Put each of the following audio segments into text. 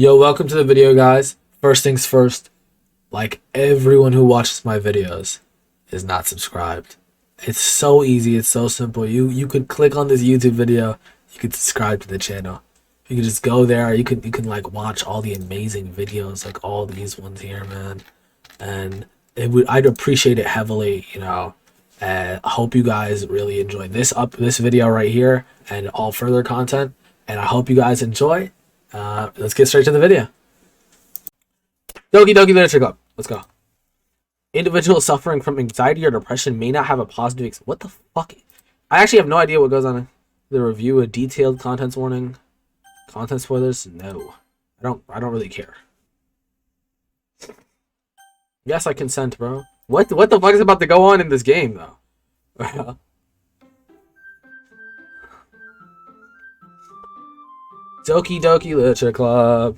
Yo, welcome to the video, guys. First things first, like everyone who watches my videos is not subscribed. It's so easy, it's so simple. You could click on this YouTube video, you could subscribe to the channel. You can just go there, you can like watch all the amazing videos, like all these ones here, man. And I'd appreciate it heavily, you know. I hope you guys really enjoy this video right here and all further content. And I hope you guys enjoy. Let's get straight to the video. Doki Doki Literature Club. Let's go. Individuals suffering from anxiety or depression may not have a positive what the fuck? I actually have no idea what goes on in the review. A detailed contents warning. Content spoilers? No. I don't really care. Yes, I consent, bro. What the fuck is about to go on in this game, though? Doki Doki Literature Club.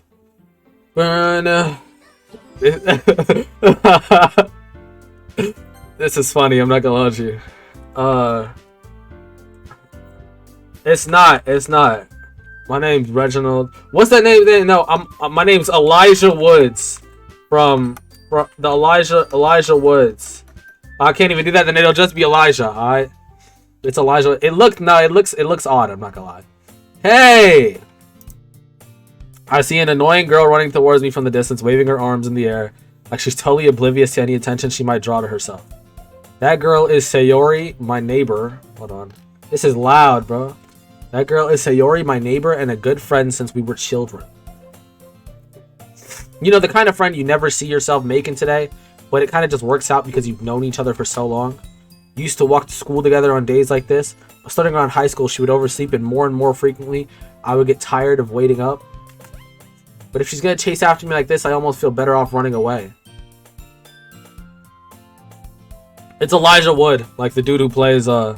This is funny, I'm not gonna lie to you. It's not. My name's Reginald. What's that name? No, my name's Elijah Woods. From the Elijah Woods. I can't even do that, then it'll just be Elijah, alright? It's Elijah. It looks odd, I'm not gonna lie. Hey! I see an annoying girl running towards me from the distance, waving her arms in the air, like she's totally oblivious to any attention she might draw to herself. That girl is Sayori, my neighbor. Hold on. This is loud, bro. That girl is Sayori, my neighbor, and a good friend since we were children. You know, the kind of friend you never see yourself making today, but it kind of just works out because you've known each other for so long. You used to walk to school together on days like this. Starting around high school, she would oversleep, and more frequently, I would get tired of waiting up. But if she's gonna chase after me like this, I almost feel better off running away. It's Elijah Wood, like the dude who plays The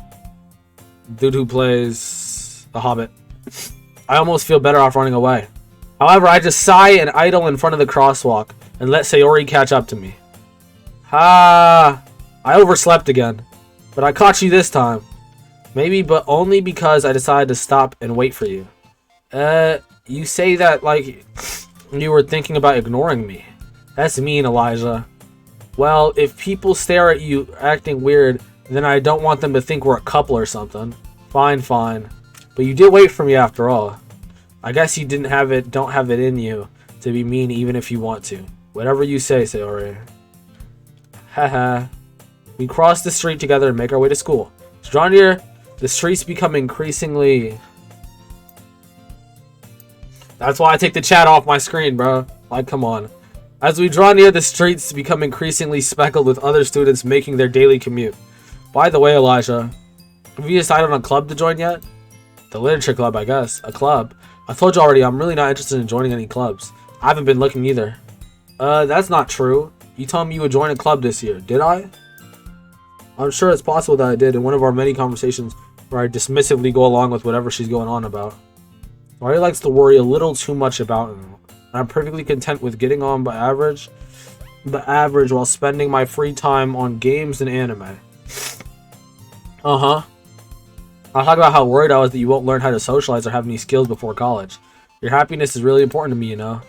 Hobbit. I almost feel better off running away. However, I just sigh and idle in front of the crosswalk and let Sayori catch up to me. I overslept again, but I caught you this time. Maybe, but only because I decided to stop and wait for you. You say that like you were thinking about ignoring me. That's mean, Elijah. Well, if people stare at you acting weird, then I don't want them to think we're a couple or something. Fine. But you did wait for me after all. I guess you don't have it in you to be mean even if you want to. Whatever you say, Sayori. Haha. We cross the street together and make our way to school. It's drawn near. The streets become increasingly... That's why I take the chat off my screen, bro. Like, come on. As we draw near, the streets become increasingly speckled with other students making their daily commute. By the way, Elijah, have you decided on a club to join yet? The literature club, I guess. A club. I told you already, I'm really not interested in joining any clubs. I haven't been looking either. That's not true. You told me you would join a club this year, did I? I'm sure it's possible that I did in one of our many conversations where I dismissively go along with whatever she's going on about. Sayori likes to worry a little too much about him. And I'm perfectly content with getting on by average while spending my free time on games and anime. I'll talk about how worried I was that you won't learn how to socialize or have any skills before college. Your happiness is really important to me, you know.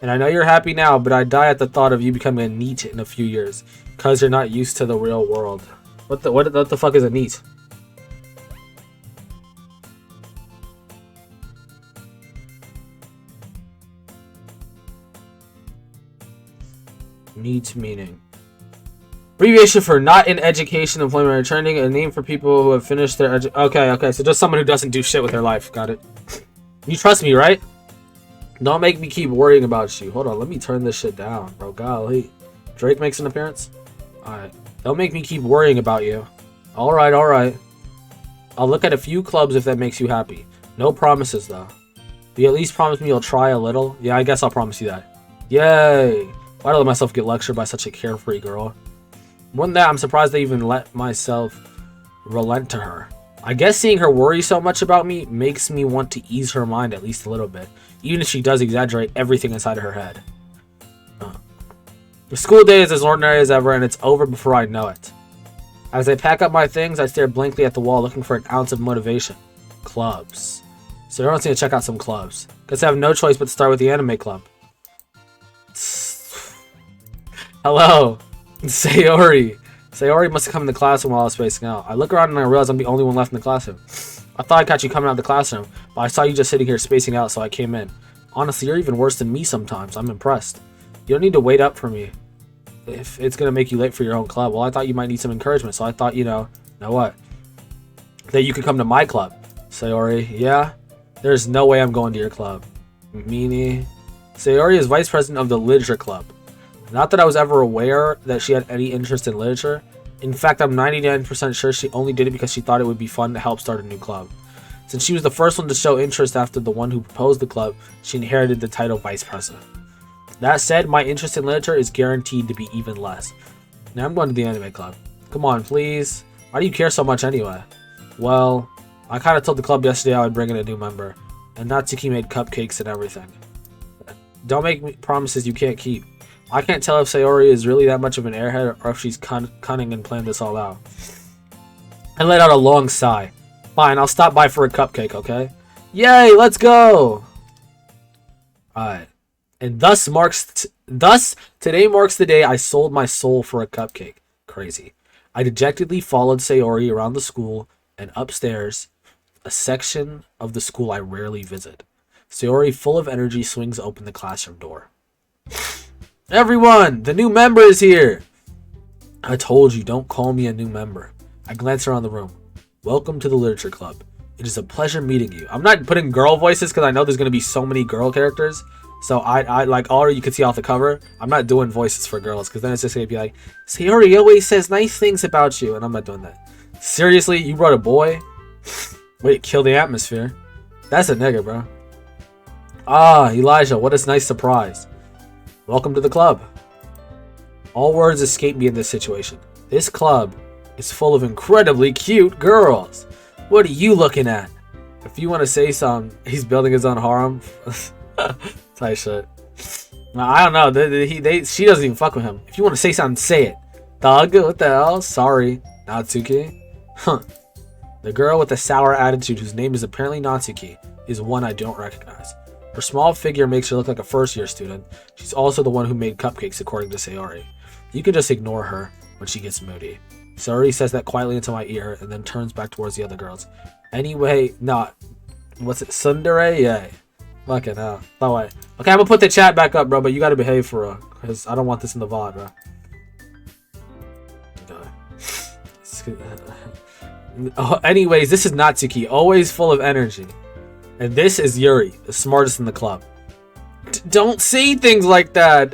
And I know you're happy now, but I die at the thought of you becoming a NEET in a few years, because you're not used to the real world. What the fuck is a NEET? NEET meaning. Abbreviation for not in education, employment, or returning. A name for people who have finished their Okay, so just someone who doesn't do shit with their life. Got it. You trust me, right? Don't make me keep worrying about you. Hold on, let me turn this shit down, bro. Golly. Drake makes an appearance? Alright. Don't make me keep worrying about you. Alright. I'll look at a few clubs if that makes you happy. No promises, though. Do you at least promise me you'll try a little? Yeah, I guess I'll promise you that. Yay! Why'd I let myself get lectured by such a carefree girl? More than that, I'm surprised I even let myself relent to her. I guess seeing her worry so much about me makes me want to ease her mind at least a little bit, even if she does exaggerate everything inside of her head. The school day is as ordinary as ever, and it's over before I know it. As I pack up my things, I stare blankly at the wall looking for an ounce of motivation. Clubs. So everyone's going to check out some clubs. Guess I have no choice but to start with the anime club. Hello, Sayori. Sayori must have come in the classroom while I was spacing out. I look around and I realize I'm the only one left in the classroom. I thought I'd catch you coming out of the classroom, but I saw you just sitting here spacing out, so I came in. Honestly, you're even worse than me sometimes. I'm impressed. You don't need to wait up for me if it's gonna make you late for your own club. Well, I thought you might need some encouragement, so I thought, you know what? That you could come to my club. Sayori, yeah? There's no way I'm going to your club. Meanie. Sayori is vice president of the literature club. Not that I was ever aware that she had any interest in literature. In fact, I'm 99% sure she only did it because she thought it would be fun to help start a new club. Since she was the first one to show interest after the one who proposed the club, she inherited the title vice president. That said, my interest in literature is guaranteed to be even less. Now I'm going to the anime club. Come on, please. Why do you care so much anyway? Well, I kind of told the club yesterday I would bring in a new member, and Natsuki made cupcakes and everything. Don't make me promises you can't keep. I can't tell if Sayori is really that much of an airhead or if she's cunning and planned this all out. I let out a long sigh. Fine, I'll stop by for a cupcake, okay? Yay, let's go! Alright. And thus today marks the day I sold my soul for a cupcake. Crazy. I dejectedly followed Sayori around the school and upstairs, a section of the school I rarely visit. Sayori, full of energy, swings open the classroom door. Everyone! The new member is here! I told you, don't call me a new member. I glance around the room. Welcome to the Literature Club. It is a pleasure meeting you. I'm not putting girl voices because I know there's going to be so many girl characters. So I like already you can see off the cover. I'm not doing voices for girls because then it's just going to be like, Sayori always says nice things about you. And I'm not doing that. Seriously? You brought a boy? Wait, kill the atmosphere. That's a nigga, bro. Ah, Elijah, what a nice surprise. Welcome to the club. All words escape me in this situation. This club is full of incredibly cute girls. What are you looking at? If you want to say something, he's building his own harem. Type shit. I don't know. She doesn't even fuck with him. If you want to say something, say it. Thug, what the hell? Sorry, Natsuki. Huh. The girl with the sour attitude, whose name is apparently Natsuki, is one I don't recognize. Her small figure makes her look like a first-year student. She's also the one who made cupcakes, according to Sayori. You can just ignore her when she gets moody. Sayori says that quietly into my ear and then turns back towards the other girls. Anyway, what's it? Tsundere? Yay. Fucking hell. By the way. Okay, I'm gonna put the chat back up, bro, but you gotta behave for real. Because I don't want this in the VOD, bro. Oh, anyways, this is Natsuki, always full of energy. And this is Yuri, the smartest in the club. Don't say things like that!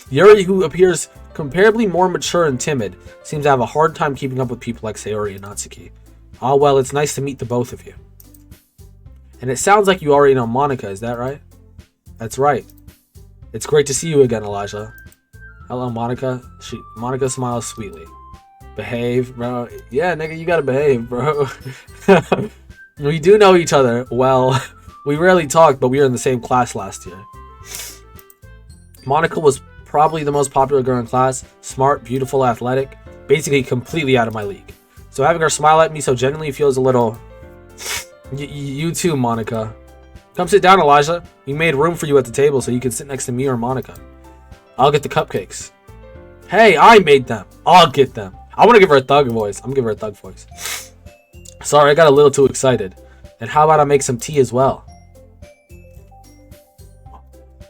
Yuri, who appears comparably more mature and timid, seems to have a hard time keeping up with people like Sayori and Natsuki. Ah, well, it's nice to meet the both of you. And it sounds like you already know Monika, is that right? That's right. It's great to see you again, Elijah. Hello, Monika. Monika smiles sweetly. Behave, bro. Yeah, nigga, you gotta behave, bro. We do know each other. Well, we rarely talked, but we were in the same class last year. Monika was probably the most popular girl in class. Smart, beautiful, athletic. Basically completely out of my league. So having her smile at me so genuinely feels a little... You too, Monika. Come sit down, Elijah. We made room for you at the table so you can sit next to me or Monika. I'll get the cupcakes. Hey, I made them. I'll get them. I want to give her a thug voice. I'm going to give her a thug voice. Sorry, I got a little too excited. And how about I make some tea as well?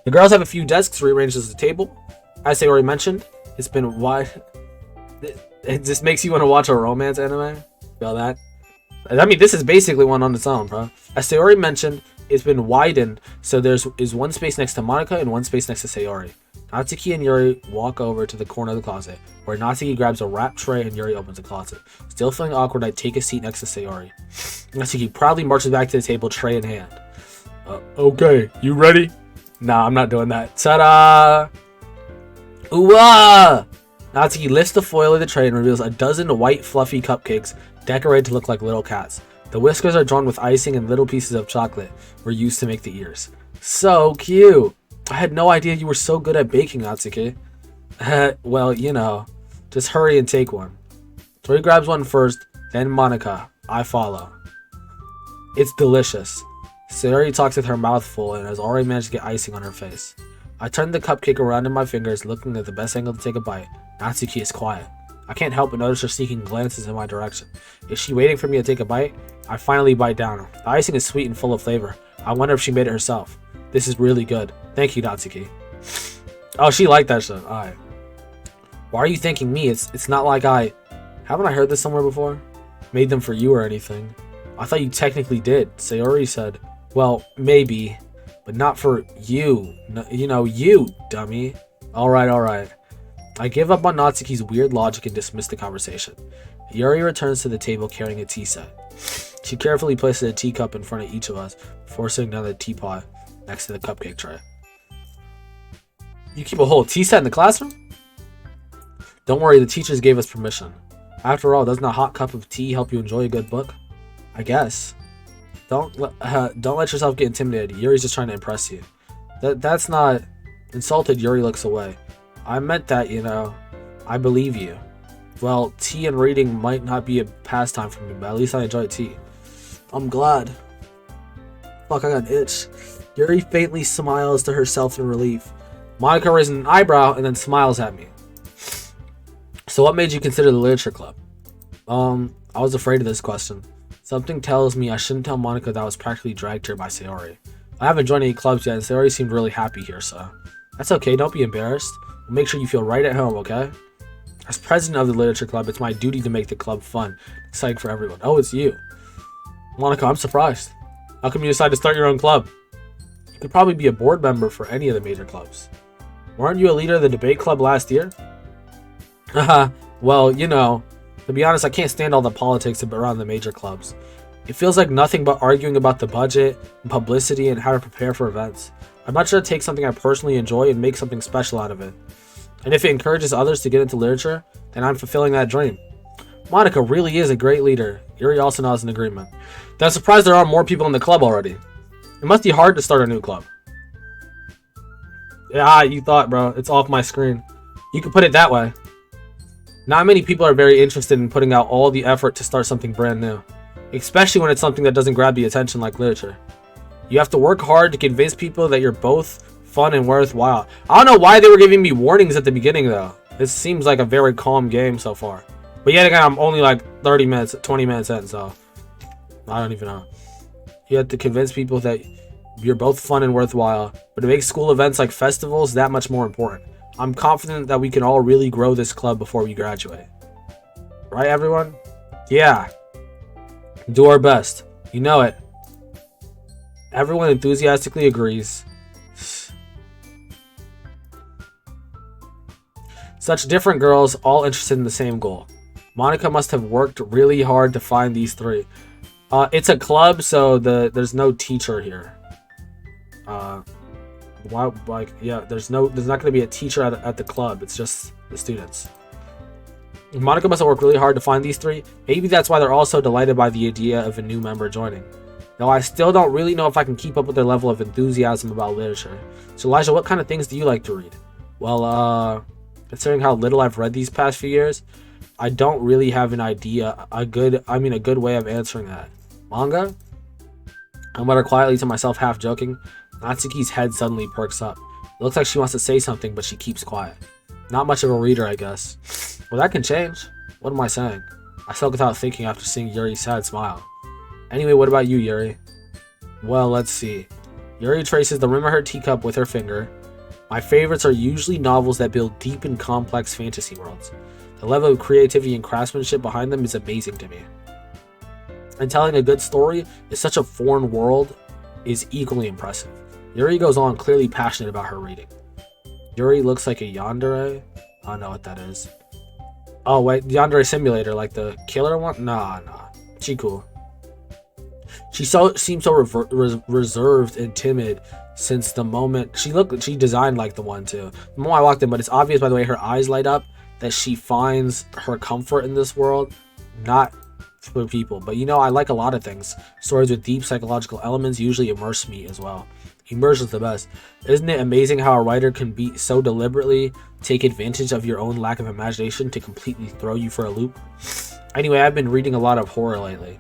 The girls have a few desks rearranged as a table. As I already mentioned, it's been wide. It just makes you want to watch a romance anime. Feel that? I mean, this is basically one on its own, bro. As Sayori mentioned, it's been widened, so there's one space next to Monika and one space next to Sayori. Natsuki and Yuri walk over to the corner of the closet, where Natsuki grabs a wrap tray and Yuri opens the closet. Still feeling awkward, I take a seat next to Sayori. Natsuki proudly marches back to the table, tray in hand. Okay, you ready? Nah, I'm not doing that. Ta-da! Ooh-ah! Natsuki lifts the foil of the tray and reveals a dozen white fluffy cupcakes decorated to look like little cats. The whiskers are drawn with icing and little pieces of chocolate were used to make the ears. So cute! I had no idea you were so good at baking, Natsuki. Well, you know, just hurry and take one. Tori grabs one first, then Monika. I follow. It's delicious. Sayori talks with her mouth full and has already managed to get icing on her face. I turn the cupcake around in my fingers, looking at the best angle to take a bite. Natsuki is quiet. I can't help but notice her sneaking glances in my direction. Is she waiting for me to take a bite? I finally bite down. The icing is sweet and full of flavor. I wonder if she made it herself. This is really good. Thank you, Natsuki. Oh, she liked that shit. Alright. Why are you thanking me? It's not like haven't I heard this somewhere before? Made them for you or anything. I thought you technically did. Sayori said, well, maybe, but not for you. No, you know, you, dummy. Alright. I give up on Natsuki's weird logic and dismiss the conversation. Yuri returns to the table carrying a tea set. She carefully places a teacup in front of each of us before sitting down the teapot next to the cupcake tray. You keep a whole tea set in the classroom? Don't worry, the teachers gave us permission. After all, doesn't a hot cup of tea help you enjoy a good book? I guess. Don't let yourself get intimidated. Yuri's just trying to impress you. That's not... Insulted, Yuri looks away. I meant that, you know. I believe you. Well, tea and reading might not be a pastime for me, but at least I enjoy tea. I'm glad. Fuck, I got an itch. Yuri faintly smiles to herself in relief. Monika raises an eyebrow and then smiles at me. So what made you consider the literature club? I was afraid of this question. Something tells me I shouldn't tell Monika that I was practically dragged here by Sayori. I haven't joined any clubs yet, and Sayori seemed really happy here, so... That's okay, don't be embarrassed. We'll make sure you feel right at home, okay? As president of the literature club, it's my duty to make the club fun, exciting for everyone. Oh, it's you. Monika, I'm surprised. How come you decided to start your own club? You could probably be a board member for any of the major clubs. Weren't you a leader of the debate club last year? Haha, well, you know, to be honest, I can't stand all the politics around the major clubs. It feels like nothing but arguing about the budget, and publicity, and how to prepare for events. I'd much rather take something I personally enjoy and make something special out of it. And if it encourages others to get into literature, then I'm fulfilling that dream. Monika really is a great leader. Yuri also nods in agreement. Then I'm surprised there aren't more people in the club already. It must be hard to start a new club. Yeah, you thought, bro. It's off my screen. You could put it that way. Not many people are very interested in putting out all the effort to start something brand new. Especially when it's something that doesn't grab the attention like literature. You have to work hard to convince people that you're both fun and worthwhile. I don't know why they were giving me warnings at the beginning though. This seems like a very calm game so far. But yet again, I'm only like 20 minutes in, so I don't even know. You have to convince people that you're both fun and worthwhile, but to make school events like festivals that much more important. I'm confident that we can all really grow this club before we graduate. Right, everyone? Yeah. Do our best. You know it. Everyone enthusiastically agrees. Such different girls, all interested in the same goal. Monika must have worked really hard to find these three. It's a club, so there's no teacher here. There's not going to be a teacher at the club. It's just the students. Monika must have worked really hard to find these three. Maybe that's why they're all so delighted by the idea of a new member joining. Though I still don't really know if I can keep up with their level of enthusiasm about literature. So Elijah, what kind of things do you like to read? Well, considering how little I've read these past few years, I don't really have an idea. A good way of answering that. Manga? I mutter quietly to myself, half joking. Natsuki's head suddenly perks up. It looks like she wants to say something, but she keeps quiet. Not much of a reader, I guess. Well, that can change. What am I saying? I spoke without thinking after seeing Yuri's sad smile. Anyway, what about you, Yuri? Well, let's see. Yuri traces the rim of her teacup with her finger. My favorites are usually novels that build deep and complex fantasy worlds. The level of creativity and craftsmanship behind them is amazing to me. And telling a good story in such a foreign world is equally impressive. Yuri goes on, clearly passionate about her reading. Yuri looks like a yandere. I don't know what that is. Oh wait, yandere simulator, like the killer one? Nah. She cool. She seems so reserved and timid since the moment she designed like the one too. The moment I walked in, but it's obvious by the way her eyes light up that she finds her comfort in this world, not for people. But you know, I like a lot of things. Stories with deep psychological elements usually immerse me as well. Immersion's the best. Isn't it amazing how a writer can be so deliberately take advantage of your own lack of imagination to completely throw you for a loop? Anyway, I've been reading a lot of horror lately.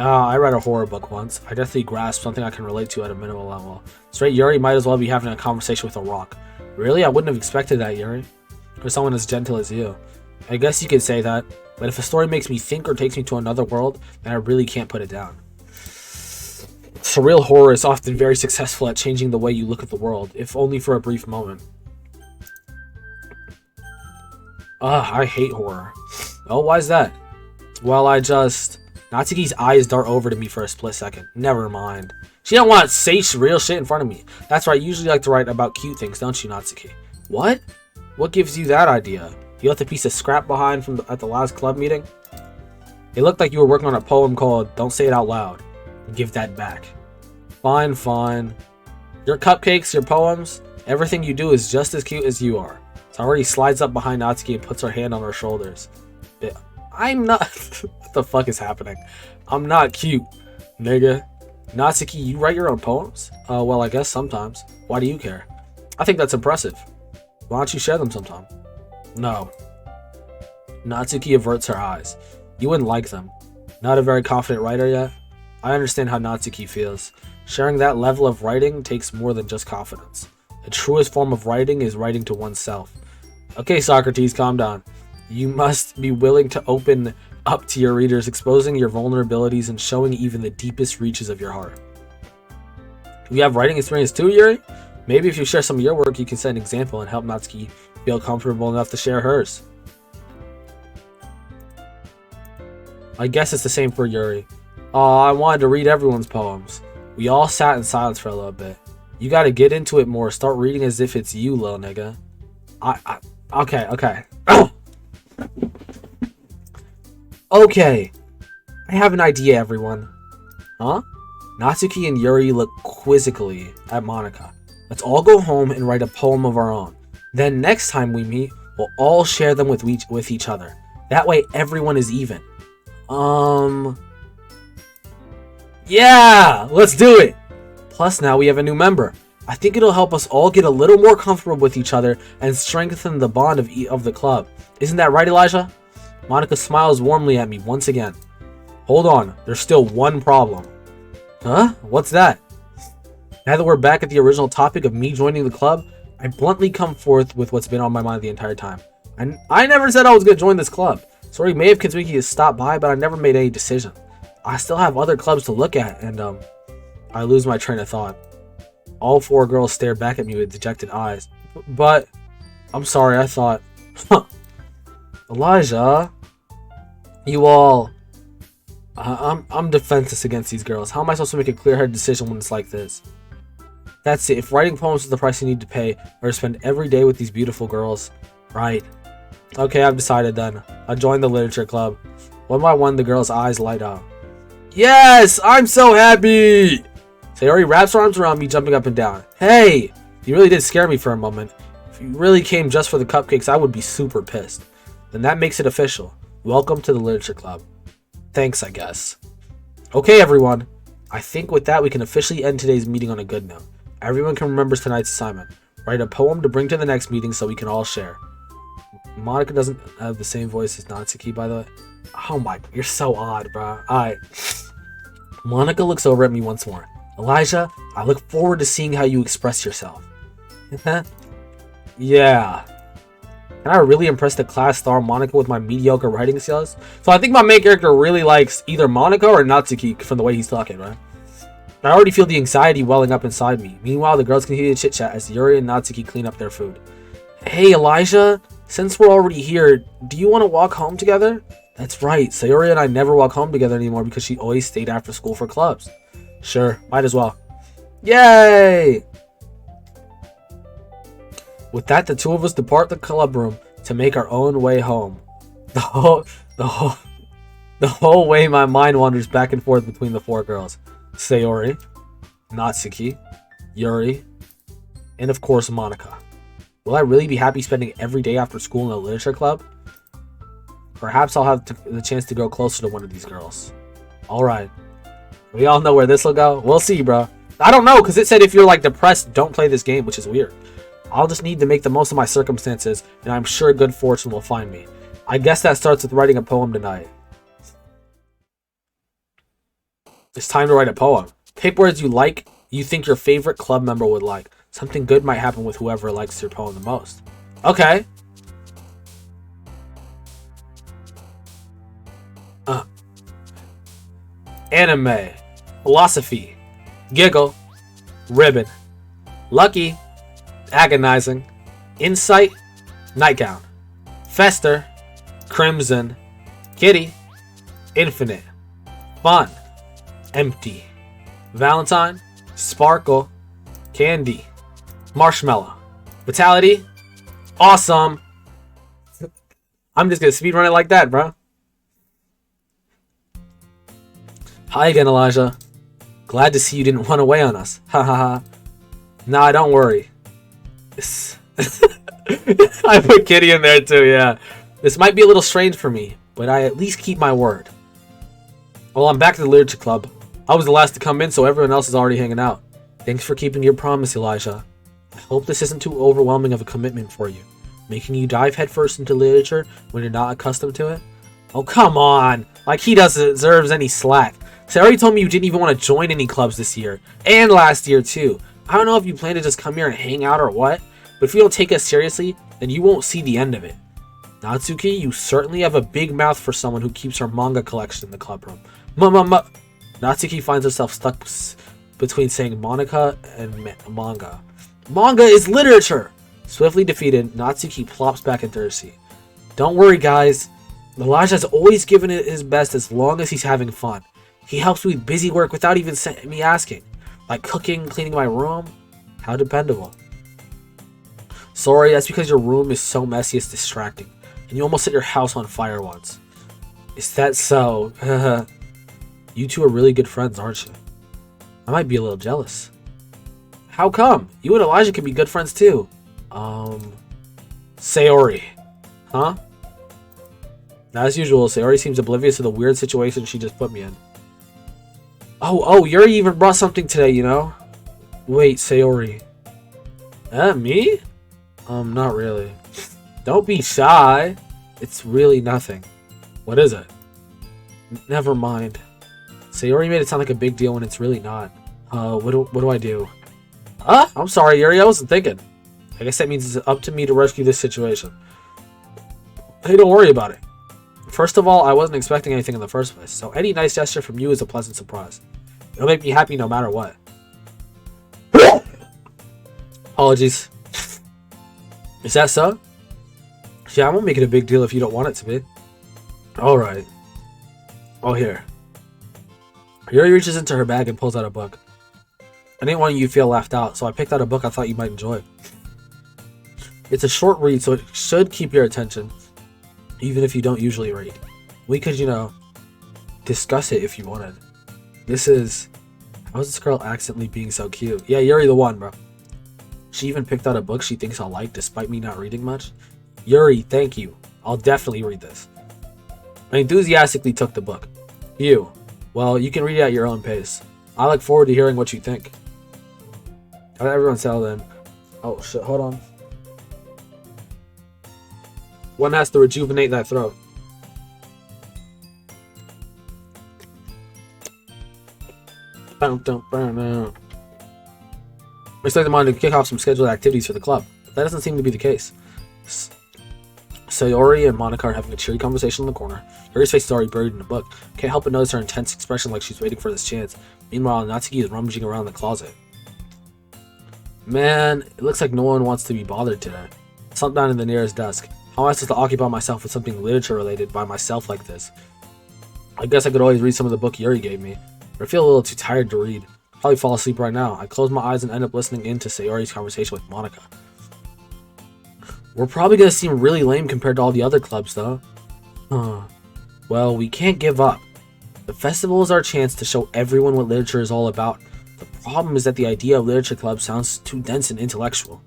I read a horror book once. I definitely grasped something I can relate to at a minimal level. Straight Yuri might as well be having a conversation with a rock. Really? I wouldn't have expected that, Yuri. For someone as gentle as you. I guess you could say that, but if a story makes me think or takes me to another world, then I really can't put it down. Surreal horror is often very successful at changing the way you look at the world, if only for a brief moment. I hate horror. Oh, why is that? Well, Natsuki's eyes dart over to me for a split second. Never mind. She don't want to say real shit in front of me. That's right, you usually like to write about cute things, don't you, Natsuki? What? What gives you that idea? You left a piece of scrap behind at the last club meeting? It looked like you were working on a poem called Don't Say It Out Loud. Give that back. Fine, fine. Your cupcakes, your poems, everything you do is just as cute as you are. Sayori slides up behind Natsuki and puts her hand on her shoulders. I'm not... What the fuck is happening? I'm not cute, nigga. Natsuki, you write your own poems? Well, I guess sometimes. Why do you care? I think that's impressive. Why don't you share them sometime? No. Natsuki averts her eyes. You wouldn't like them. Not a very confident writer yet? I understand how Natsuki feels. Sharing that level of writing takes more than just confidence. The truest form of writing is writing to oneself. Okay, Socrates, calm down. You must be willing to open up to your readers, exposing your vulnerabilities and showing even the deepest reaches of your heart. You have writing experience too, Yuri? Maybe if you share some of your work, you can set an example and help Natsuki feel comfortable enough to share hers. I guess it's the same for Yuri. I wanted to read everyone's poems. We all sat in silence for a little bit. You gotta get into it more. Start reading as if it's you, little nigga. Okay. Okay. I have an idea, everyone. Huh? Natsuki and Yuri look quizzically at Monika. Let's all go home and write a poem of our own. Then next time we meet, we'll all share them with each other. That way everyone is even. Yeah! Let's do it! Plus now we have a new member. I think it'll help us all get a little more comfortable with each other and strengthen the bond of the club. Isn't that right, Elijah? Monika smiles warmly at me once again. Hold on, there's still one problem. Huh? What's that? Now that we're back at the original topic of me joining the club, I bluntly come forth with what's been on my mind the entire time. I never said I was going to join this club. Sorry, may have convinced you to stop by, but I never made any decision. I still have other clubs to look at, and I lose my train of thought. All four girls stare back at me with dejected eyes. But, I'm sorry, I thought... Elijah... You all... I'm defenseless against these girls. How am I supposed to make a clear-headed decision when it's like this? That's it. If writing poems is the price you need to pay, or spend every day with these beautiful girls... Right. Okay, I've decided then. I'll join the literature club. One by one, the girls' eyes light up. Yes! I'm so happy! Sayori wraps her arms around me, jumping up and down. Hey! You really did scare me for a moment. If you really came just for the cupcakes, I would be super pissed. Then that makes it official. Welcome to the literature club. Thanks, I guess. Okay, everyone. I think with that, we can officially end today's meeting on a good note. Everyone can remember tonight's assignment. Write a poem to bring to the next meeting so we can all share. Monika doesn't have the same voice as Natsuki, by the way. Oh my, you're so odd, bro. Alright. Monika looks over at me once more. Elijah, I look forward to seeing how you express yourself. Yeah. Can I really impress the class star Monika with my mediocre writing skills? So I think my main character really likes either Monika or Natsuki from the way he's talking, right? I already feel the anxiety welling up inside me. Meanwhile, the girls continue to chit-chat as Yuri and Natsuki clean up their food. Hey, Elijah, since we're already here, do you want to walk home together? That's right, Sayori and I never walk home together anymore because she always stayed after school for clubs. Sure, might as well. Yay! With that, the two of us depart the club room to make our own way home. The whole way my mind wanders back and forth between the four girls. Sayori, Natsuki, Yuri, and of course Monika. Will I really be happy spending every day after school in a literature club? Perhaps I'll have the chance to grow closer to one of these girls. Alright. We all know where this will go. We'll see, bro. I don't know, because it said if you're like depressed, don't play this game, which is weird. I'll just need to make the most of my circumstances, and I'm sure good fortune will find me. I guess that starts with writing a poem tonight. It's time to write a poem. Pick words you think your favorite club member would like. Something good might happen with whoever likes your poem the most. Okay. Anime. Philosophy. Giggle. Ribbon. Lucky. Agonizing. Insight. Nightgown. Fester. Crimson. Kitty. Infinite. Fun. Empty. Valentine. Sparkle. Candy. Marshmallow. Vitality. Awesome. I'm just gonna speedrun it like that, bro. Hi again, Elijah. Glad to see you didn't run away on us. Ha ha ha. Nah, don't worry. I put Kitty in there too, yeah. This might be a little strange for me, but I at least keep my word. Well, I'm back to the literature club. I was the last to come in, so everyone else is already hanging out. Thanks for keeping your promise, Elijah. I hope this isn't too overwhelming of a commitment for you, making you dive headfirst into literature when you're not accustomed to it. Oh, come on. Like he doesn't deserve any slack. So I already told me you didn't even want to join any clubs this year, and last year too. I don't know if you plan to just come here and hang out or what, but if you don't take us seriously, then you won't see the end of it. Natsuki, you certainly have a big mouth for someone who keeps her manga collection in the club room. Natsuki finds herself stuck between saying monika and manga. Manga is literature! Swiftly defeated, Natsuki plops back into her seat. Don't worry, guys. Elijah's always given it his best as long as he's having fun. He helps me with busy work without even me asking. Like cooking, cleaning my room. How dependable. Sorry, that's because your room is so messy it's distracting. And you almost set your house on fire once. Is that so? You two are really good friends, aren't you? I might be a little jealous. How come? You and Elijah can be good friends too. Sayori. Huh? As usual, Sayori seems oblivious to the weird situation she just put me in. Oh, Yuri even brought something today, you know? Wait, Sayori. Me? Not really. Don't be shy. It's really nothing. What is it? Never mind. Sayori made it sound like a big deal when it's really not. What do I do? I'm sorry, Yuri, I wasn't thinking. I guess that means it's up to me to rescue this situation. Hey, don't worry about it. First of all, I wasn't expecting anything in the first place, so any nice gesture from you is a pleasant surprise. It'll make me happy no matter what. Apologies. Is that so? Yeah, I won't make it a big deal if you don't want it to be. Alright. Oh, here. Yuri reaches into her bag and pulls out a book. I didn't want you to feel left out, so I picked out a book I thought you might enjoy. It's a short read, so it should keep your attention, even if you don't usually read. We could, discuss it if you wanted. This is... How is this girl accidentally being so cute? Yeah, Yuri the one, bro. She even picked out a book she thinks I'll like, despite me not reading much. Yuri, thank you. I'll definitely read this. I enthusiastically took the book. You. Well, you can read it at your own pace. I look forward to hearing what you think. How did everyone settle then? Oh, shit, hold on. One has to rejuvenate that throat. We expect them on to kick off some scheduled activities for the club. That doesn't seem to be the case. Sayori and Monika are having a cheery conversation in the corner. Yuri's face is already buried in the book. Can't help but notice her intense expression like she's waiting for this chance. Meanwhile, Natsuki is rummaging around the closet. Man, it looks like no one wants to be bothered today. Slumped down in the nearest desk. How am I supposed to occupy myself with something literature related by myself like this? I guess I could always read some of the book Yuri gave me, but I feel a little too tired to read. Probably fall asleep right now. I close my eyes and end up listening in to Sayori's conversation with Monika. We're probably gonna seem really lame compared to all the other clubs though. Well, we can't give up. The festival is our chance to show everyone what literature is all about. The problem is that the idea of literature club sounds too dense and intellectual.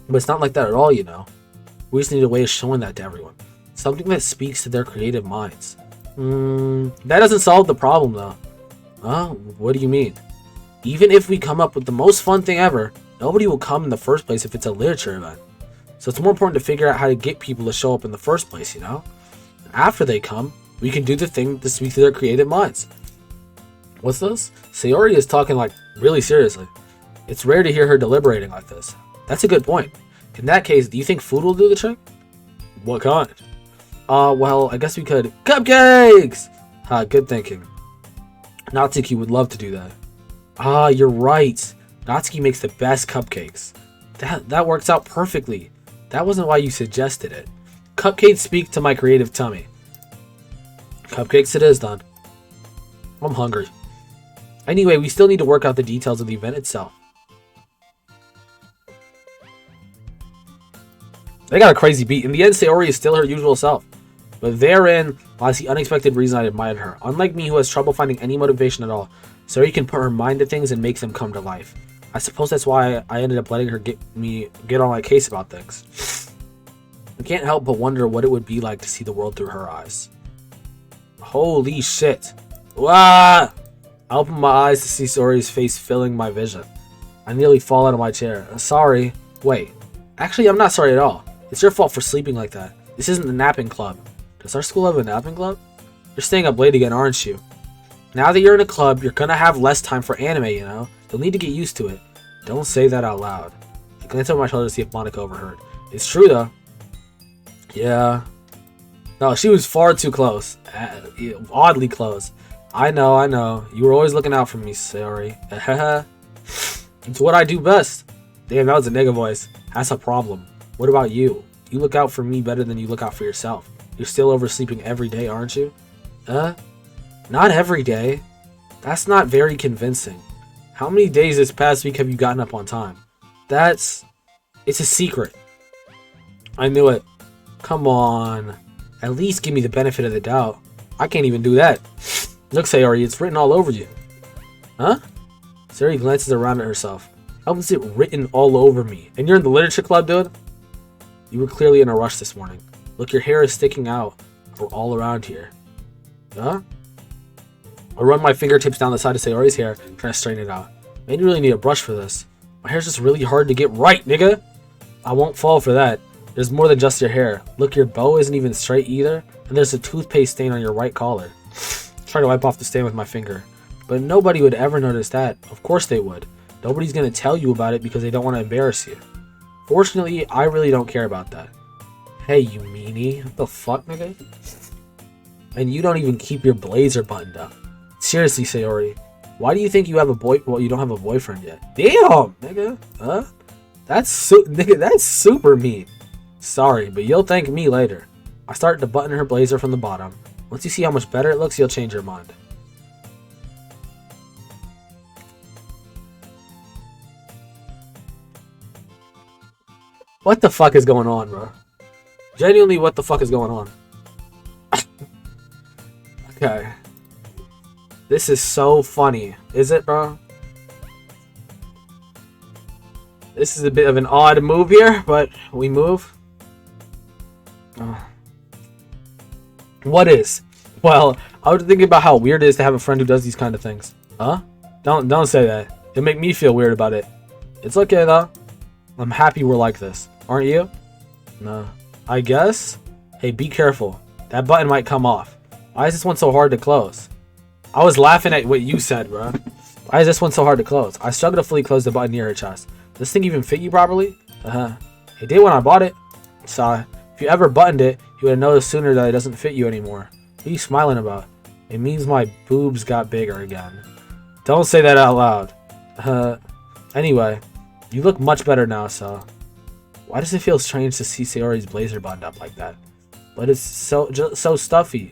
But it's not like that at all, you know. We just need a way of showing that to everyone. Something that speaks to their creative minds. That doesn't solve the problem though. What do you mean? Even if we come up with the most fun thing ever, nobody will come in the first place if it's a literature event. So it's more important to figure out how to get people to show up in the first place, you know? After they come, we can do the thing to speak to their creative minds. What's this? Sayori is talking like really seriously. It's rare to hear her deliberating like this. That's a good point. In that case, do you think food will do the trick? What kind? Well, I guess we could... Cupcakes! Good thinking. Natsuki would love to do that. You're right. Natsuki makes the best cupcakes. That works out perfectly. That wasn't why you suggested it. Cupcakes speak to my creative tummy. Cupcakes it is, then. I'm hungry. Anyway, we still need to work out the details of the event itself. They got a crazy beat. In the end, Sayori is still her usual self. But therein lies the unexpected reason I admired her. Unlike me, who has trouble finding any motivation at all, Sayori can put her mind to things and make them come to life. I suppose that's why I ended up letting her get on my case about things. I can't help but wonder what it would be like to see the world through her eyes. Holy shit. Wah! I open my eyes to see Sayori's face filling my vision. I nearly fall out of my chair. Sorry. Wait. Actually, I'm not sorry at all. It's your fault for sleeping like that. This isn't the napping club. Does our school have a napping club? You're staying up late again, aren't you? Now that you're in a club, you're gonna have less time for anime, you know? You'll need to get used to it. Don't say that out loud. I glanced over my shoulder to see if Monika overheard. It's true, though. Yeah. No, she was far too close. Oddly close. I know. You were always looking out for me, Sayori. It's what I do best. Damn, that was a nigga voice. That's a problem. What about you? You look out for me better than you look out for yourself. You're still oversleeping every day, aren't you? Not every day. That's not very convincing. How many days this past week have you gotten up on time? It's a secret. I knew it. Come on. At least give me the benefit of the doubt. I can't even do that. Look, Sayori, it's written all over you. Huh? Sayori glances around at herself. How is it written all over me? And you're in the literature club, dude? You were clearly in a rush this morning. Look, your hair is sticking out all around here. Huh? I run my fingertips down the side of Sayori's hair, trying to straighten it out. Man, you really need a brush for this. My hair's just really hard to get right, nigga. I won't fall for that. There's more than just your hair. Look, your bow isn't even straight either, and there's a toothpaste stain on your right collar. Try to wipe off the stain with my finger. But nobody would ever notice that. Of course they would. Nobody's gonna tell you about it because they don't want to embarrass you. Fortunately, I really don't care about that. Hey, you meanie. What the fuck, nigga? And you don't even keep your blazer buttoned up. Seriously, Sayori. Why do you think you have you don't have a boyfriend yet? Damn, nigga. Huh? That's super mean. Sorry, but you'll thank me later. I started to button her blazer from the bottom. Once you see how much better it looks, you'll change your mind. What the fuck is going on, bro? Genuinely, what the fuck is going on? Okay. This is so funny. Is it, bro? This is a bit of an odd move here, but we move. What is? Well, I was thinking about how weird it is to have a friend who does these kind of things. Huh? Don't say that. It'll make me feel weird about it. It's okay, though. I'm happy we're like this. Aren't you? No. I guess? Hey, be careful. That button might come off. Why is this one so hard to close? I was laughing at what you said, bro. Why is this one so hard to close? I struggled to fully close the button near her chest. Does this thing even fit you properly? It did when I bought it. So, if you ever buttoned it, you would have noticed sooner that it doesn't fit you anymore. What are you smiling about? It means my boobs got bigger again. Don't say that out loud. Anyway, you look much better now, so... Why does it feel strange to see Sayori's blazer buttoned up like that? But it's so stuffy.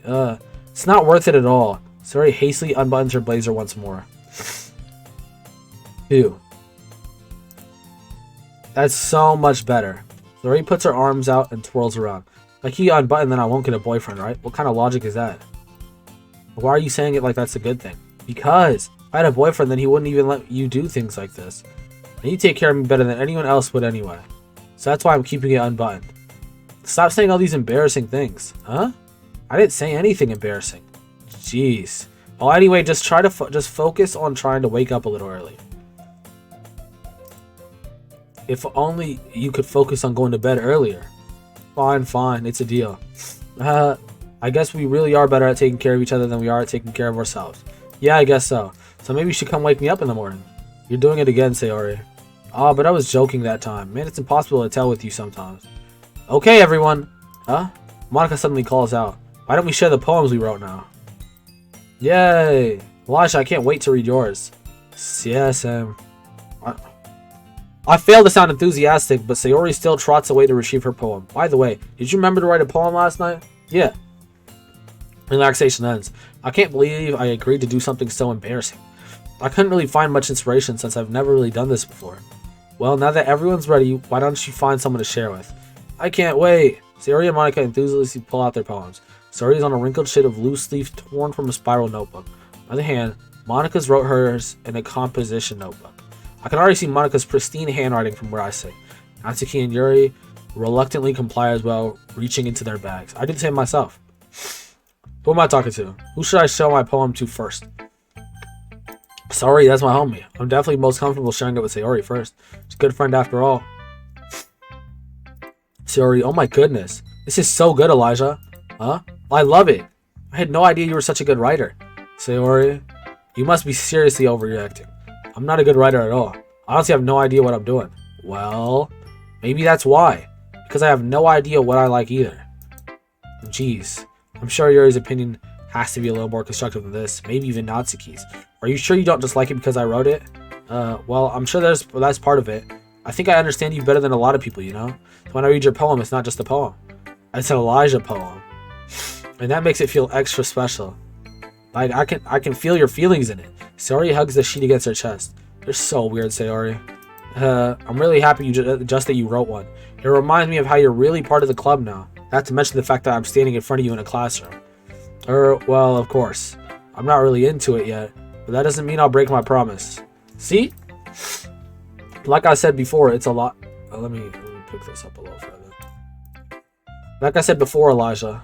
It's not worth it at all. Sayori hastily unbuttons her blazer once more. Ew. That's so much better. Sayori puts her arms out and twirls around. Like you unbutton, then I won't get a boyfriend, right? What kind of logic is that? Why are you saying it like that's a good thing? Because if I had a boyfriend, then he wouldn't even let you do things like this. And you take care of me better than anyone else would anyway. So that's why I'm keeping it unbuttoned. Stop saying all these embarrassing things. Huh? I didn't say anything embarrassing. Jeez. Oh, anyway, just try to just focus on trying to wake up a little early. If only you could focus on going to bed earlier. Fine. It's a deal. I guess we really are better at taking care of each other than we are at taking care of ourselves. Yeah, I guess so. So maybe you should come wake me up in the morning. You're doing it again, Sayori. Ah, but I was joking that time. Man, it's impossible to tell with you sometimes. Okay, everyone. Huh? Monika suddenly calls out. Why don't we share the poems we wrote now? Yay! Elijah, I can't wait to read yours. Yeah, Sam. I failed to sound enthusiastic, but Sayori still trots away to retrieve her poem. By the way, did you remember to write a poem last night? Yeah. Relaxation ends. I can't believe I agreed to do something so embarrassing. I couldn't really find much inspiration since I've never really done this before. Well, now that everyone's ready, why don't you find someone to share with? I can't wait. Sayori and Monika enthusiastically pull out their poems. Sayori is on a wrinkled sheet of loose leaf torn from a spiral notebook. On the other hand, Monika's wrote hers in a composition notebook. I can already see Monika's pristine handwriting from where I sit. Natsuki and Yuri reluctantly comply as well, reaching into their bags. I did the same myself. Who am I talking to? Who should I show my poem to first? Sorry, that's my homie. I'm definitely most comfortable sharing it with Sayori first. She's a good friend after all. Sayori, oh my goodness. This is so good, Elijah. Huh? I love it. I had no idea you were such a good writer. Sayori, you must be seriously overreacting. I'm not a good writer at all. I honestly have no idea what I'm doing. Well, maybe that's why. Because I have no idea what I like either. Jeez. I'm sure Yuri's opinion has to be a little more constructive than this. Maybe even Natsuki's. Are you sure you don't just like it because I wrote it? Well, I'm sure that's part of it. I think I understand you better than a lot of people, you know? So when I read your poem, it's not just a poem. It's an Elijah poem. And that makes it feel extra special. Like, I can feel your feelings in it. Sayori hugs the sheet against her chest. You're so weird, Sayori. I'm really happy just that you wrote one. It reminds me of how you're really part of the club now. Not to mention the fact that I'm standing in front of you in a classroom. Well, of course. I'm not really into it yet, but that doesn't mean I'll break my promise. See? Like I said before, it's a lot... let me pick this up a little further. Like I said before, Elijah,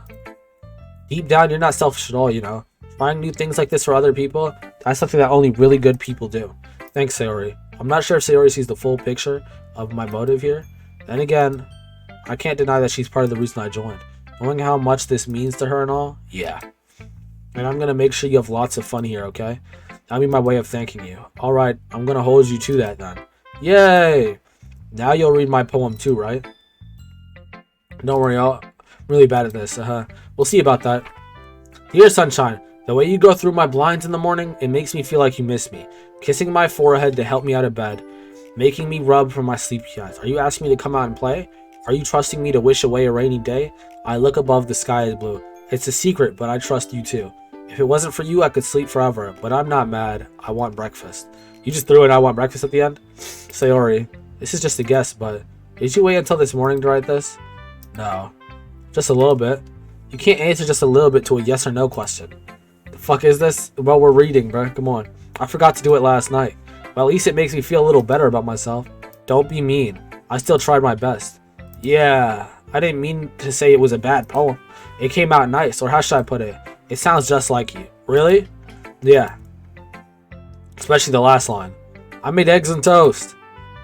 deep down, you're not selfish at all, you know? Trying new things like this for other people, that's something that only really good people do. Thanks, Sayori. I'm not sure if Sayori sees the full picture of my motive here. Then again, I can't deny that she's part of the reason I joined. Knowing how much this means to her and all, yeah. And I'm gonna make sure you have lots of fun here, okay? That'll be my way of thanking you. Alright, I'm gonna hold you to that then. Yay! Now you'll read my poem too, right? Don't worry, I'm really bad at this. We'll see about that. Dear Sunshine, the way you go through my blinds in the morning, it makes me feel like you miss me. Kissing my forehead to help me out of bed. Making me rub from my sleepy eyes. Are you asking me to come out and play? Are you trusting me to wish away a rainy day? I look above, the sky is blue. It's a secret, but I trust you too. If it wasn't for you, I could sleep forever, but I'm not mad. I want breakfast. You just threw in I want breakfast at the end? Sayori, this is just a guess, but did you wait until this morning to write this? No. Just a little bit. You can't answer just a little bit to a yes or no question. The fuck is this? Well, we're reading, bro. Come on. I forgot to do it last night. Well, at least it makes me feel a little better about myself. Don't be mean. I still tried my best. Yeah, I didn't mean to say it was a bad poem. It came out nice, or how should I put it? It sounds just like you. Really? Yeah. Especially the last line. I made eggs and toast.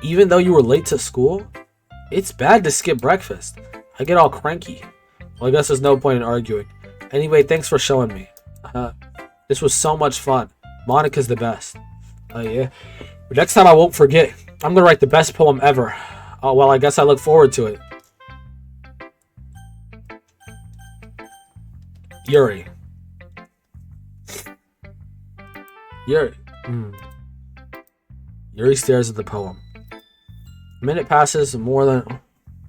Even though you were late to school? It's bad to skip breakfast. I get all cranky. Well, I guess there's no point in arguing. Anyway, thanks for showing me. This was so much fun. Monika's the best. Oh, yeah. But next time I won't forget. I'm gonna write the best poem ever. Oh, well, I guess I look forward to it. Yuri. Yuri. Yuri stares at the poem. A minute passes, more than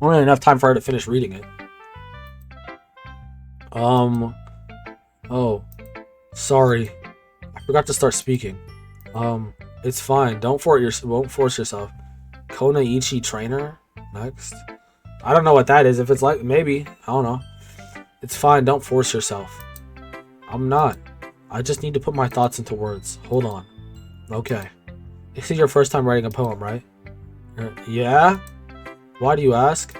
enough time for her to finish reading it. Oh. Sorry. I forgot to start speaking. It's fine. Won't force yourself. Konaichi trainer? Next. I don't know what that is. If it's like, maybe. I don't know. It's fine. Don't force yourself. I'm not. I just need to put my thoughts into words. Hold on. Okay. This is your first time writing a poem, right? Yeah? Why do you ask?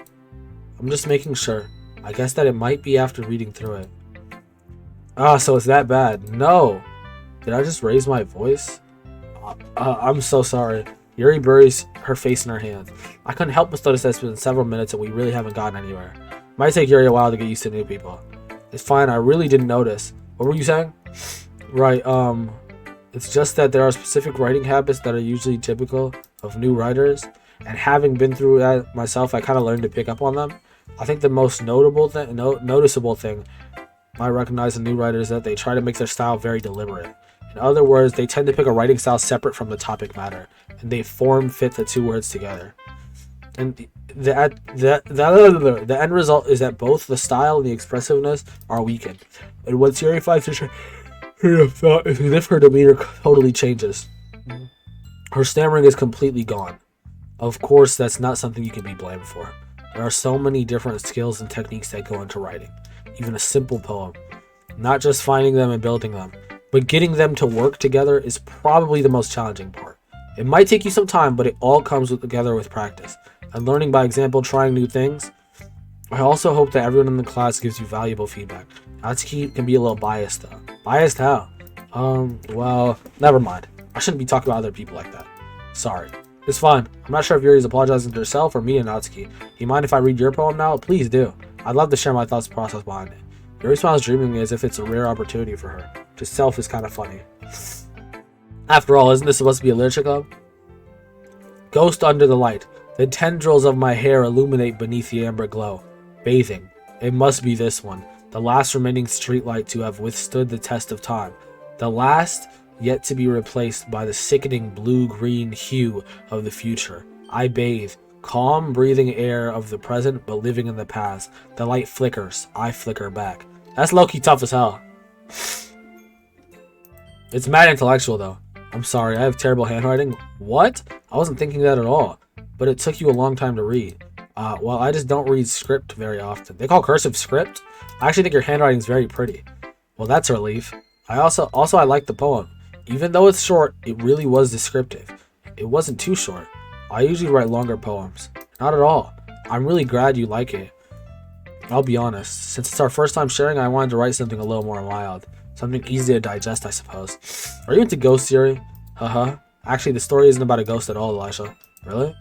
I'm just making sure. I guess that it might be after reading through it. Ah, so it's that bad. No. Did I just raise my voice? I'm so sorry. Yuri buries her face in her hands. I couldn't help but notice that it's been several minutes and we really haven't gotten anywhere. Might take Yuri a while to get used to new people. It's fine, I really didn't notice. What were you saying? Right, It's just that there are specific writing habits that are usually typical of new writers, and having been through that myself, I kind of learned to pick up on them. I think the most noticeable thing I recognize in new writers is that they try to make their style very deliberate. In other words, they tend to pick a writing style separate from the topic matter, and they form fit the two words together. And the end result is that both the style and the expressiveness are weakened. And what Sayori finds is as if her demeanor totally changes. Her stammering is completely gone. Of course, that's not something you can be blamed for. There are so many different skills and techniques that go into writing, even a simple poem. Not just finding them and building them, but getting them to work together is probably the most challenging part. It might take you some time, but it all comes together with practice and learning by example, trying new things. I also hope that everyone in the class gives you valuable feedback. Natsuki can be a little biased though. Biased how? Well, never mind. I shouldn't be talking about other people like that. Sorry. It's fine. I'm not sure if Yuri's apologizing to herself or me and Natsuki. You mind if I read your poem now? Please do. I'd love to share my thoughts and process behind it. Yuri smiles dreamingly as if it's a rare opportunity for her. Which itself is kind of funny. After all, isn't this supposed to be a literature club? Ghost under the light. The tendrils of my hair illuminate beneath the amber glow. Bathing. It must be this one. The last remaining streetlight to have withstood the test of time. The last yet to be replaced by the sickening blue-green hue of the future. I bathe. Calm, breathing air of the present, but living in the past. The light flickers. I flicker back. That's low-key tough as hell. It's mad intellectual, though. I'm sorry, I have terrible handwriting. What? I wasn't thinking that at all. But it took you a long time to read. Well, I just don't read script very often. They call cursive script? I actually think your handwriting is very pretty. Well, that's a relief. I like the poem. Even though it's short, it really was descriptive. It wasn't too short. I usually write longer poems. Not at all. I'm really glad you like it. I'll be honest. Since it's our first time sharing, I wanted to write something a little more mild. Something easy to digest, I suppose. Are you into ghost theory? Haha. Actually, the story isn't about a ghost at all, Elisha. Really?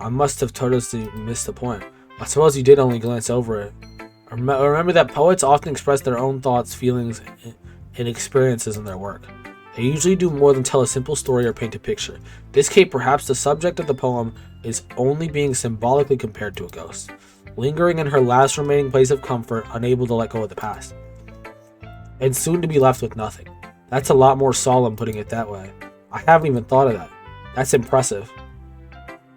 I must have totally missed the point. I suppose you did only glance over it. Remember that poets often express their own thoughts, feelings, and experiences in their work. They usually do more than tell a simple story or paint a picture. In this case, perhaps the subject of the poem is only being symbolically compared to a ghost, lingering in her last remaining place of comfort, unable to let go of the past, and soon to be left with nothing. That's a lot more solemn putting it that way. I haven't even thought of that. That's impressive.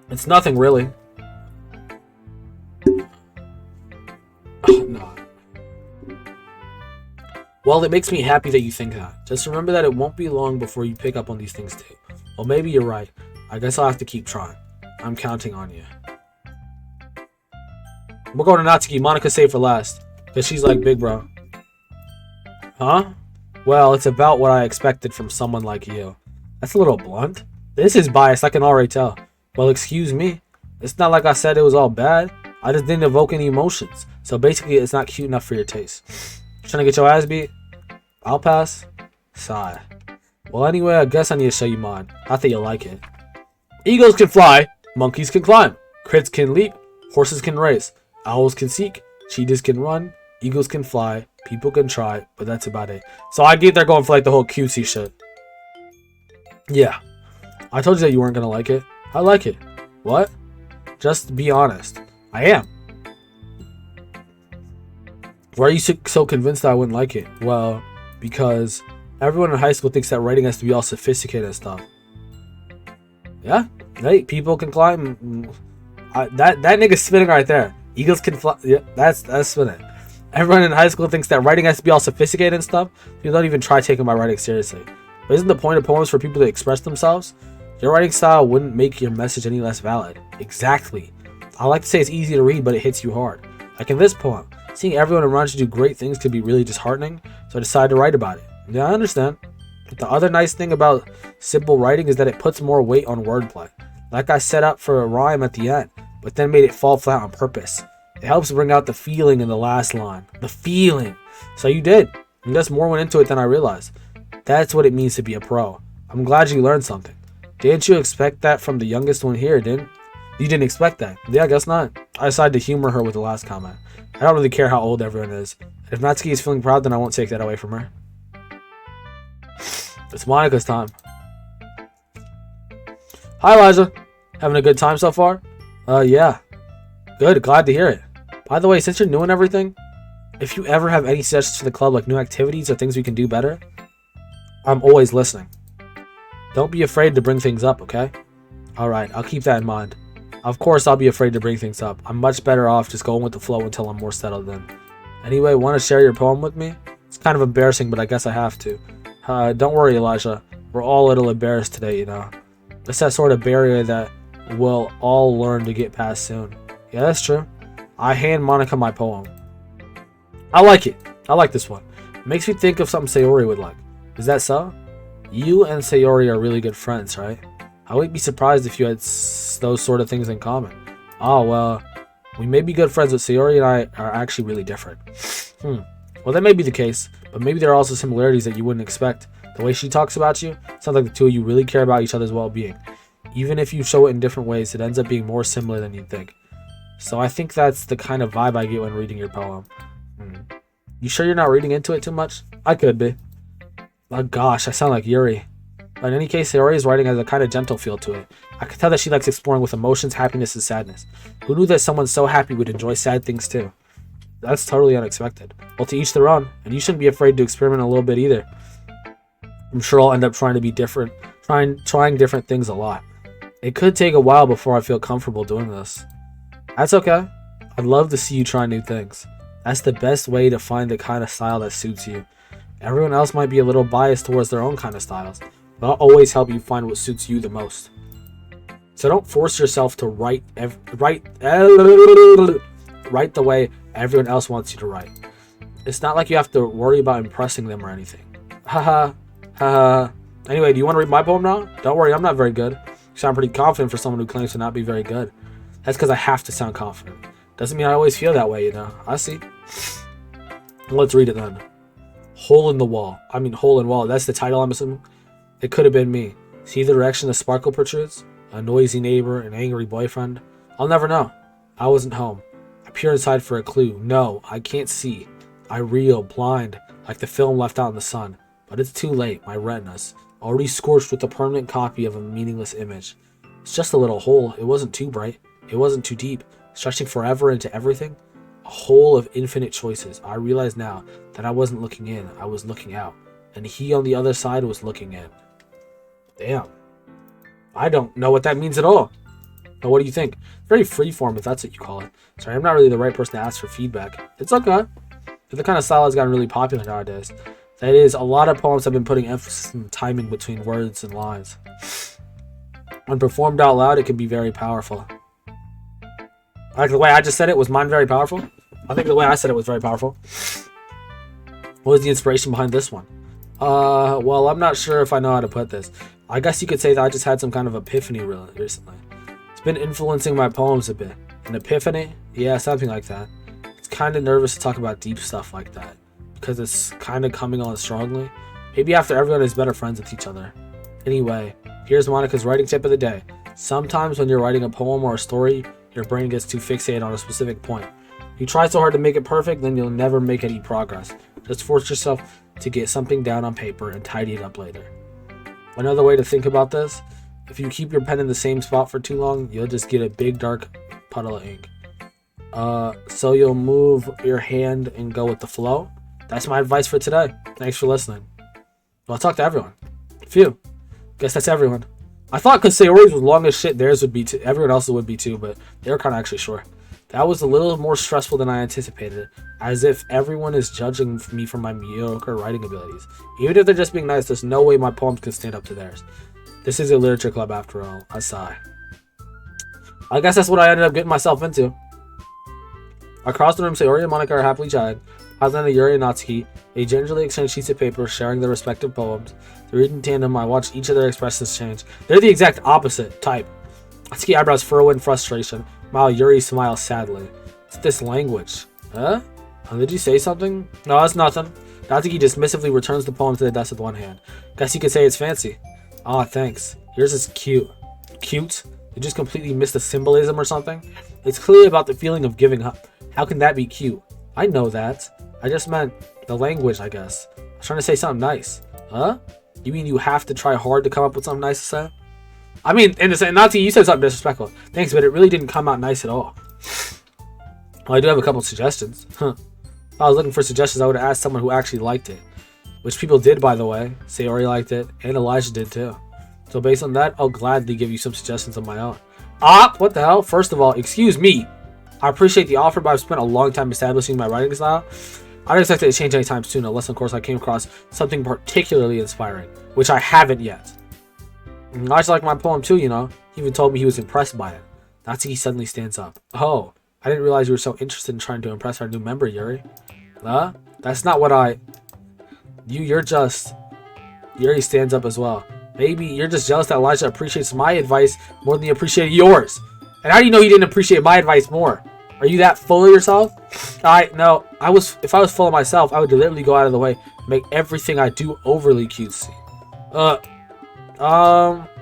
It's nothing really. No. Well, it makes me happy that you think that. Just remember that it won't be long before you pick up on these things too. Well, maybe you're right. I guess I'll have to keep trying. I'm counting on you. We're going to Natsuki. Monika saved for last. Because she's like big bro. Huh? Well, it's about what I expected from someone like you. That's a little blunt. This is biased, I can already tell. Well, excuse me. It's not like I said it was all bad. I just didn't evoke any emotions. So basically, it's not cute enough for your taste. Trying to get your ass beat? I'll pass. Sigh. Well, anyway, I guess I need to show you mine. I think you'll like it. Eagles can fly. Monkeys can climb. Crits can leap. Horses can race. Owls can seek. Cheetahs can run. Eagles can fly. People can try. But that's about it. So I get they're going for like the whole cutesy shit. Yeah. I told you that you weren't going to like it. I like it. What? Just be honest. I am. Why are you so convinced that I wouldn't like it? Well, because everyone in high school thinks that writing has to be all sophisticated and stuff. Yeah? Hey, people can climb. That nigga's spinning right there. Eagles can fly. Yeah, that's spinning. Everyone in high school thinks that writing has to be all sophisticated and stuff. You don't even try taking my writing seriously. But isn't the point of poems for people to express themselves? Your writing style wouldn't make your message any less valid. Exactly. I like to say it's easy to read, but it hits you hard. Like in this poem, seeing everyone around you do great things could be really disheartening, so I decided to write about it. Yeah, I understand. But the other nice thing about simple writing is that it puts more weight on wordplay. Like I set up for a rhyme at the end, but then made it fall flat on purpose. It helps bring out the feeling in the last line. The feeling. So you did. And just more went into it than I realized. That's what it means to be a pro. I'm glad you learned something. Didn't you expect that from the youngest one here, didn't? You didn't expect that? Yeah, I guess not. I decided to humor her with the last comment. I don't really care how old everyone is. If Natsuki is feeling proud, then I won't take that away from her. It's Monika's time. Hi, Elijah. Having a good time so far? Yeah. Good, glad to hear it. By the way, since you're new and everything, if you ever have any suggestions for the club, like new activities or things we can do better, I'm always listening. Don't be afraid to bring things up, okay? Alright, I'll keep that in mind. Of course, I'll be afraid to bring things up. I'm much better off just going with the flow until I'm more settled in. Anyway, want to share your poem with me? It's kind of embarrassing, but I guess I have to. Don't worry, Elijah. We're all a little embarrassed today, you know. It's that sort of barrier that we'll all learn to get past soon. Yeah, that's true. I hand Monika my poem. I like it. I like this one. It makes me think of something Sayori would like. Is that so? You and Sayori are really good friends, right? I wouldn't be surprised if you had those sort of things in common. Oh, well, we may be good friends, but Sayori and I are actually really different. Well, that may be the case, but maybe there are also similarities that you wouldn't expect. The way she talks about you, sounds like the two of you really care about each other's well-being. Even if you show it in different ways, it ends up being more similar than you'd think. So I think that's the kind of vibe I get when reading your poem. You sure you're not reading into it too much? I could be. Oh gosh, I sound like Yuri. But in any case, Sayori's writing has a kind of gentle feel to it. I can tell that she likes exploring with emotions, happiness, and sadness. Who knew that someone so happy would enjoy sad things too? That's totally unexpected. Well, to each their own, and you shouldn't be afraid to experiment a little bit either. I'm sure I'll end up trying to be different, trying different things a lot. It could take a while before I feel comfortable doing this. That's okay. I'd love to see you try new things. That's the best way to find the kind of style that suits you. Everyone else might be a little biased towards their own kind of styles, but I'll always help you find what suits you the most. So don't force yourself to write the way everyone else wants you to write. It's not like you have to worry about impressing them or anything. Haha. Anyway, do you want to read my poem now? Don't worry, I'm not very good. You sound pretty confident for someone who claims to not be very good. That's because I have to sound confident. Doesn't mean I always feel that way, you know. I see. Let's read it then. Hole in the wall. I mean, hole in wall. That's the title, I'm assuming. It could have been me. See the direction the sparkle protrudes? A noisy neighbor, an angry boyfriend. I'll never know. I wasn't home. I peer inside for a clue. No, I can't see. I reel, blind, like the film left out in the sun. But it's too late. My retinas, already scorched with a permanent copy of a meaningless image. It's just a little hole. It wasn't too bright. It wasn't too deep. Stretching forever into everything. A hole of infinite choices. I realize now that I wasn't looking in. I was looking out. And he on the other side was looking in. Damn. I don't know what that means at all. But what do you think? Very freeform, if that's what you call it. Sorry, I'm not really the right person to ask for feedback. It's okay. The kind of style has gotten really popular nowadays. That is, a lot of poems have been putting emphasis on timing between words and lines. When performed out loud, it can be very powerful. Like the way I just said it, was mine very powerful? I think the way I said it was very powerful. What was the inspiration behind this one? Well, I'm not sure if I know how to put this. I guess you could say that I just had some kind of epiphany recently. It's been influencing my poems a bit. An epiphany? Yeah, something like that. It's kind of nervous to talk about deep stuff like that, because it's kind of coming on strongly. Maybe after everyone is better friends with each other. Anyway, here's Monika's writing tip of the day. Sometimes when you're writing a poem or a story, your brain gets too fixated on a specific point. You try so hard to make it perfect, then you'll never make any progress. Just force yourself to get something down on paper and tidy it up later. Another way to think about this, if you keep your pen in the same spot for too long, you'll just get a big dark puddle of ink. So you'll move your hand and go with the flow. That's my advice for today. Thanks for listening. Well, I'll talk to everyone. Phew. Guess that's everyone. I thought because Sayori's was long as shit, theirs would be too. Everyone else's would be too, but they were kind of actually short. That was a little more stressful than I anticipated, as if everyone is judging me for my mediocre writing abilities. Even if they're just being nice, there's no way my poems can stand up to theirs. This is a literature club after all. I sigh. I guess that's what I ended up getting myself into. Across the room, Sayori and Monika are happily chatting. Hassan, Yuri, and Natsuki, they gingerly exchange sheets of paper, sharing their respective poems. They read in tandem. I watch each of their expressions change. They're the exact opposite type. Natsuki eyebrows furrow in frustration, while Yuri smiles sadly. It's this language. Huh? Did you say something? No, it's nothing. Natsuki dismissively returns the poem to the desk with one hand. Guess you could say it's fancy. Aw, thanks. Yours is cute. Cute? You just completely missed the symbolism or something? It's clearly about the feeling of giving up. How can that be cute? I know that. I just meant the language, I guess. I was trying to say something nice. Huh? You mean you have to try hard to come up with something nice to say? I mean, in the Natsuki, you said something disrespectful. Thanks, but it really didn't come out nice at all. Well, I do have a couple suggestions. If I was looking for suggestions, I would have asked someone who actually liked it. Which people did, by the way. Sayori liked it, and Elijah did too. So based on that, I'll gladly give you some suggestions of my own. What the hell? First of all, excuse me. I appreciate the offer, but I've spent a long time establishing my writing style. I don't expect it to change anytime soon, unless, of course, I came across something particularly inspiring, which I haven't yet. I just like my poem too, you know. He even told me he was impressed by it. Natsuki suddenly stands up. Oh, I didn't realize you were so interested in trying to impress our new member, Yuri. That's not what I... You're just... Yuri stands up as well. Maybe you're just jealous that Elijah appreciates my advice more than he appreciated yours. And how do you know he didn't appreciate my advice more? Are you that full of yourself? No. If I was full of myself, I would deliberately go out of the way to make everything I do overly cutesy.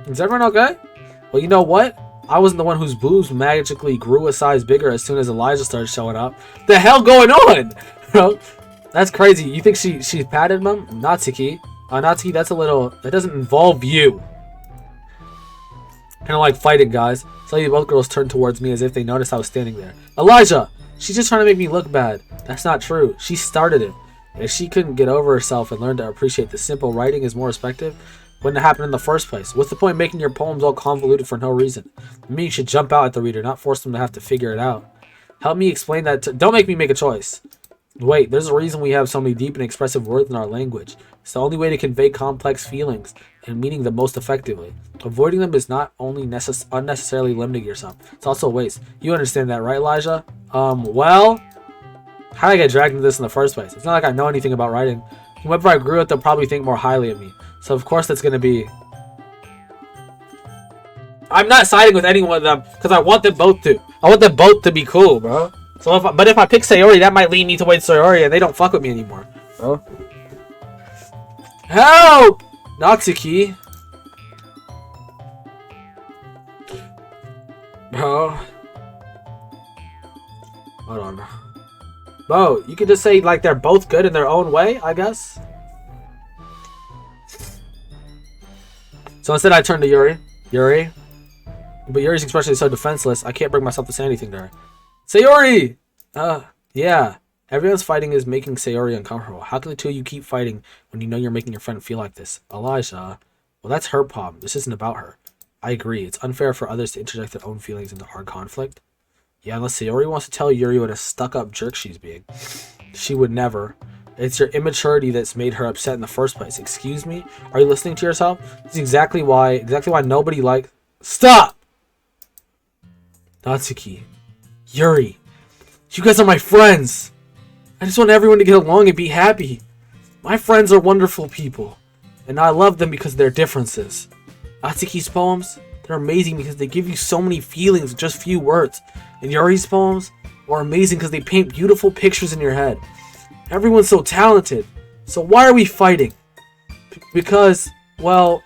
Is everyone okay? Well, you know what? I wasn't the one whose boobs magically grew a size bigger as soon as Elijah started showing up. The hell going on? That's crazy. You think she patted him? Natsuki. Natsuki, that's a little... That doesn't involve you. Kind of like fighting, guys. Suddenly both girls turned towards me as if they noticed I was standing there. Elijah! She's just trying to make me look bad. That's not true. She started it. If she couldn't get over herself and learn to appreciate the simple writing is more effective, wouldn't have happened in the first place. What's the point of making your poems all convoluted for no reason? I mean, you should jump out at the reader, not force them to have to figure it out. Help me explain that. Don't make me make a choice. Wait, there's a reason we have so many deep and expressive words in our language. It's the only way to convey complex feelings and meaning them most effectively. Avoiding them is not only unnecessarily limiting yourself, it's also a waste. You understand that, right, Elijah? Well, how did I get dragged into this in the first place? It's not like I know anything about writing. Whoever I grew with, they'll probably think more highly of me. So of course that's going to be... I'm not siding with any one of them because I want them both to. I want them both to be cool, bro. So if I pick Sayori, that might lead me to wait Sayori and they don't fuck with me anymore, bro. Help! Natsuki. Bro. Hold on. Bro, you could just say like they're both good in their own way, I guess. So instead I turn to Yuri. But Yuri's expression is so defenseless, I can't bring myself to say anything to her. Sayori! Yeah. Everyone's fighting is making Sayori uncomfortable. How can the two of you keep fighting when you know you're making your friend feel like this? Elijah. Well, that's her problem. This isn't about her. I agree. It's unfair for others to interject their own feelings into our conflict. Yeah, unless Sayori wants to tell Yuri what a stuck-up jerk she's being. She would never. It's your immaturity that's made her upset in the first place. Excuse me? Are you listening to yourself? This is exactly why nobody likes... Stop! Natsuki. Yuri. You guys are my friends. I just want everyone to get along and be happy. My friends are wonderful people. And I love them because of their differences. Natsuki's poems, they're amazing because they give you so many feelings with just few words. And Yuri's poems are amazing because they paint beautiful pictures in your head. Everyone's so talented. So why are we fighting? Because, well,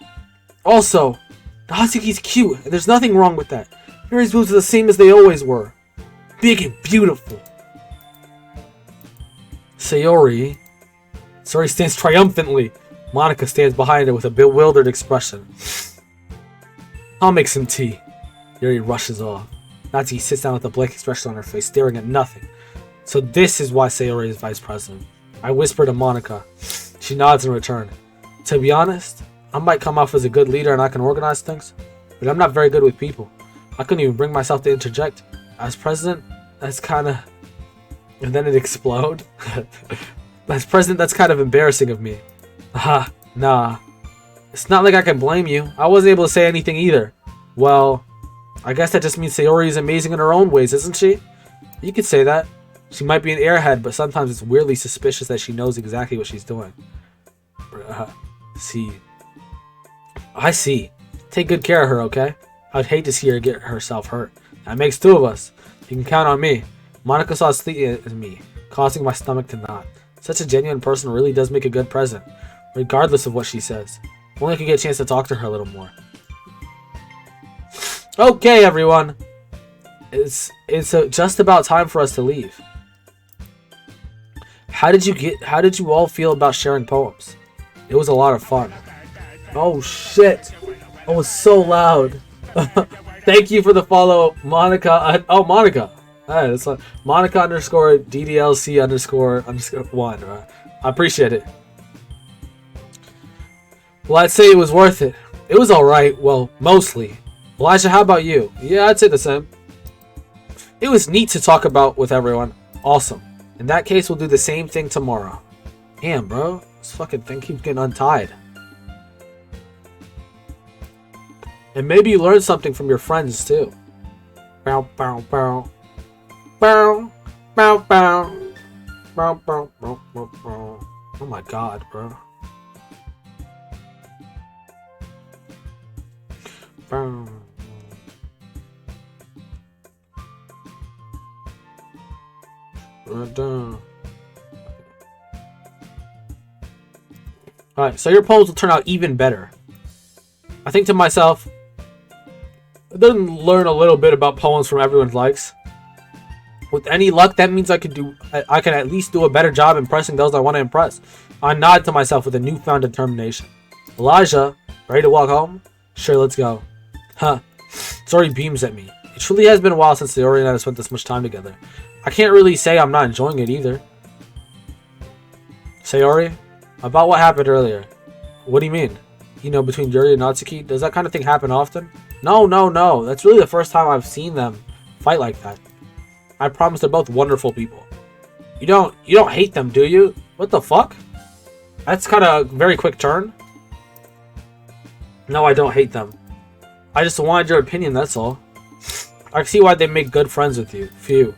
also, Natsuki's cute, and there's nothing wrong with that. Yuri's boobs are the same as they always were. Big and beautiful. Sayori stands triumphantly. Monika stands behind her with a bewildered expression. I'll make some tea. Yuri rushes off. Natsuki sits down with a blank expression on her face, staring at nothing. So this is why Sayori is vice president. I whisper to Monika. She nods in return. To be honest, I might come off as a good leader and I can organize things, but I'm not very good with people. I couldn't even bring myself to interject. As president, that's kind of... And then it explode. As president, that's kind of embarrassing of me. Nah. It's not like I can blame you. I wasn't able to say anything either. Well, I guess that just means Sayori is amazing in her own ways, isn't she? You could say that. She might be an airhead, but sometimes it's weirdly suspicious that she knows exactly what she's doing. I see. Take good care of her, okay? I'd hate to see her get herself hurt. That makes two of us. You can count on me. Monika saw sleeping at me, causing my stomach to knot. Such a genuine person really does make a good president, regardless of what she says. If only I could get a chance to talk to her a little more. Okay, everyone. It's just about time for us to leave. How did you all feel about sharing poems? It was a lot of fun. Oh shit! That was so loud. Thank you for the follow, Monica. Oh, Monica. Alright, that's like Monica underscore ddlc underscore 1. I appreciate it. Well, I'd say it was worth it. It was alright. Well, mostly. Elijah, how about you? Yeah, I'd say the same. It was neat to talk about with everyone. Awesome. In that case, we'll do the same thing tomorrow. Damn, bro. This fucking thing keeps getting untied. And maybe you learned something from your friends, too. Bow, bow, bow. Bow, bow, bow. Bow, bow, bow, bow, bow. Oh my god, bro. Bow. Alright, so your poems will turn out even better. I think to myself, I didn't learn a little bit about poems from everyone's likes. With any luck, that means I can at least do a better job impressing those I want to impress. I nod to myself with a newfound determination. Elijah, ready to walk home? Sure, let's go. Huh. Sayori beams at me. It truly has been a while since Sayori and I have spent this much time together. I can't really say I'm not enjoying it either. Sayori, about what happened earlier. What do you mean? You know, between Yuri and Natsuki? Does that kind of thing happen often? No. That's really the first time I've seen them fight like that. I promise they're both wonderful people. You don't hate them, do you? What the fuck? That's kind of a very quick turn. No, I don't hate them. I just wanted your opinion, that's all. I can see why they make good friends with you. Phew.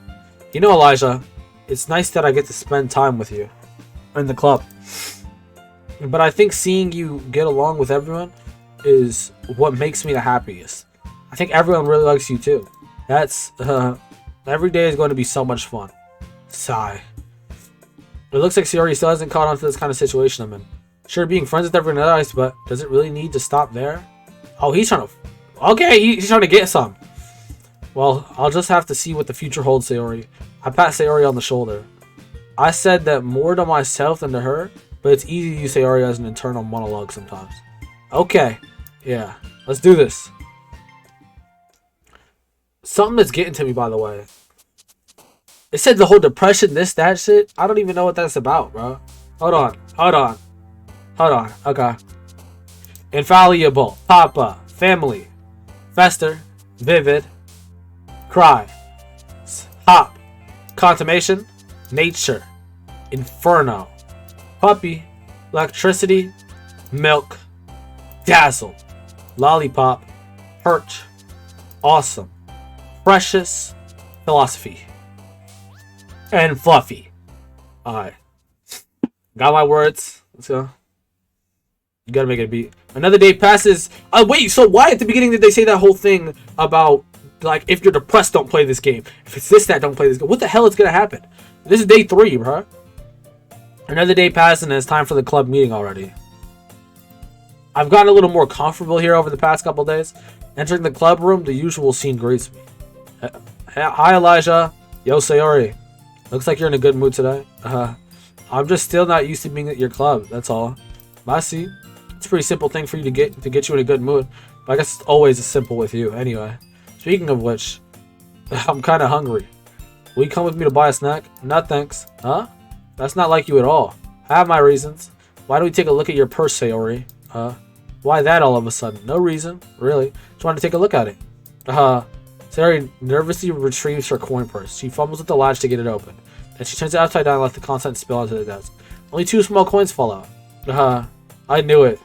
You know, Elijah, it's nice that I get to spend time with you in the club. But I think seeing you get along with everyone is what makes me the happiest. I think everyone really likes you too. That's, every day is going to be so much fun. Sigh. It looks like Sayori still hasn't caught on to this kind of situation I'm in. Sure, being friends with everyone is nice, but does it really need to stop there? Oh, he's trying to... Okay, he's trying to get some. Well, I'll just have to see what the future holds, Sayori. I pat Sayori on the shoulder. I said that more to myself than to her, but it's easy to use Sayori as an internal monologue sometimes. Okay. Yeah. Let's do this. Something that's getting to me, by the way. It said the whole depression, this, that shit. I don't even know what that's about, bro. Hold on. Okay. Infallible. Papa. Family. Fester. Vivid. Cry. Hop. Consummation. Nature. Inferno. Puppy. Electricity. Milk. Dazzle. Lollipop. Perch. Awesome. Precious. Philosophy. And fluffy. Alright. Got my words. Let's go. You gotta make it a beat. Another day passes. Wait, so why at the beginning did they say that whole thing about, like, if you're depressed, don't play this game. If it's this, that, don't play this game. What the hell is gonna happen? This is day 3, bro. Another day passes and it's time for the club meeting already. I've gotten a little more comfortable here over the past couple days. Entering the club room, the usual scene greets me. Hi, Elijah. Yo, Sayori. Looks like you're in a good mood today. I'm just still not used to being at your club, that's all. I see. It's a pretty simple thing for you to get you in a good mood. But I guess it's always as simple with you, anyway. Speaking of which, I'm kind of hungry. Will you come with me to buy a snack? No, thanks. Huh? That's not like you at all. I have my reasons. Why don't we take a look at your purse, Sayori? Why that all of a sudden? No reason, really. Just wanted to take a look at it. Sayori nervously retrieves her coin purse. She fumbles with the latch to get it open. Then she turns it upside down and lets the contents spill onto the desk. Only 2 small coins fall out. I knew it.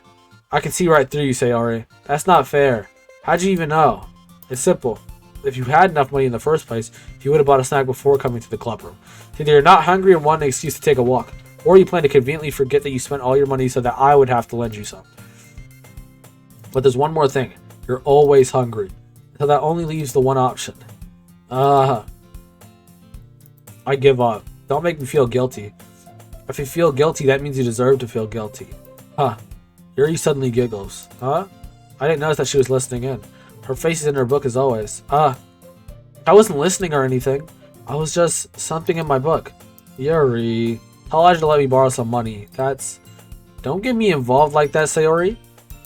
I can see right through you, Sayori. That's not fair. How'd you even know? It's simple. If you had enough money in the first place, you would have bought a snack before coming to the club room. Either you're not hungry and want an excuse to take a walk, or you plan to conveniently forget that you spent all your money so that I would have to lend you some. But there's one more thing. You're always hungry. So that only leaves the one option. I give up. Don't make me feel guilty. If you feel guilty, that means you deserve to feel guilty. Yuri suddenly giggles. I didn't notice that she was listening in. Her face is in her book as always. I wasn't listening or anything. I was just something in my book. Yuri, tell Elijah to let me borrow some money. Don't get me involved like that, Sayori.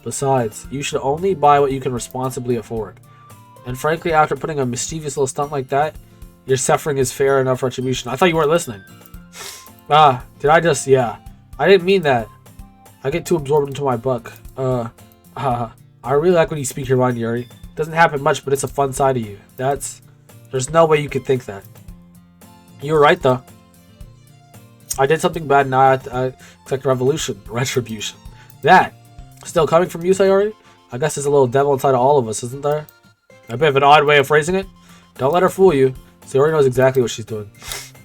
Besides, you should only buy what you can responsibly afford. And frankly, after putting a mischievous little stunt like that, your suffering is fair enough retribution. I thought you weren't listening. Did I just... Yeah. I didn't mean that. I get too absorbed into my book. I really like when you speak your mind, Yuri. Doesn't happen much, but it's a fun side of you. There's no way you could think that. You were right, though. I did something bad, and now I expect retribution. That. Still coming from you, Sayori? I guess there's a little devil inside of all of us, isn't there? A bit of an odd way of phrasing it. Don't let her fool you. Sayori knows exactly what she's doing.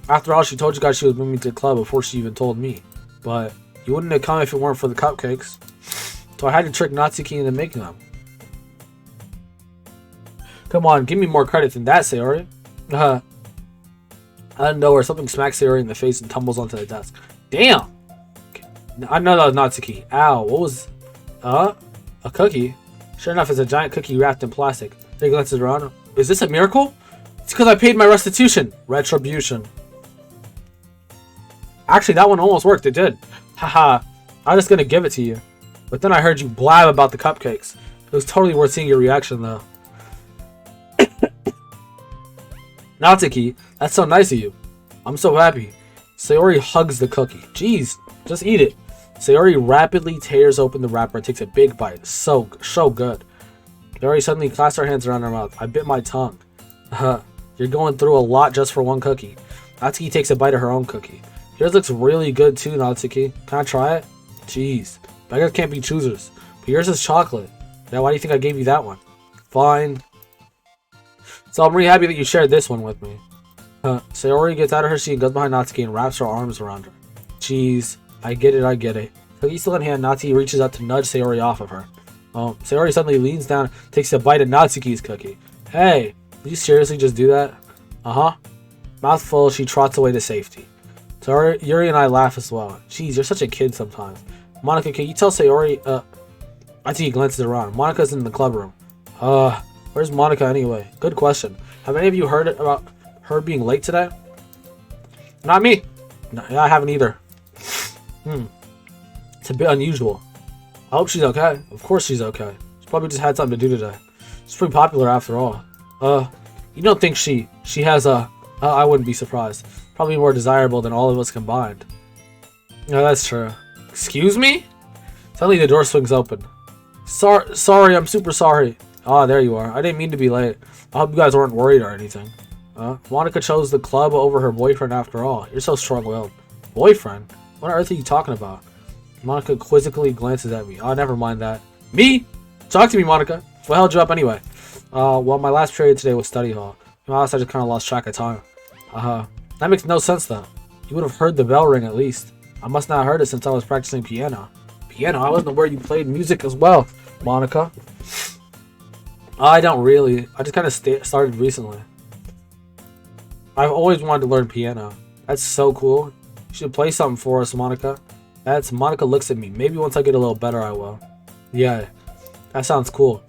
After all, she told you guys she was moving me to the club before she even told me. But you wouldn't have come if it weren't for the cupcakes. So I had to trick Natsuki into making them. Come on, give me more credit than that, Sayori. Out of nowhere, something smacks Sayori in the face and tumbles onto the desk. Damn! I know that was Natsuki. Ow, what was... a cookie? Sure enough, it's a giant cookie wrapped in plastic. They glances around. Is this a miracle? It's because I paid my restitution. Retribution. Actually, that one almost worked. It did. Haha. I'm just gonna give it to you. But then I heard you blab about the cupcakes. It was totally worth seeing your reaction, though. Natsuki, that's so nice of you. I'm so happy. Sayori hugs the cookie. Jeez, just eat it. Sayori rapidly tears open the wrapper and takes a big bite. So good. Sayori suddenly clasped her hands around her mouth. I bit my tongue. You're going through a lot just for one cookie. Natsuki takes a bite of her own cookie. Yours looks really good too, Natsuki. Can I try it? Jeez. Beggars can't be choosers. But yours is chocolate. Now why do you think I gave you that one? Fine. So I'm really happy that you shared this one with me. Sayori gets out of her seat and goes behind Natsuki and wraps her arms around her. Jeez. I get it. Cookie still in hand, Natsuki reaches out to nudge Sayori off of her. Sayori suddenly leans down, takes a bite of Natsuki's cookie. Hey, did you seriously just do that? Mouthful, she trots away to safety. So Yuri and I laugh as well. Jeez, you're such a kid sometimes. Monika, can you tell Sayori, Natsuki glances around. Monika's in the club room. Where's Monika anyway? Good question. Have any of you heard about her being late today? Not me. No, I haven't either. It's a bit unusual. I hope she's okay. Of course she's okay. She probably just had something to do today. She's pretty popular after all. You don't think she has a... I wouldn't be surprised. Probably more desirable than all of us combined. No, that's true. Excuse me? Suddenly the door swings open. Sorry, I'm super sorry. There you are. I didn't mean to be late. I hope you guys weren't worried or anything. Monika chose the club over her boyfriend after all. You're so strong-willed. Boyfriend? What on earth are you talking about? Monika quizzically glances at me. Never mind that. Me? Talk to me, Monika. What held you up anyway? Well, my last period today was study hall. To be honest, I just kind of lost track of time. That makes no sense though. You would have heard the bell ring at least. I must not have heard it since I was practicing piano. Piano? I wasn't aware you played music as well, Monika. I don't really. I just kind of started recently. I've always wanted to learn piano. That's so cool. You should play something for us, Monika. Monika looks at me. Maybe once I get a little better, I will. Yeah, that sounds cool.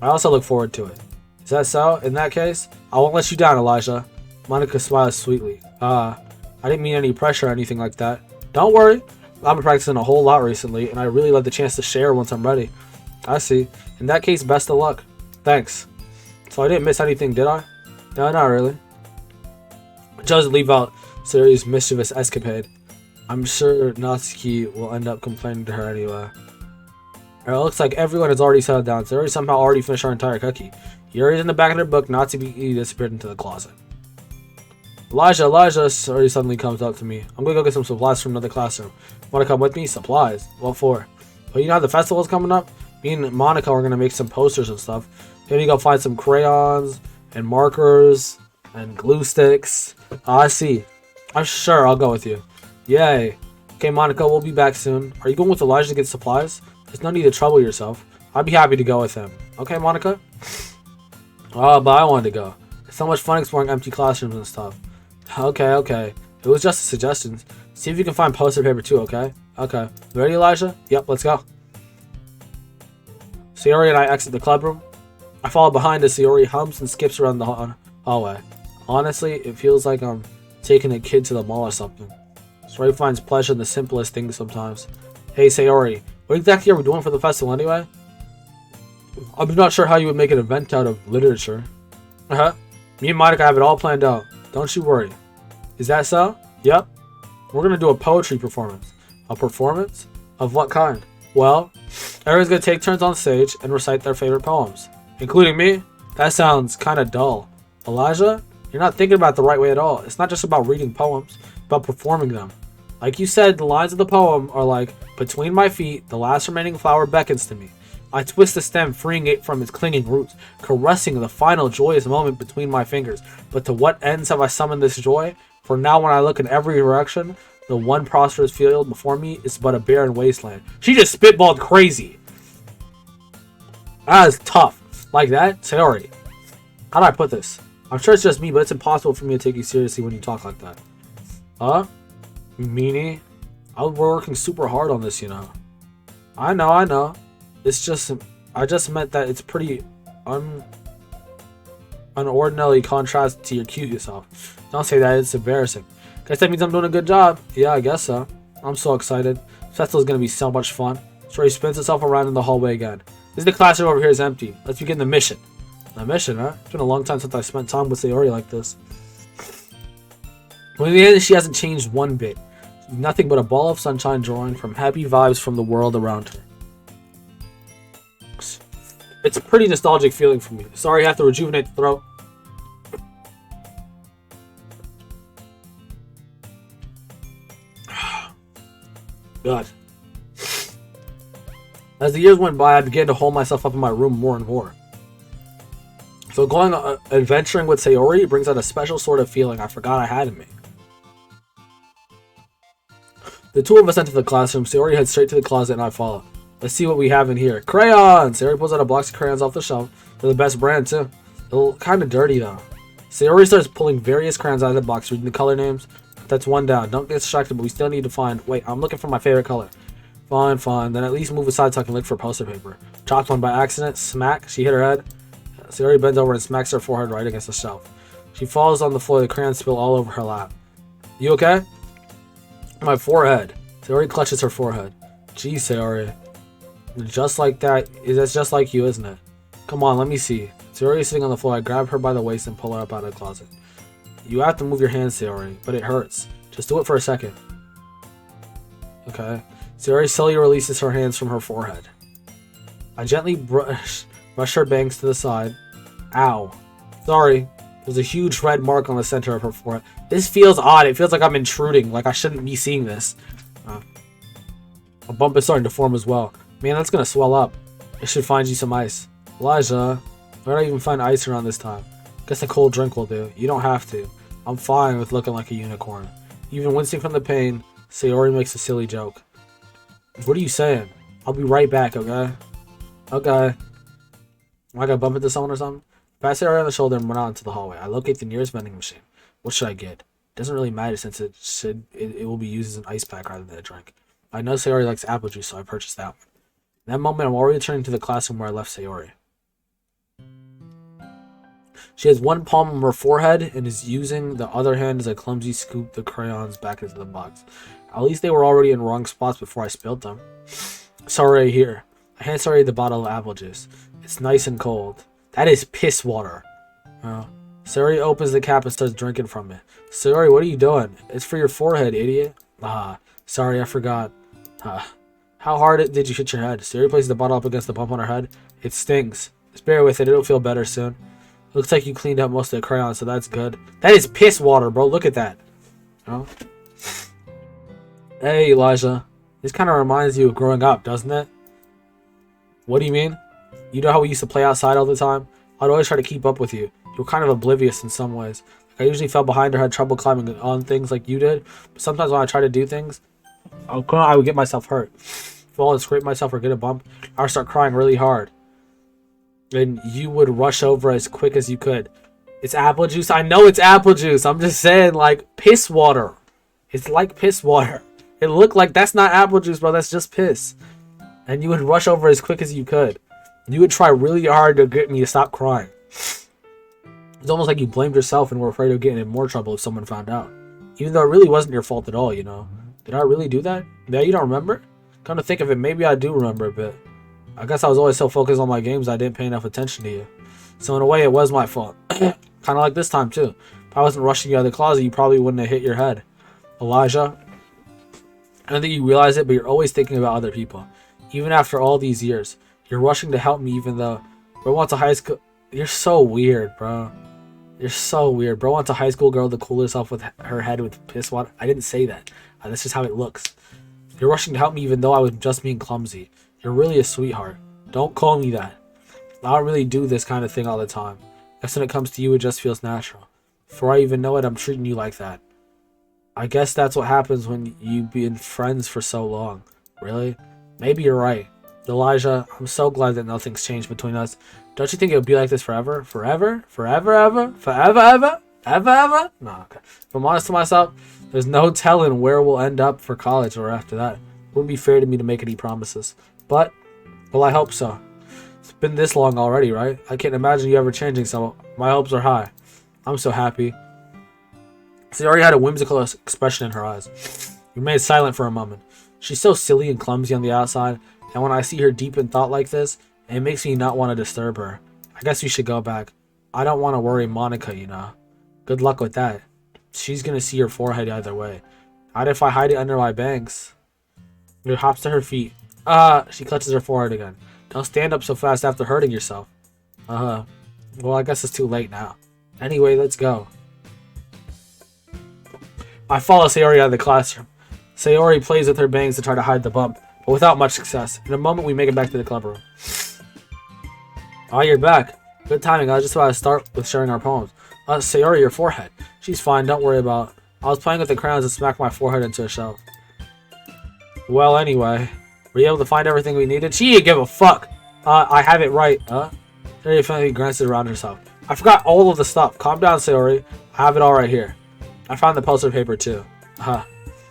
I also look forward to it. Is that so? In that case, I won't let you down, Elijah. Monika smiles sweetly. I didn't mean any pressure or anything like that. Don't worry. I've been practicing a whole lot recently, and I really love the chance to share once I'm ready. I see. In that case, best of luck. Thanks. So I didn't miss anything, did I? No, not really. Just leave out Sayori's mischievous escapade. I'm sure Natsuki will end up complaining to her anyway. It looks like everyone has already settled down. Sayori somehow already finished our entire cookie. Yuri's in the back of their book. Natsuki disappeared into the closet. Elijah, Sayori suddenly comes up to me. I'm gonna go get some supplies from another classroom. Wanna come with me? Supplies? What for? Well, you know how the festival's coming up? Me and Monika are gonna make some posters and stuff. Maybe go find some crayons and markers and glue sticks. I see. I'm sure I'll go with you. Yay. Okay, Monika, we'll be back soon. Are you going with Elijah to get supplies? There's no need to trouble yourself. I'd be happy to go with him. Okay, Monika? But I wanted to go. It's so much fun exploring empty classrooms and stuff. Okay. It was just a suggestion. See if you can find poster paper too, okay? Okay. Ready, Elijah? Yep, let's go. Sayori and I exit the club room. I follow behind as Sayori hums and skips around the hallway. Honestly, it feels like I'm taking a kid to the mall or something. Sayori finds pleasure in the simplest things sometimes. Hey, Sayori, what exactly are we doing for the festival anyway? I'm not sure how you would make an event out of literature. Uh-huh. Me and Monica have it all planned out. Don't you worry. Is that so? Yep. We're gonna do a poetry performance. A performance? Of what kind? Well, everyone's gonna take turns on stage and recite their favorite poems. Including me? That sounds kinda dull. Elijah? You're not thinking about it the right way at all. It's not just about reading poems, it's about performing them. Like you said, the lines of the poem are like, between my feet, the last remaining flower beckons to me. I twist the stem, freeing it from its clinging roots, caressing the final joyous moment between my fingers. But to what ends have I summoned this joy? For now when I look in every direction, the one prosperous field before me is but a barren wasteland. She just spitballed crazy. That is tough. Like that? Sayori. How do I put this? I'm sure it's just me, but it's impossible for me to take you seriously when you talk like that. Huh? Meanie? We're working super hard on this, you know. I know. It's just, I just meant that it's pretty unordinarily contrasted to your cute self. Don't say that, it's embarrassing. Guess that means I'm doing a good job. Yeah, I guess so. I'm so excited. Festival's gonna be so much fun. Story spins itself around in the hallway again. The classroom over here is empty. Let's begin the mission. The mission, huh? It's been a long time since I spent time with Sayori like this. When in the end, she hasn't changed one bit. She's nothing but a ball of sunshine drawing from happy vibes from the world around her. It's a pretty nostalgic feeling for me. Sorry, I have to rejuvenate the throat. God. As the years went by, I began to hold myself up in my room more and more. So going adventuring with Sayori brings out a special sort of feeling I forgot I had in me. The two of us enter the classroom. Sayori heads straight to the closet and I follow. Let's see what we have in here. Crayons! Sayori pulls out a box of crayons off the shelf. They're the best brand too. They're kind of dirty though. Sayori starts pulling various crayons out of the box, reading the color names. That's one down. Don't get distracted, but we still need to find... Wait, I'm looking for my favorite color. Fine. Then at least move aside so I can look for poster paper. Chopped one by accident. Smack. She hit her head. Sayori bends over and smacks her forehead right against the shelf. She falls on the floor. The crayons spill all over her lap. You okay? My forehead. Sayori clutches her forehead. Geez, Sayori. Just like that. That's just like you, isn't it? Come on, let me see. Sayori is sitting on the floor. I grab her by the waist and pull her up out of the closet. You have to move your hands, Sayori, but it hurts. Just do it for a second. Okay. Sayori slowly releases her hands from her forehead. I gently brush her bangs to the side. Ow. Sorry. There's a huge red mark on the center of her forehead. This feels odd. It feels like I'm intruding. Like I shouldn't be seeing this. A bump is starting to form as well. Man, that's gonna swell up. I should find you some ice. Elijah, where do I even find ice around this time? Guess a cold drink will do. You don't have to. I'm fine with looking like a unicorn. Even wincing from the pain, Sayori makes a silly joke. What are you saying? I'll be right back, okay? Okay. I gotta bump into someone or something? Pass Sayori on the shoulder and run out into the hallway. I locate the nearest vending machine. What should I get? Doesn't really matter since it will be used as an ice pack rather than a drink. I know Sayori likes apple juice, so I purchased that one. In that moment, I'm already returning to the classroom where I left Sayori. She has one palm on her forehead and is using the other hand as I clumsily scoop the crayons back into the box. At least they were already in wrong spots before I spilled them. Sorry, here. I hand Sayori the bottle of apple juice. It's nice and cold. That is piss water. Sayori opens the cap and starts drinking from it. Sayori, what are you doing? It's for your forehead, idiot. Sorry, I forgot. How hard did you hit your head? Sayori places the bottle up against the bump on her head. It stings. Just bear with it. It'll feel better soon. Looks like you cleaned up most of the crayons, so that's good. That is piss water, bro. Look at that. Hey, Elijah. This kind of reminds you of growing up, doesn't it? What do you mean? You know how we used to play outside all the time? I'd always try to keep up with you. You were kind of oblivious in some ways. I usually fell behind or had trouble climbing on things like you did. But sometimes when I try to do things, I would get myself hurt. Fall and scrape myself or get a bump. I would start crying really hard. And you would rush over as quick as you could. It's apple juice. I know it's apple juice. I'm just saying, like, piss water. It's like piss water. It looked like that's not apple juice, bro. That's just piss. And you would rush over as quick as you could. You would try really hard to get me to stop crying. It's almost like you blamed yourself and were afraid of getting in more trouble if someone found out. Even though it really wasn't your fault at all, you know. Did I really do that? Yeah, you don't remember? Come to think of it, maybe I do remember a bit. I guess I was always so focused on my games I didn't pay enough attention to you. So in a way, it was my fault. Kind of like this time, too. If I wasn't rushing you out of the closet, you probably wouldn't have hit your head. Elijah, I don't think you realize it, but you're always thinking about other people. Even after all these years. You're rushing to help me even though bro wants a high school... You're so weird, bro. You're so weird. Bro wants a high school girl to cool herself with her head with piss water. I didn't say that. That's just how it looks. You're rushing to help me even though I was just being clumsy. You're really a sweetheart. Don't call me that. I don't really do this kind of thing all the time. Guess when it comes to you, it just feels natural. Before I even know it, I'm treating you like that. I guess that's what happens when you've been friends for so long. Really? Maybe you're right. Elijah, I'm so glad that nothing's changed between us. Don't you think it'll be like this forever? Forever? Forever, ever? Forever, ever? Ever, ever? No, okay. If I'm honest to myself, there's no telling where we'll end up for college or after that. It wouldn't be fair to me to make any promises. But, well, I hope so. It's been this long already, right? I can't imagine you ever changing, so my hopes are high. I'm so happy. She already had a whimsical expression in her eyes. We remained silent for a moment. She's so silly and clumsy on the outside, and when I see her deep in thought like this, it makes me not want to disturb her. I guess we should go back. I don't want to worry Monika, you know. Good luck with that. She's gonna see your forehead either way. How if I hide it under my bangs? She hops to her feet. She clutches her forehead again. Don't stand up so fast after hurting yourself. Well, I guess it's too late now. Anyway, let's go. I follow Sayori out of the classroom. Sayori plays with her bangs to try to hide the bump, but without much success. In a moment, we make it back to the club room. Oh, you're back. Good timing. I was just about to start with sharing our poems. Sayori, your forehead. She's fine. Don't worry about it. I was playing with the crayons and smacked my forehead into a shelf. Well, anyway. Were you able to find everything we needed? She didn't give a fuck. I have it right. Sayori finally glances around herself. I forgot all of the stuff. Calm down, Sayori. I have it all right here. I found the poster paper, too.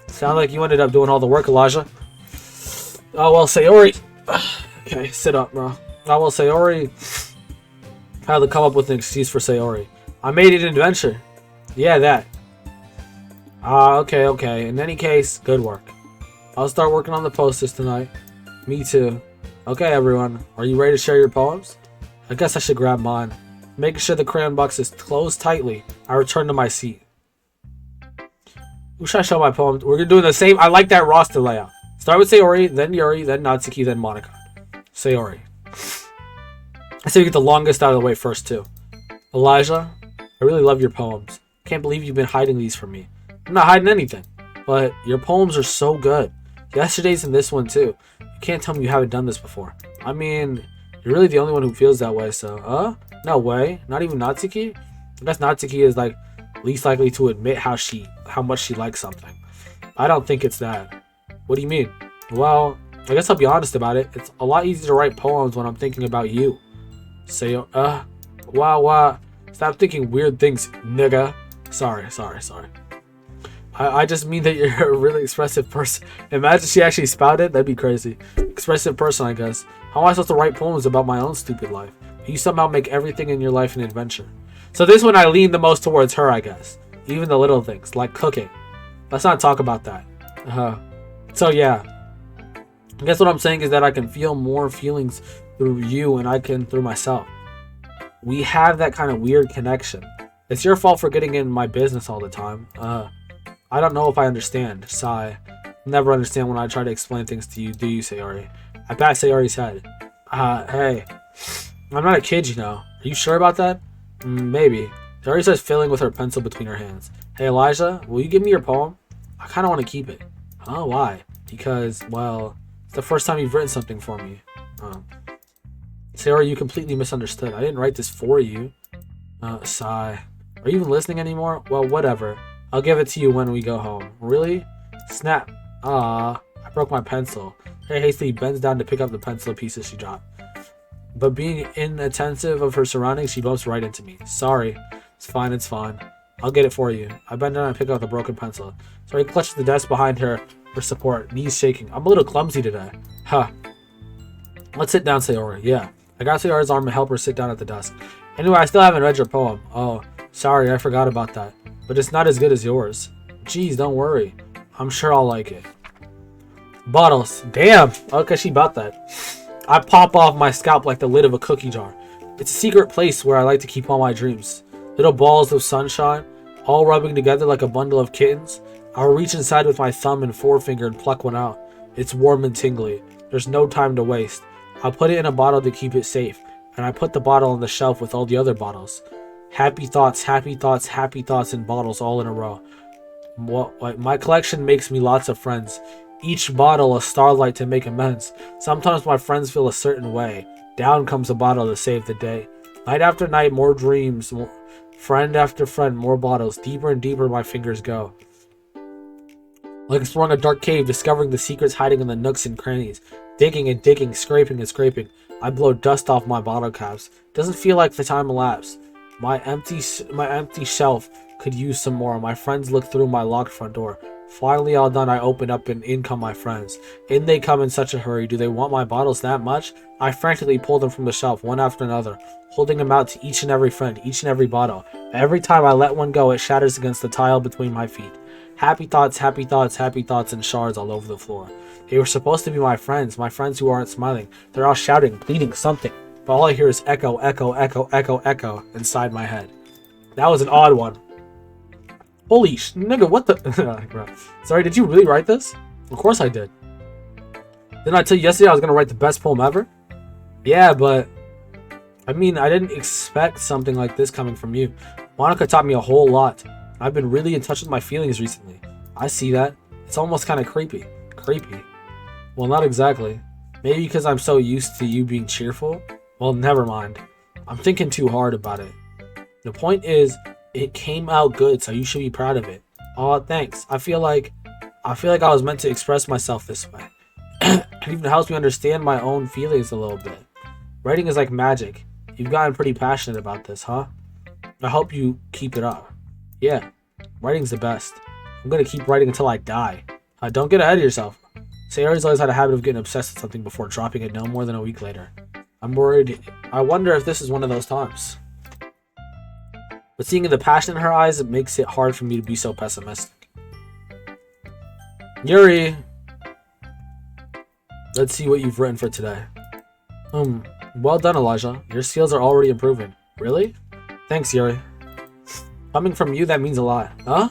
Sound like you ended up doing all the work, Elijah. Oh, well, Sayori... Okay, sit up, bro. Oh, well, Sayori... had to come up with an excuse for Sayori. I made it an adventure. Yeah, that. Okay. In any case, good work. I'll start working on the posters tonight. Me too. Okay, everyone. Are you ready to share your poems? I guess I should grab mine. Making sure the crayon box is closed tightly, I return to my seat. Who should I show my poems? We're doing the same. I like that roster layout. Start with Sayori, then Yuri, then Natsuki, then Monika. Sayori. I say we get the longest out of the way first, too. Elijah, I really love your poems. Can't believe you've been hiding these from me. I'm not hiding anything. But your poems are so good. Yesterday's and this one, too. You can't tell me you haven't done this before. I mean, you're really the only one who feels that way, so, no way. Not even Natsuki? I guess Natsuki is, like, least likely to admit how much she likes something. I don't think it's that. What do you mean? Well, I guess I'll be honest about it. It's a lot easier to write poems when I'm thinking about you. Say, wow. Stop thinking weird things, nigga. Sorry. I just mean that you're a really expressive person. Imagine she actually spouted. That'd be crazy. Expressive person, I guess. How am I supposed to write poems about my own stupid life? You somehow make everything in your life an adventure. So this one I lean the most towards her, I guess. Even the little things, like cooking. Let's not talk about that. So yeah. I guess what I'm saying is that I can feel more feelings through you and I can through myself. We have that kind of weird connection. It's your fault for getting in my business all the time. I don't know if I understand. Sigh. Never understand when I try to explain things to you, do you, Sayori? I pat Sayori's head. Hey. I'm not a kid, you know. Are you sure about that? Maybe. Sayori starts fiddling with her pencil between her hands. Hey, Elijah, will you give me your poem? I kind of want to keep it. Why? Because, well, it's the first time you've written something for me. Sayori, you completely misunderstood. I didn't write this for you. Sigh. Are you even listening anymore? Well, whatever. I'll give it to you when we go home. Really? Snap. I broke my pencil. Sayori hastily bends down to pick up the pencil pieces she dropped. But being inattentive of her surroundings, she bumps right into me. Sorry. It's fine. I'll get it for you. I bend down and pick up the broken pencil. Sayori clutches the desk behind her for support, knees shaking. I'm a little clumsy today. Let's sit down, Sayori. Yeah. I got Sayori's arm and help her sit down at the desk. Anyway, I still haven't read your poem. Oh, sorry, I forgot about that. But it's not as good as yours. Jeez, don't worry. I'm sure I'll like it. Bottles. Damn. Okay, she bought that. I pop off my scalp like the lid of a cookie jar. It's a secret place where I like to keep all my dreams. Little balls of sunshine, all rubbing together like a bundle of kittens. I'll reach inside with my thumb and forefinger and pluck one out. It's warm and tingly. There's no time to waste. I'll put it in a bottle to keep it safe, and I put the bottle on the shelf with all the other bottles. Happy thoughts, happy thoughts, happy thoughts in bottles all in a row. My collection makes me lots of friends. Each bottle a starlight to make amends. Sometimes my friends feel a certain way. Down comes a bottle to save the day. Night after night, more dreams. Friend after friend, more bottles. Deeper and deeper my fingers go. Like exploring a dark cave, discovering the secrets hiding in the nooks and crannies. Digging and digging, scraping and scraping. I blow dust off my bottle caps. Doesn't feel like the time elapsed. My empty shelf could use some more. My friends look through my locked front door. Finally all done, I open up and in come my friends. In they come in such a hurry. Do they want my bottles that much? I frantically pull them from the shelf, one after another, holding them out to each and every friend, each and every bottle. Every time I let one go, it shatters against the tile between my feet. Happy thoughts, happy thoughts, happy thoughts, and shards all over the floor. They were supposed to be my friends who aren't smiling. They're all shouting, pleading something, but all I hear is echo, echo, echo, echo, echo inside my head. That was an odd one. Holy nigga, what the... Sorry, did you really write this? Of course I did. Didn't I tell you yesterday I was going to write the best poem ever? Yeah, but... I mean, I didn't expect something like this coming from you. Monika taught me a whole lot. I've been really in touch with my feelings recently. I see that. It's almost kind of creepy. Creepy? Well, not exactly. Maybe because I'm so used to you being cheerful? Well, never mind. I'm thinking too hard about it. The point is... It came out good, so you should be proud of it. Aw, thanks. I feel like I was meant to express myself this way. It even helps me understand my own feelings a little bit. Writing is like magic. You've gotten pretty passionate about this, huh? I hope you keep it up. Yeah, writing's the best. I'm gonna keep writing until I die. Don't get ahead of yourself. Sayori's always had a habit of getting obsessed with something before dropping it no more than a week later. I'm worried. I wonder if this is one of those times. But seeing the passion in her eyes, it makes it hard for me to be so pessimistic. Yuri! Let's see what you've written for today. Well done, Elijah. Your skills are already improving. Really? Thanks, Yuri. Coming from you, that means a lot. Huh?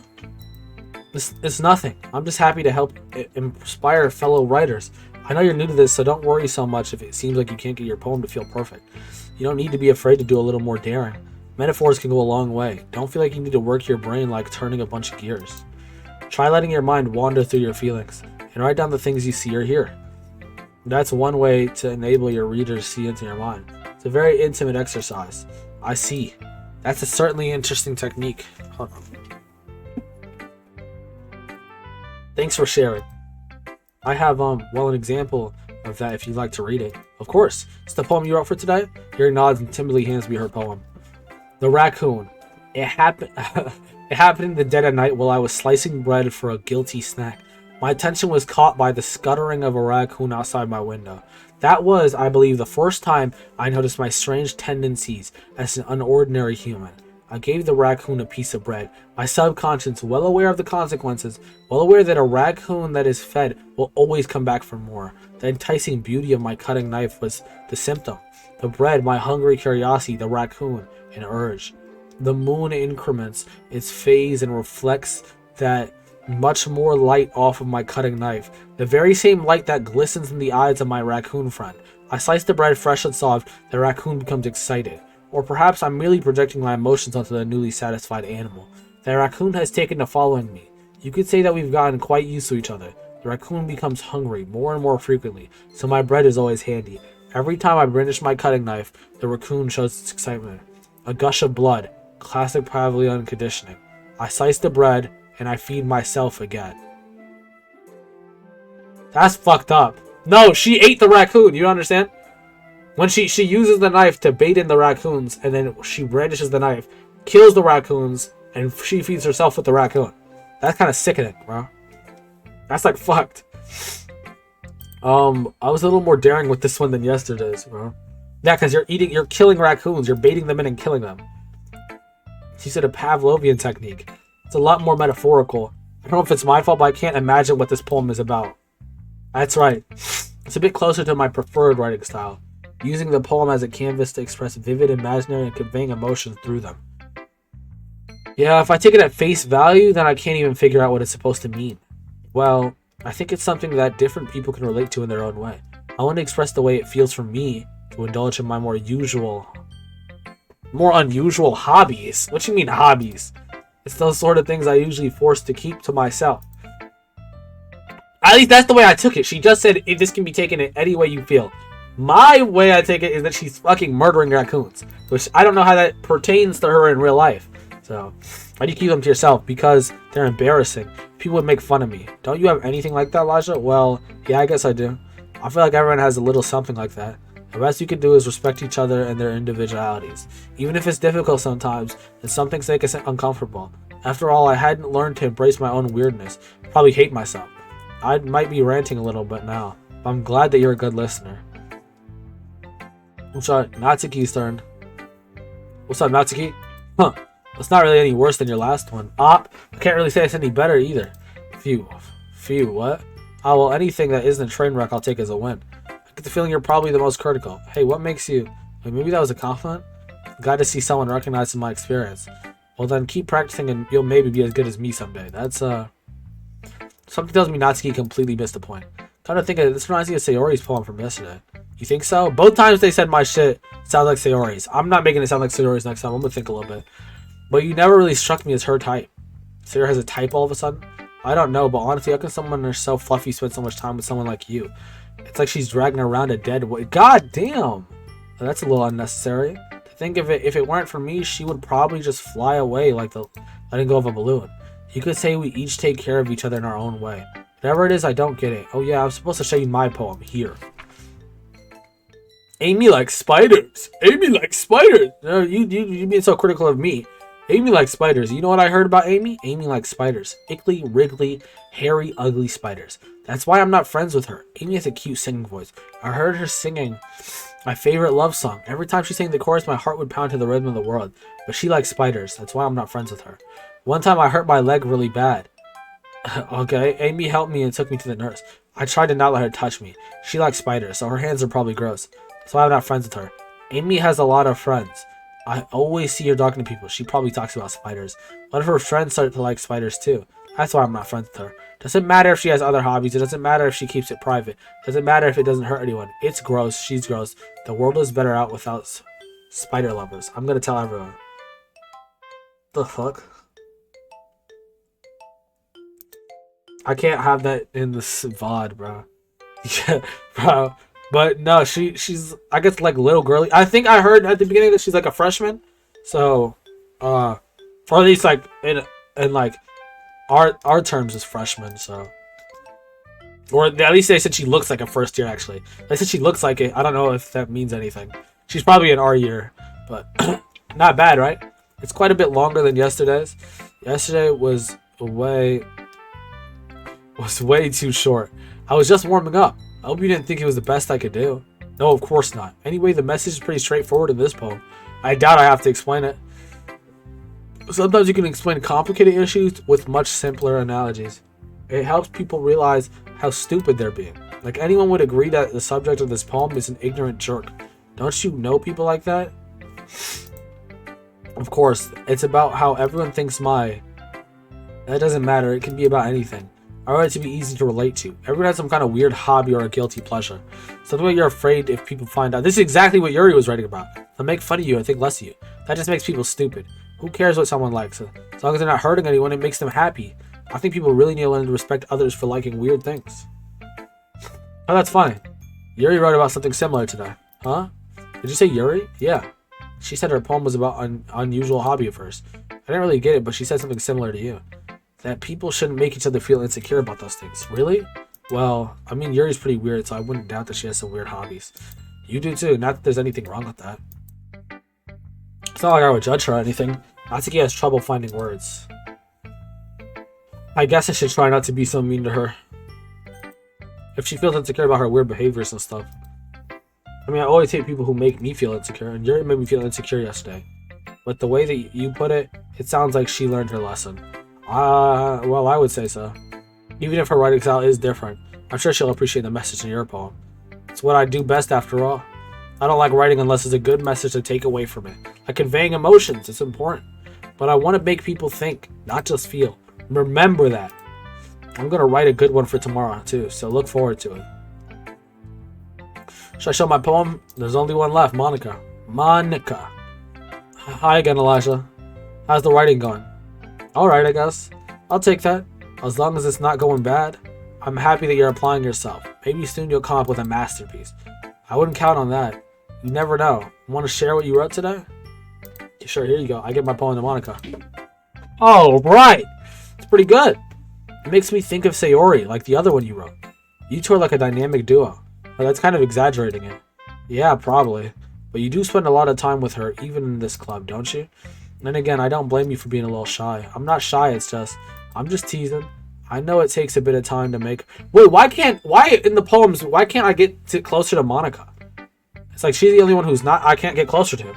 It's nothing. I'm just happy to help inspire fellow writers. I know you're new to this, so don't worry so much if it seems like you can't get your poem to feel perfect. You don't need to be afraid to do a little more daring. Metaphors can go a long way. Don't feel like you need to work your brain like turning a bunch of gears. Try letting your mind wander through your feelings, and write down the things you see or hear. That's one way to enable your reader to see into your mind. It's a very intimate exercise. I see. That's a certainly interesting technique. Hold on. Thanks for sharing. I have, an example of that if you'd like to read it. Of course. It's the poem you wrote for today? Yuri nods and timidly hands me her poem. The raccoon. It happened in the dead of night while I was slicing bread for a guilty snack. My attention was caught by the scuttering of a raccoon outside my window. That was, I believe, the first time I noticed my strange tendencies as an unordinary human. I gave the raccoon a piece of bread, my subconscious well aware of the consequences, well aware that a raccoon that is fed will always come back for more. The enticing beauty of my cutting knife was the symptom. The bread, my hungry curiosity, the raccoon, an urge. The moon increments its phase and reflects that much more light off of my cutting knife, the very same light that glistens in the eyes of my raccoon friend. I slice the bread fresh and soft, the raccoon becomes excited. Or perhaps I'm merely projecting my emotions onto the newly satisfied animal. The raccoon has taken to following me. You could say that we've gotten quite used to each other. The raccoon becomes hungry more and more frequently, so my bread is always handy. Every time I brandish my cutting knife, the raccoon shows its excitement. A gush of blood, classic Pavlovian conditioning. I slice the bread, and I feed myself again. That's fucked up. No, she ate the raccoon, you don't understand? When she uses the knife to bait in the raccoons, and then she brandishes the knife, kills the raccoons, and she feeds herself with the raccoon. That's kind of sickening, bro. That's like fucked. I was a little more daring with this one than yesterday's, bro. Yeah, because you're killing raccoons, you're baiting them in and killing them. She said a Pavlovian technique. It's a lot more metaphorical. I don't know if it's my fault, but I can't imagine what this poem is about. That's right. It's a bit closer to my preferred writing style, using the poem as a canvas to express vivid imaginary and conveying emotions through them. Yeah, if I take it at face value, then I can't even figure out what it's supposed to mean. Well, I think it's something that different people can relate to in their own way. I want to express the way it feels for me to indulge in my more unusual hobbies. What do you mean hobbies? It's those sort of things I usually force to keep to myself. At least that's the way I took it. She just said this can be taken in any way you feel. My way I take it is that she's fucking murdering raccoons, which I don't know how that pertains to her in real life. So, why do you keep them to yourself? Because they're embarrassing. People would make fun of me. Don't you have anything like that, Elijah? Well, yeah, I guess I do. I feel like everyone has a little something like that. The best you can do is respect each other and their individualities. Even if it's difficult sometimes, and some things make us uncomfortable. After all, I hadn't learned to embrace my own weirdness. Probably hate myself. I might be ranting a little bit now, but I'm glad that you're a good listener. I'm sorry, Natsuki's turn. What's up, Natsuki? Huh. It's not really any worse than your last one. I can't really say it's any better either. Phew, what? Oh, well, anything that isn't a train wreck I'll take as a win. I get the feeling you're probably the most critical. Hey, what makes you... maybe that was a compliment? Glad to see someone recognizing my experience. Well then, keep practicing and you'll maybe be as good as me someday. That's, something tells me Natsuki completely missed the point. Time to think of it, this reminds me of Sayori's poem from yesterday. You think so? Both times they said my shit sounds like Sayori's. I'm not making it sound like Sayori's next time. I'm gonna think a little bit. But you never really struck me as her type. Sayori has a type all of a sudden? I don't know, but honestly, how can someone who's so fluffy spend so much time with someone like you? It's like she's dragging around a dead weight. God damn! That's a little unnecessary. To think of it, if it weren't for me, she would probably just fly away like the letting go of a balloon. You could say we each take care of each other in our own way. Whatever it is, I don't get it. Oh yeah, I'm supposed to show you my poem. Here. Amy likes spiders. Amy likes spiders. No, you being so critical of me. Amy likes spiders. You know what I heard about Amy? Amy likes spiders. Ickly, wriggly, hairy, ugly spiders. That's why I'm not friends with her. Amy has a cute singing voice. I heard her singing my favorite love song. Every time she sang the chorus, my heart would pound to the rhythm of the world. But she likes spiders. That's why I'm not friends with her. One time I hurt my leg really bad. Okay, Amy helped me and took me to the nurse. I tried to not let her touch me. She likes spiders, so her hands are probably gross. That's why I'm not friends with her. Amy has a lot of friends. I always see her talking to people. She probably talks about spiders. What if her friends start to like spiders too? That's why I'm not friends with her. Doesn't matter if she has other hobbies. It doesn't matter if she keeps it private. Doesn't matter if it doesn't hurt anyone. It's gross. She's gross. The world is better out without spider lovers. I'm gonna tell everyone. The fuck? I can't have that in this VOD, bro. Yeah, bro. But no, she's I guess like little girly. I think I heard at the beginning that she's like a freshman. So, or at least like in like our terms as freshmen. So, or at least they said she looks like a first year. Actually, they said she looks like it. I don't know if that means anything. She's probably in our year, but not bad, right? It's quite a bit longer than yesterday's. Yesterday was way too short. I was just warming up. I hope you didn't think it was the best I could do. No, of course not. Anyway, the message is pretty straightforward in this poem. I doubt I have to explain it. Sometimes you can explain complicated issues with much simpler analogies. It helps people realize how stupid they're being. Like anyone would agree that the subject of this poem is an ignorant jerk. Don't you know people like that? Of course, it's about how everyone thinks That doesn't matter. It can be about anything. I want it to be easy to relate to. Everyone has some kind of weird hobby or a guilty pleasure. Something where you're afraid if people find out. This is exactly what Yuri was writing about. They'll make fun of you and think less of you. That just makes people stupid. Who cares what someone likes? As long as they're not hurting anyone, it makes them happy. I think people really need to learn to respect others for liking weird things. Oh, that's funny. Yuri wrote about something similar today. Huh? Did you say Yuri? Yeah. She said her poem was about an unusual hobby of hers. I didn't really get it, but she said something similar to you. That people shouldn't make each other feel insecure about those things. Really? Well, I mean, Yuri's pretty weird, so I wouldn't doubt that she has some weird hobbies. You do too, not that there's anything wrong with that. It's not like I would judge her or anything. Natsuki has trouble finding words. I guess I should try not to be so mean to her. If she feels insecure about her weird behaviors and stuff. I mean, I always hate people who make me feel insecure, and Yuri made me feel insecure yesterday. But the way that you put it, it sounds like she learned her lesson. Well, I would say so. Even if her writing style is different, I'm sure she'll appreciate the message in your poem. It's what I do best after all. I don't like writing unless it's a good message to take away from it. Like conveying emotions, it's important. But I want to make people think, not just feel. Remember that. I'm going to write a good one for tomorrow too, so look forward to it. Should I show my poem? There's only one left, Monika. Monika. Hi again, Elijah. How's the writing going? Alright, I guess. I'll take that. As long as it's not going bad. I'm happy that you're applying yourself. Maybe soon you'll come up with a masterpiece. I wouldn't count on that. You never know. Want to share what you wrote today? Sure, here you go. I give my poem to Monika. Oh, right! It's pretty good. It makes me think of Sayori, like the other one you wrote. You two are like a dynamic duo. But that's kind of exaggerating it. Yeah, probably. But you do spend a lot of time with her, even in this club, don't you? And then again, I don't blame you for being a little shy. I'm not shy, it's just... I'm just teasing. I know it takes a bit of time to make... Wait, why in the poems, why can't I get closer to Monika? It's like she's the only one who's not... I can't get closer to.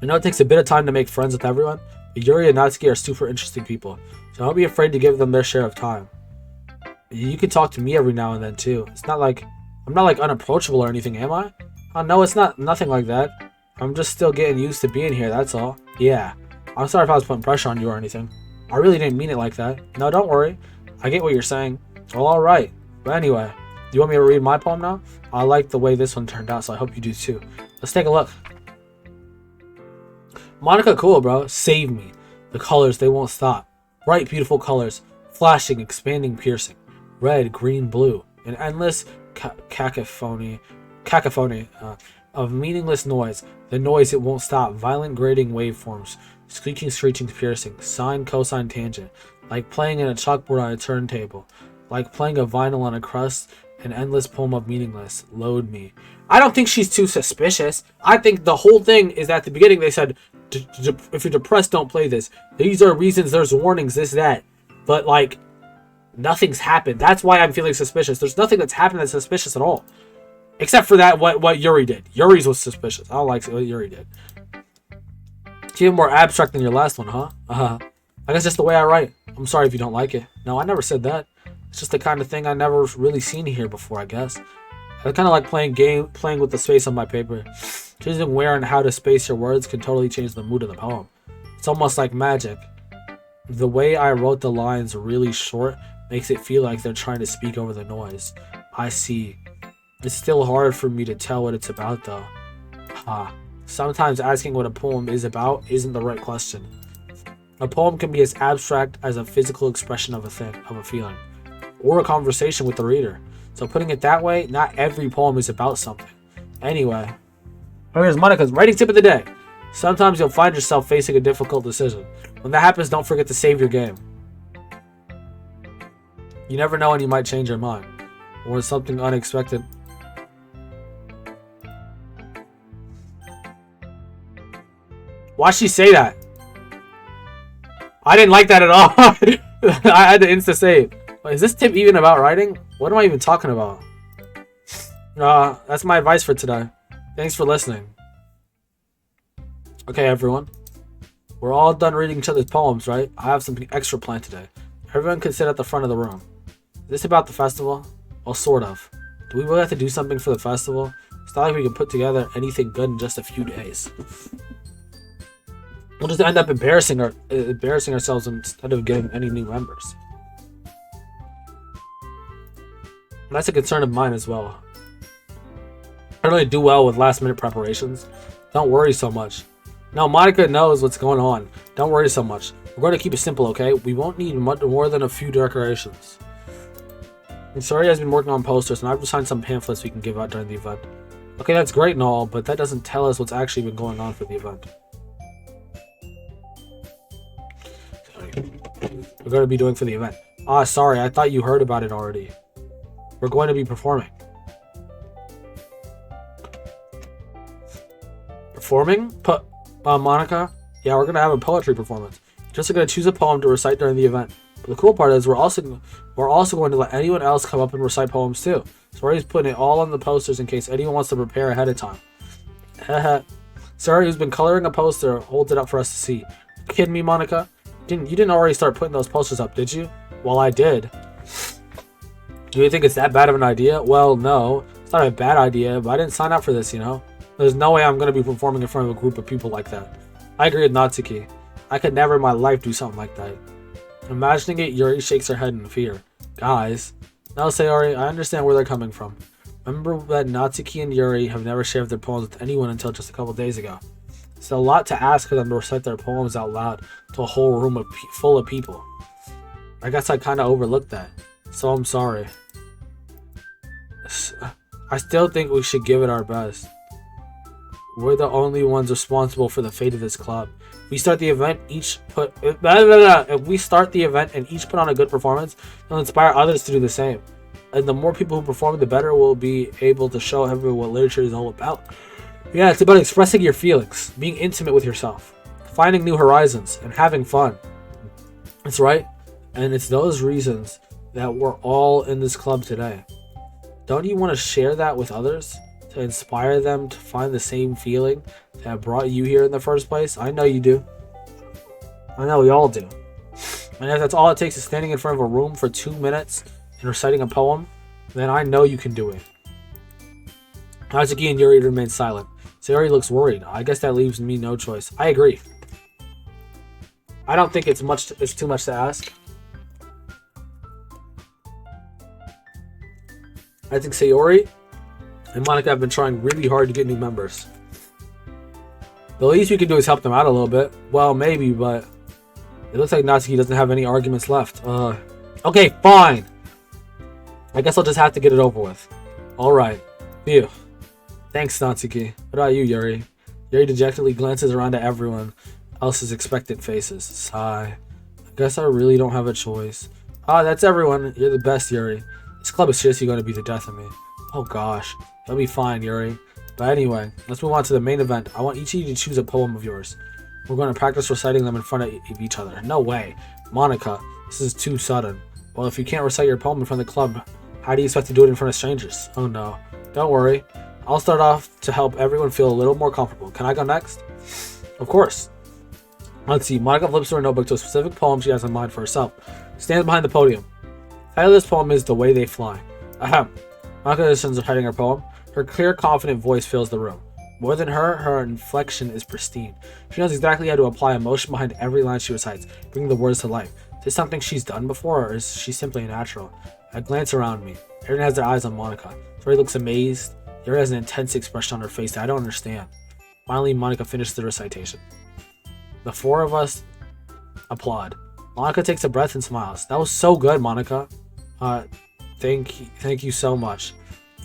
I know it takes a bit of time to make friends with everyone, but Yuri and Natsuki are super interesting people, so don't be afraid to give them their share of time. You can talk to me every now and then too. It's not like... I'm not like unapproachable or anything, am I? Oh, no, it's nothing like that. I'm just still getting used to being here, that's all. Yeah. I'm sorry if I was putting pressure on you or anything. I really didn't mean it like that. No, don't worry. I get what you're saying. Well, alright. But anyway, do you want me to read my poem now? I like the way this one turned out, so I hope you do too. Let's take a look. Monika, cool, bro. Save me. The colors, they won't stop. Bright, beautiful colors. Flashing, expanding, piercing. Red, green, blue. An endless cacophony of meaningless noise. The noise, it won't stop. Violent, grating waveforms. Squeaking, screeching, piercing. Sine, cosine, tangent. Like playing in a chalkboard on a turntable. Like playing a vinyl on a crust. An endless poem of meaningless. Load me. I don't think she's too suspicious. I think the whole thing is at the beginning they said, if you're depressed, don't play this. These are reasons, there's warnings, this, that. But, like, nothing's happened. That's why I'm feeling suspicious. There's nothing that's happened that's suspicious at all. Except for that, what Yuri did. Yuri's was suspicious. I don't like what Yuri did. It's even more abstract than your last one, huh? I guess just the way I write. I'm sorry if you don't like it. No, I never said that. It's just the kind of thing I never really seen here before, I guess. I kind of like playing with the space on my paper. Choosing where and how to space your words can totally change the mood of the poem. It's almost like magic. The way I wrote the lines really short makes it feel like they're trying to speak over the noise. I see. It's still hard for me to tell what it's about though. Sometimes asking what a poem is about isn't the right question. A poem can be as abstract as a physical expression of a feeling, or a conversation with the reader. So putting it that way, not every poem is about something. Anyway, here's Monika's writing tip of the day. Sometimes you'll find yourself facing a difficult decision. When that happens, don't forget to save your game. You never know when you might change your mind, or when something unexpected. Why'd she say that? I didn't like that at all. I had to insta save. Is this tip even about writing? What am I even talking about? That's my advice for today. Thanks for listening. Okay, everyone. We're all done reading each other's poems, right? I have something extra planned today. Everyone can sit at the front of the room. Is this about the festival? Well, sort of. Do we really have to do something for the festival? It's not like we can put together anything good in just a few days. We'll just end up embarrassing ourselves instead of getting any new members. That's a concern of mine as well. I don't really do well with last minute preparations. Don't worry so much. No, Monika knows what's going on. Don't worry so much. We're going to keep it simple, okay? We won't need much more than a few decorations. And Sayori has been working on posters, and I've designed some pamphlets we can give out during the event. Okay, that's great and all, but that doesn't tell us what's actually been going on for the event. We're going to be doing for the event. Sorry, I thought you heard about it already. We're going to be performing. Performing? Monika? Yeah, we're going to have a poetry performance. Just going to choose a poem to recite during the event. But the cool part is we're also going to let anyone else come up and recite poems too. So we're just putting it all on the posters in case anyone wants to prepare ahead of time. Sayori, who's been coloring a poster, holds it up for us to see. You kidding me, Monika? You didn't already start putting those posters up, did you? Well, I did. Do you think it's that bad of an idea? Well, no. It's not a bad idea, but I didn't sign up for this, you know? There's no way I'm going to be performing in front of a group of people like that. I agree with Natsuki. I could never in my life do something like that. Imagining it, Yuri shakes her head in fear. Guys. No, Sayori, I understand where they're coming from. Remember that Natsuki and Yuri have never shared their poems with anyone until just a couple days ago. It's a lot to ask for them to recite their poems out loud to a whole room full of people. I guess I kind of overlooked that, so I'm sorry. I still think we should give it our best. We're the only ones responsible for the fate of this club. If we start the event and each put on a good performance, it'll inspire others to do the same. And the more people who perform, the better we'll be able to show everyone what literature is all about. Yeah, it's about expressing your feelings, being intimate with yourself, finding new horizons, and having fun. That's right. And it's those reasons that we're all in this club today. Don't you want to share that with others? To inspire them to find the same feeling that brought you here in the first place? I know you do. I know we all do. And if that's all it takes is standing in front of a room for 2 minutes and reciting a poem, then I know you can do it. Natsuki and Yuri remain silent. Sayori looks worried. I guess that leaves me no choice. I agree. I don't think it's too much to ask. I think Sayori and Monika have been trying really hard to get new members. The least we can do is help them out a little bit. Well, maybe, but it looks like Natsuki doesn't have any arguments left. Okay, fine. I guess I'll just have to get it over with. Alright. Phew. Thanks, Natsuki. What about you, Yuri? Yuri dejectedly glances around at everyone else's expectant faces. Sigh. I guess I really don't have a choice. That's everyone. You're the best, Yuri. This club is seriously going to be the death of me. Oh gosh. You'll be fine, Yuri. But anyway, let's move on to the main event. I want each of you to choose a poem of yours. We're going to practice reciting them in front of each other. No way. Monika, this is too sudden. Well, if you can't recite your poem in front of the club, how do you expect to do it in front of strangers? Oh no. Don't worry. I'll start off to help everyone feel a little more comfortable. Can I go next? Of course. Let's see. Monika flips to her notebook to a specific poem she has in mind for herself. Stands behind the podium. The title of this poem is The Way They Fly. Ahem. Monika listens to reciting her poem. Her clear, confident voice fills the room. More than her inflection is pristine. She knows exactly how to apply emotion behind every line she recites, bringing the words to life. Is this something she's done before, or is she simply a natural? I glance around me. Everyone has their eyes on Monika. Tori looks amazed. Yuri has an intense expression on her face that I don't understand. Finally, Monika finishes the recitation. The four of us applaud. Monika takes a breath and smiles. That was so good, Monika. Thank you so much.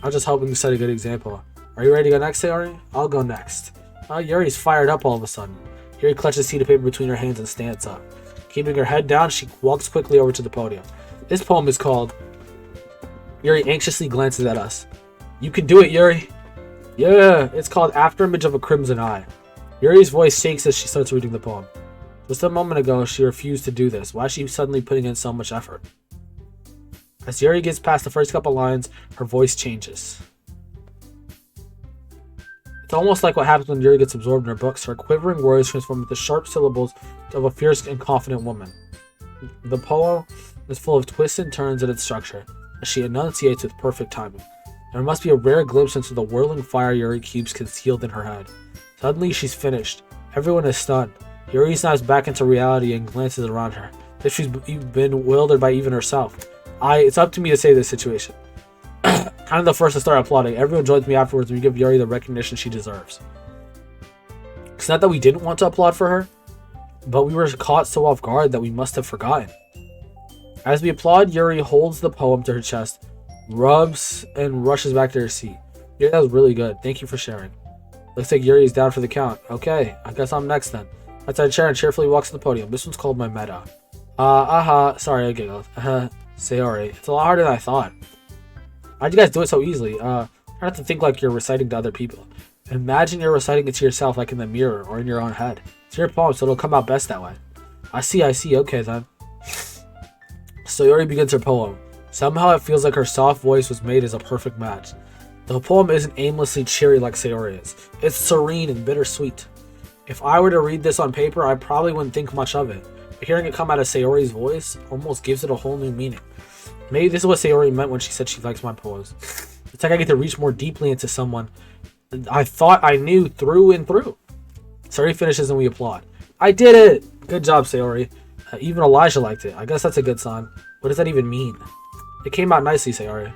I was just hoping to set a good example. Are you ready to go next, Sayori? I'll go next. Yuri's fired up all of a sudden. Yuri clutches a sheet of paper between her hands and stands up. Keeping her head down, she walks quickly over to the podium. This poem is called... Yuri anxiously glances at us. You can do it, Yuri. Yeah, it's called Afterimage of a Crimson Eye. Yuri's voice shakes as she starts reading the poem. Just a moment ago, she refused to do this. Why is she suddenly putting in so much effort? As Yuri gets past the first couple lines, her voice changes. It's almost like what happens when Yuri gets absorbed in her books. Her quivering words transform into sharp syllables of a fierce and confident woman. The poem is full of twists and turns in its structure, as she enunciates with perfect timing. There must be a rare glimpse into the whirling fire Yuri keeps concealed in her head. Suddenly, she's finished. Everyone is stunned. Yuri snaps back into reality and glances around her, as if she's been bewildered by even herself. It's up to me to save this situation. I'm the first to start applauding. Everyone joins me afterwards and we give Yuri the recognition she deserves. It's not that we didn't want to applaud for her, but we were caught so off guard that we must have forgotten. As we applaud, Yuri holds the poem to her chest, rubs, and rushes back to her seat. Yeah, that was really good. Thank you for sharing. Looks like Yuri is down for the count. Okay, I guess I'm next then. Outside the chair and cheerfully walks to the podium. This one's called my meta. Sorry, I giggled. Sayori. It's a lot harder than I thought. How'd you guys do it so easily? Try not to think like you're reciting to other people. Imagine you're reciting it to yourself like in the mirror or in your own head. It's your poem, so it'll come out best that way. I see. Okay then. Sayori begins her poem. Somehow it feels like her soft voice was made as a perfect match. The poem isn't aimlessly cheery like Sayori is. It's serene and bittersweet. If I were to read this on paper, I probably wouldn't think much of it. But hearing it come out of Sayori's voice almost gives it a whole new meaning. Maybe this is what Sayori meant when she said she likes my poems. It's like I get to reach more deeply into someone I thought I knew through and through. Sayori finishes and we applaud. I did it! Good job, Sayori. Even Elijah liked it. I guess that's a good sign. What does that even mean? It came out nicely, Sayori.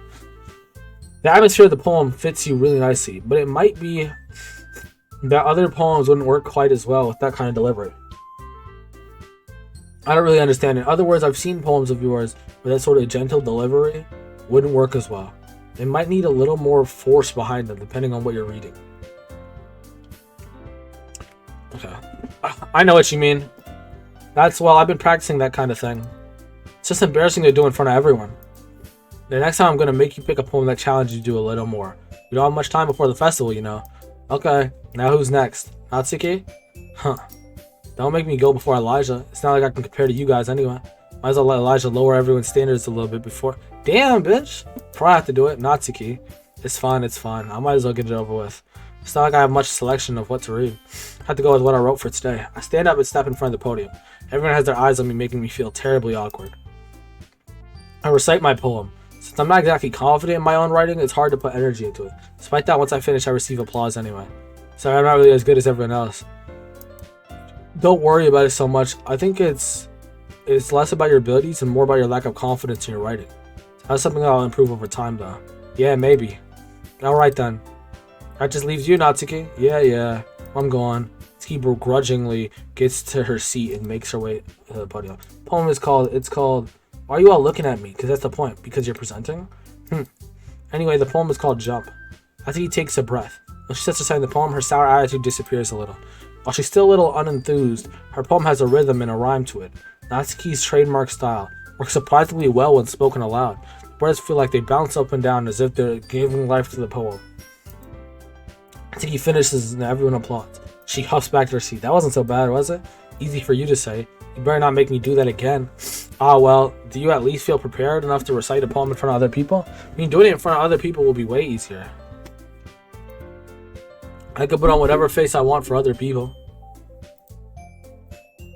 The atmosphere of the poem fits you really nicely, but it might be that other poems wouldn't work quite as well with that kind of delivery. I don't really understand. In other words, I've seen poems of yours where that sort of gentle delivery wouldn't work as well. They might need a little more force behind them, depending on what you're reading. Okay. I know what you mean. Well, I've been practicing that kind of thing. It's just embarrassing to do in front of everyone. The next time I'm going to make you pick a poem that challenges you to do a little more. We don't have much time before the festival, you know. Okay, now who's next? Natsuki? Huh. Don't make me go before Elijah. It's not like I can compare to you guys anyway. Might as well let Elijah lower everyone's standards a little bit before. Damn, bitch! Before I have to do it, Natsuki. It's fine, it's fine. I might as well get it over with. It's not like I have much selection of what to read. I have to go with what I wrote for today. I stand up and step in front of the podium. Everyone has their eyes on me, making me feel terribly awkward. I recite my poem. Since I'm not exactly confident in my own writing, it's hard to put energy into it. Despite that, once I finish, I receive applause anyway. So I'm not really as good as everyone else. Don't worry about it so much. I think it's less about your abilities and more about your lack of confidence in your writing. That's something that I'll improve over time, though. Yeah, maybe. Alright then. That just leaves you, Natsuki. Yeah. I'm gone. Natsuki begrudgingly gets to her seat and makes her way to the podium. The poem is called Why Are You All Looking At Me? Because that's the point. Because you're presenting? Anyway, the poem is called Jump. Natsuki takes a breath. When she sets aside the poem, her sour attitude disappears a little. While she's still a little unenthused, her poem has a rhythm and a rhyme to it. Natsuki's trademark style works surprisingly well when spoken aloud. The words feel like they bounce up and down as if they're giving life to the poem. Natsuki finishes and everyone applauds. She huffs back to her seat. That wasn't so bad, was it? Easy for you to say. You better not make me do that again. Ah, well, do you at least feel prepared enough to recite a poem in front of other people? I mean, doing it in front of other people will be way easier. I could put on whatever face I want for other people.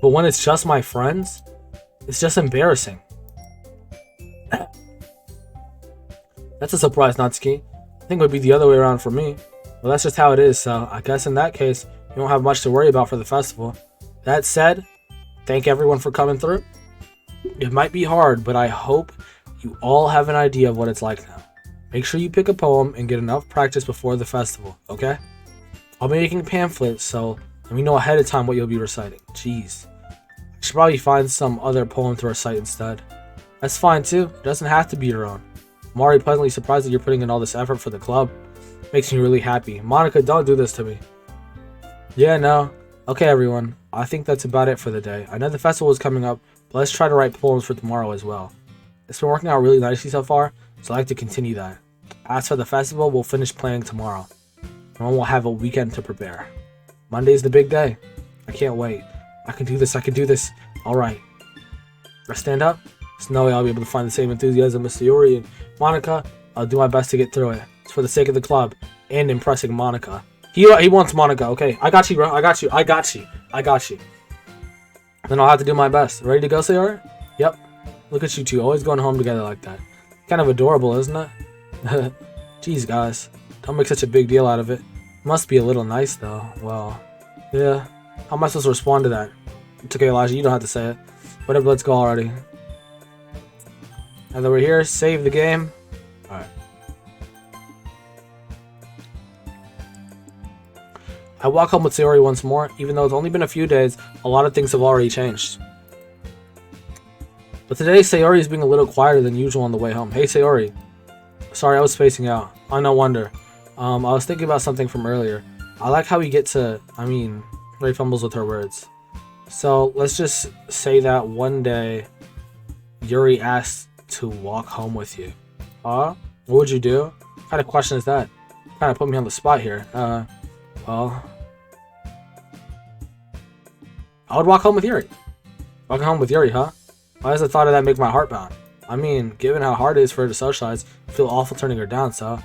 But when it's just my friends, it's just embarrassing. That's a surprise, Natsuki. I think it would be the other way around for me. Well, that's just how it is, so I guess in that case, you don't have much to worry about for the festival. That said, thank everyone for coming through. It might be hard, but I hope you all have an idea of what it's like now. Make sure you pick a poem and get enough practice before the festival, okay? I'll be making pamphlets, so let me know ahead of time what you'll be reciting. Jeez. I should probably find some other poem to recite instead. That's fine too. It doesn't have to be your own. I'm already pleasantly surprised that you're putting in all this effort for the club. Makes me really happy. Monika, don't do this to me. Yeah, no. Okay, everyone. I think that's about it for the day. I know the festival is coming up, but let's try to write poems for tomorrow as well. It's been working out really nicely so far, so I'd like to continue that. As for the festival, we'll finish planning tomorrow. And then we'll have a weekend to prepare. Monday's the big day. I can't wait. I can do this. Alright. I stand up. There's no way I'll be able to find the same enthusiasm as Yuri and Monika. I'll do my best to get through it. It's for the sake of the club and impressing Monika. He wants Monika. Okay, I got you, bro. I got you. Then I'll have to do my best. Ready to go, Sayori? Yep. Look at you two, always going home together like that. Kind of adorable, isn't it? Jeez, guys. Don't make such a big deal out of it. Must be a little nice, though. Well, yeah. How am I supposed to respond to that? It's okay, Elijah. You don't have to say it. Whatever, let's go already. Now that we're here, save the game. Alright. I walk home with Sayori once more. Even though it's only been a few days, a lot of things have already changed. But today, Sayori is being a little quieter than usual on the way home. Hey, Sayori. Sorry, I was spacing out. Oh, no wonder. I was thinking about something from earlier. I like how we get to... Ray fumbles with her words. So, let's just say that one day, Yuri asked to walk home with you. What would you do? What kind of question is that? Kind of put me on the spot here. Well... I would walk home with Yuri. Walking home with Yuri, huh? Why does the thought of that make my heart pound? I mean, given how hard it is for her to socialize, I feel awful turning her down, so...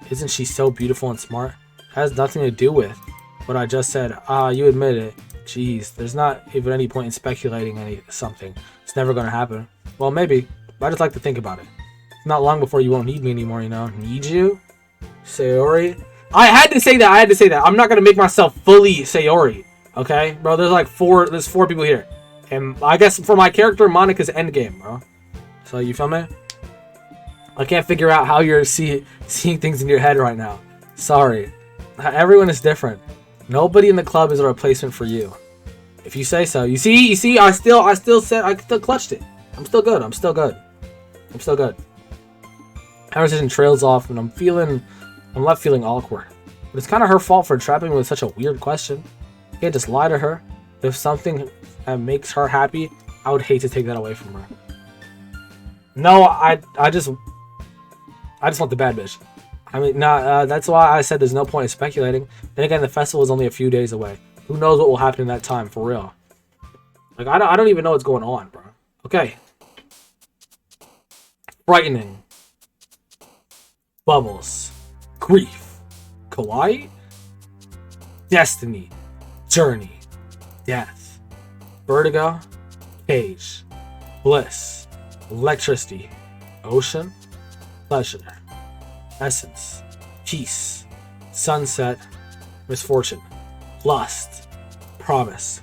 Isn't she so beautiful and smart? It has nothing to do with what I just said. You admit it. Jeez, there's not even any point in speculating something. It's never gonna happen. Well, maybe, but I just like to think about it. It's not long before you won't need me anymore, you know? Need you? Sayori. I had to say that. I had to say that. I'm not gonna make myself fully Sayori. Okay, bro. There's like four. There's 4 people here, and I guess for my character, Monika's endgame, bro. So you feel me? I can't figure out how you're seeing things in your head right now. Sorry. Everyone is different. Nobody in the club is a replacement for you. If you say so. You see, I still clutched it. I'm still good. I'm still good. Conversation trails off and I'm left feeling awkward. But it's kind of her fault for trapping me with such a weird question. You can't just lie to her. If something makes her happy, I would hate to take that away from her. No, I just want the bad bitch. I mean, that's why I said there's no point in speculating. Then again, the festival is only a few days away. Who knows what will happen in that time, for real. Like, I don't even know what's going on, bro. Okay. Frightening. Bubbles. Grief. Kawaii. Destiny. Journey. Death. Vertigo. Cage. Bliss. Electricity. Ocean. Pleasure. Essence. Peace. Sunset. Misfortune. Lust. Promise.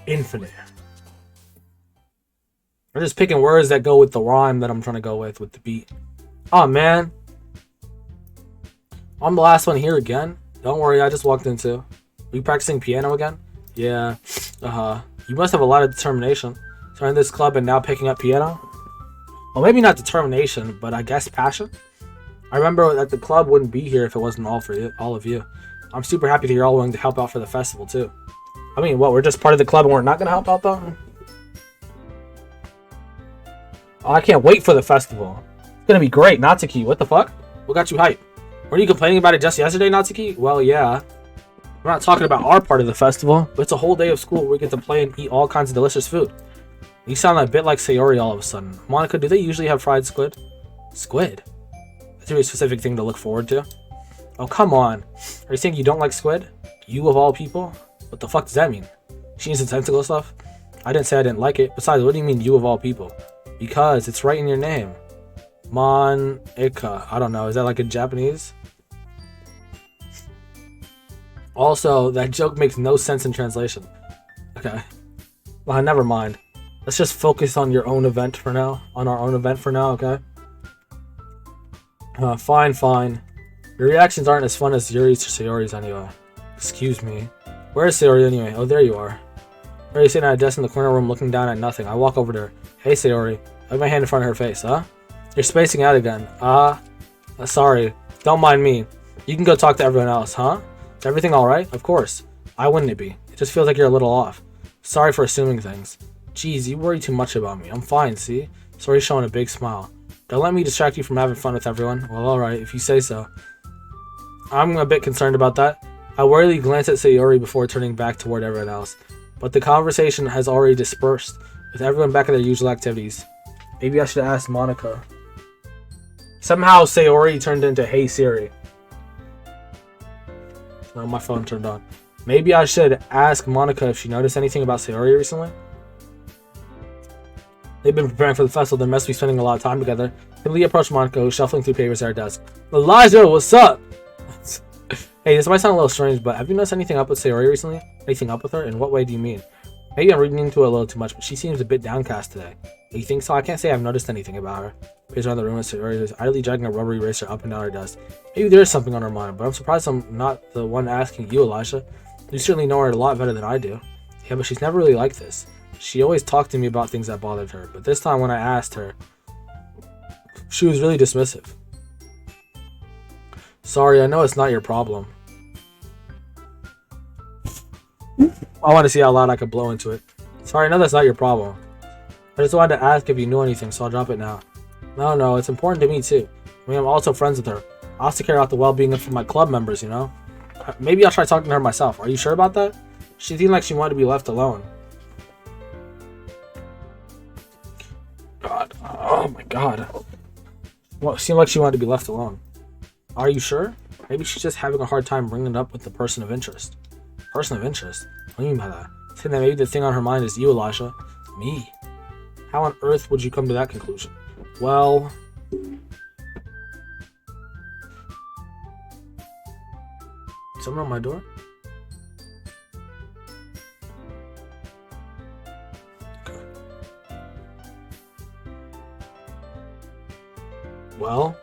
Infinite. I'm just picking words that go with the rhyme that I'm trying to go with the beat. Oh man. I'm the last one here again. Don't worry, I just walked into. Are you practicing piano again? Yeah. You must have a lot of determination. Starting this club and now picking up piano? Well, maybe not determination, but I guess passion? I remember that the club wouldn't be here if it wasn't all of you. I'm super happy that you're all willing to help out for the festival, too. I mean, what, we're just part of the club and we're not going to help out, though? Oh, I can't wait for the festival. It's going to be great. Natsuki, what the fuck? What got you hyped? Weren't you complaining about it just yesterday, Natsuki? Well, yeah. We're not talking about our part of the festival, but it's a whole day of school where we get to play and eat all kinds of delicious food. You sound a bit like Sayori all of a sudden. Monika, do they usually have fried squid? Squid? That's a really specific thing to look forward to. Oh, come on. Are you saying you don't like squid? You of all people? What the fuck does that mean? She needs the tentacle stuff? I didn't say I didn't like it. Besides, what do you mean you of all people? Because it's right in your name. Monika. I don't know. Is that like in Japanese? Also, that joke makes no sense in translation. Okay. Well, never mind. Let's just focus on your own event for now. On our own event for now, okay? Fine. Your reactions aren't as fun as Yuri's or Sayori's anyway. Excuse me. Where is Sayori anyway? Oh, there you are. Where are you sitting at a desk in the corner room looking down at nothing? I walk over to her. Hey, Sayori. I have my hand in front of her face, huh? You're spacing out again. Sorry. Don't mind me. You can go talk to everyone else, huh? Is everything alright? Of course. Why wouldn't it be? It just feels like you're a little off. Sorry for assuming things. Jeez, you worry too much about me. I'm fine, see? Sayori's showing a big smile. Don't let me distract you from having fun with everyone. Well, alright, if you say so. I'm a bit concerned about that. I worriedly glance at Sayori before turning back toward everyone else. But the conversation has already dispersed, with everyone back at their usual activities. Maybe I should ask Monika. Somehow Sayori turned into Hey Siri. Oh, my phone turned on. Maybe I should ask Monika if she noticed anything about Sayori recently. They've been preparing for the festival. They must be spending a lot of time together. Timidly approached Monika, who's shuffling through papers at her desk. Elijah, what's up? Hey, this might sound a little strange, but have you noticed anything up with Sayori recently? Anything up with her? In what way do you mean? Maybe I'm reading into it a little too much, but she seems a bit downcast today. You think so? I can't say I've noticed anything about her. Appears around the room as Sayori is idly dragging a rubber eraser up and down her desk. Maybe there is something on her mind, but I'm surprised I'm not the one asking you, Elijah. You certainly know her a lot better than I do. Yeah, but she's never really like this. She always talked to me about things that bothered her, but this time when I asked her, she was really dismissive. Sorry, I know it's not your problem. I want to see how loud I could blow into it. Sorry, I know that's not your problem. I just wanted to ask if you knew anything, so I'll drop it now. No, it's important to me too. I mean, I'm also friends with her. I also care about the well-being of my club members, you know? Maybe I'll try talking to her myself. Are you sure about that? She seemed like she wanted to be left alone. God. Oh my god. Well, it seemed like she wanted to be left alone. Are you sure? Maybe she's just having a hard time bringing it up with the person of interest. Person of interest? What do you mean by that? Saying that maybe the thing on her mind is you, Elijah. Me? How on earth would you come to that conclusion? Well... Someone on my door? Okay. Well,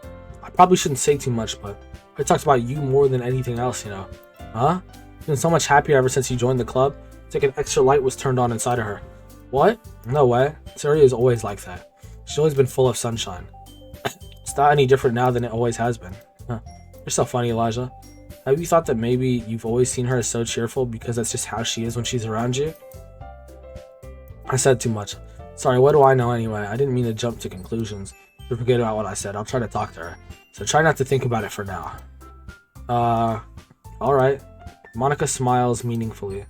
I probably shouldn't say too much, but it talks about you more than anything else, you know. Huh? Been so much happier ever since you joined the club. It's like an extra light was turned on inside of her. What? No way. Sayori is always like that. She's always been full of sunshine. It's not any different now than it always has been. Huh. You're so funny, Elijah. Have you thought that maybe you've always seen her as so cheerful because that's just how she is when she's around you? I said too much. Sorry, what do I know anyway? I didn't mean to jump to conclusions. But forget about what I said. I'll try to talk to her. So try not to think about it for now. Alright. Monika smiles meaningfully.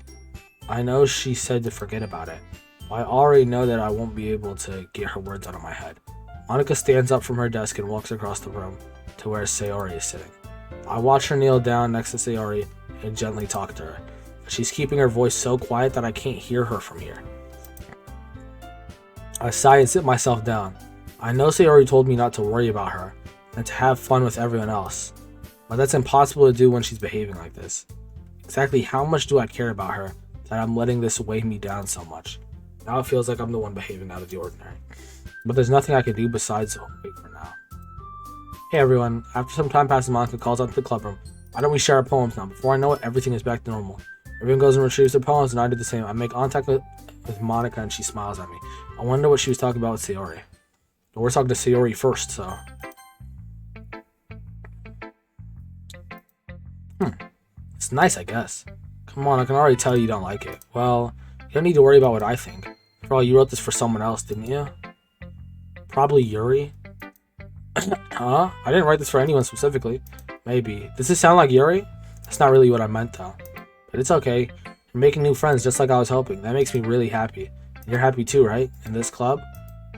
I know she said to forget about it. I already know that I won't be able to get her words out of my head. Monika stands up from her desk and walks across the room to where Sayori is sitting. I watch her kneel down next to Sayori and gently talk to her. She's keeping her voice so quiet that I can't hear her from here. I sigh and sit myself down. I know Sayori told me not to worry about her and to have fun with everyone else, but that's impossible to do when she's behaving like this. Exactly how much do I care about her that I'm letting this weigh me down so much? Now it feels like I'm the one behaving out of the ordinary. But there's nothing I can do besides wait for now. Hey everyone, after some time passes, Monika calls out to the club room. Why don't we share our poems now? Before I know it, everything is back to normal. Everyone goes and retrieves their poems and I do the same. I make contact with Monika and she smiles at me. I wonder what she was talking about with Sayori. But we're talking to Sayori first, so... It's nice, I guess. Come on, I can already tell you don't like it. Well, you don't need to worry about what I think. After all, you wrote this for someone else, didn't you? Probably Yuri. Huh? I didn't write this for anyone specifically. Maybe. Does this sound like Yuri? That's not really what I meant, though. But it's okay. You're making new friends just like I was hoping. That makes me really happy. And you're happy too, right? In this club?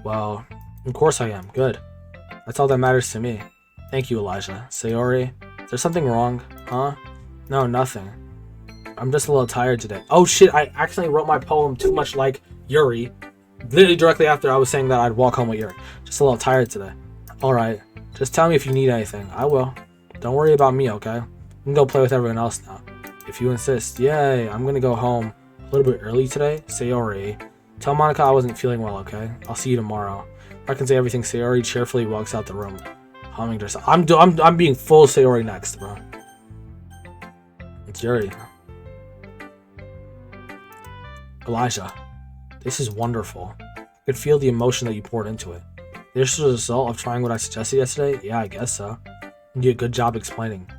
Well, of course I am. Good. That's all that matters to me. Thank you, Elijah. Sayori, is there something wrong? Huh? No, nothing. I'm just a little tired today. Oh shit, I accidentally wrote my poem too much like Yuri. Literally directly after I was saying that I'd walk home with Yuri. Just a little tired today. Alright, just tell me if you need anything. I will. Don't worry about me, okay? You can go play with everyone else now. If you insist. Yay, I'm gonna go home a little bit early today. Sayori. Tell Monika I wasn't feeling well, okay? I'll see you tomorrow. If I can say everything, Sayori cheerfully walks out the room. Humming to herself. I'm being full Sayori next, bro. It's Yuri. Elijah, this is wonderful. I could feel the emotion that you poured into it. This is a result of trying what I suggested yesterday? Yeah, I guess so. You did a good job explaining.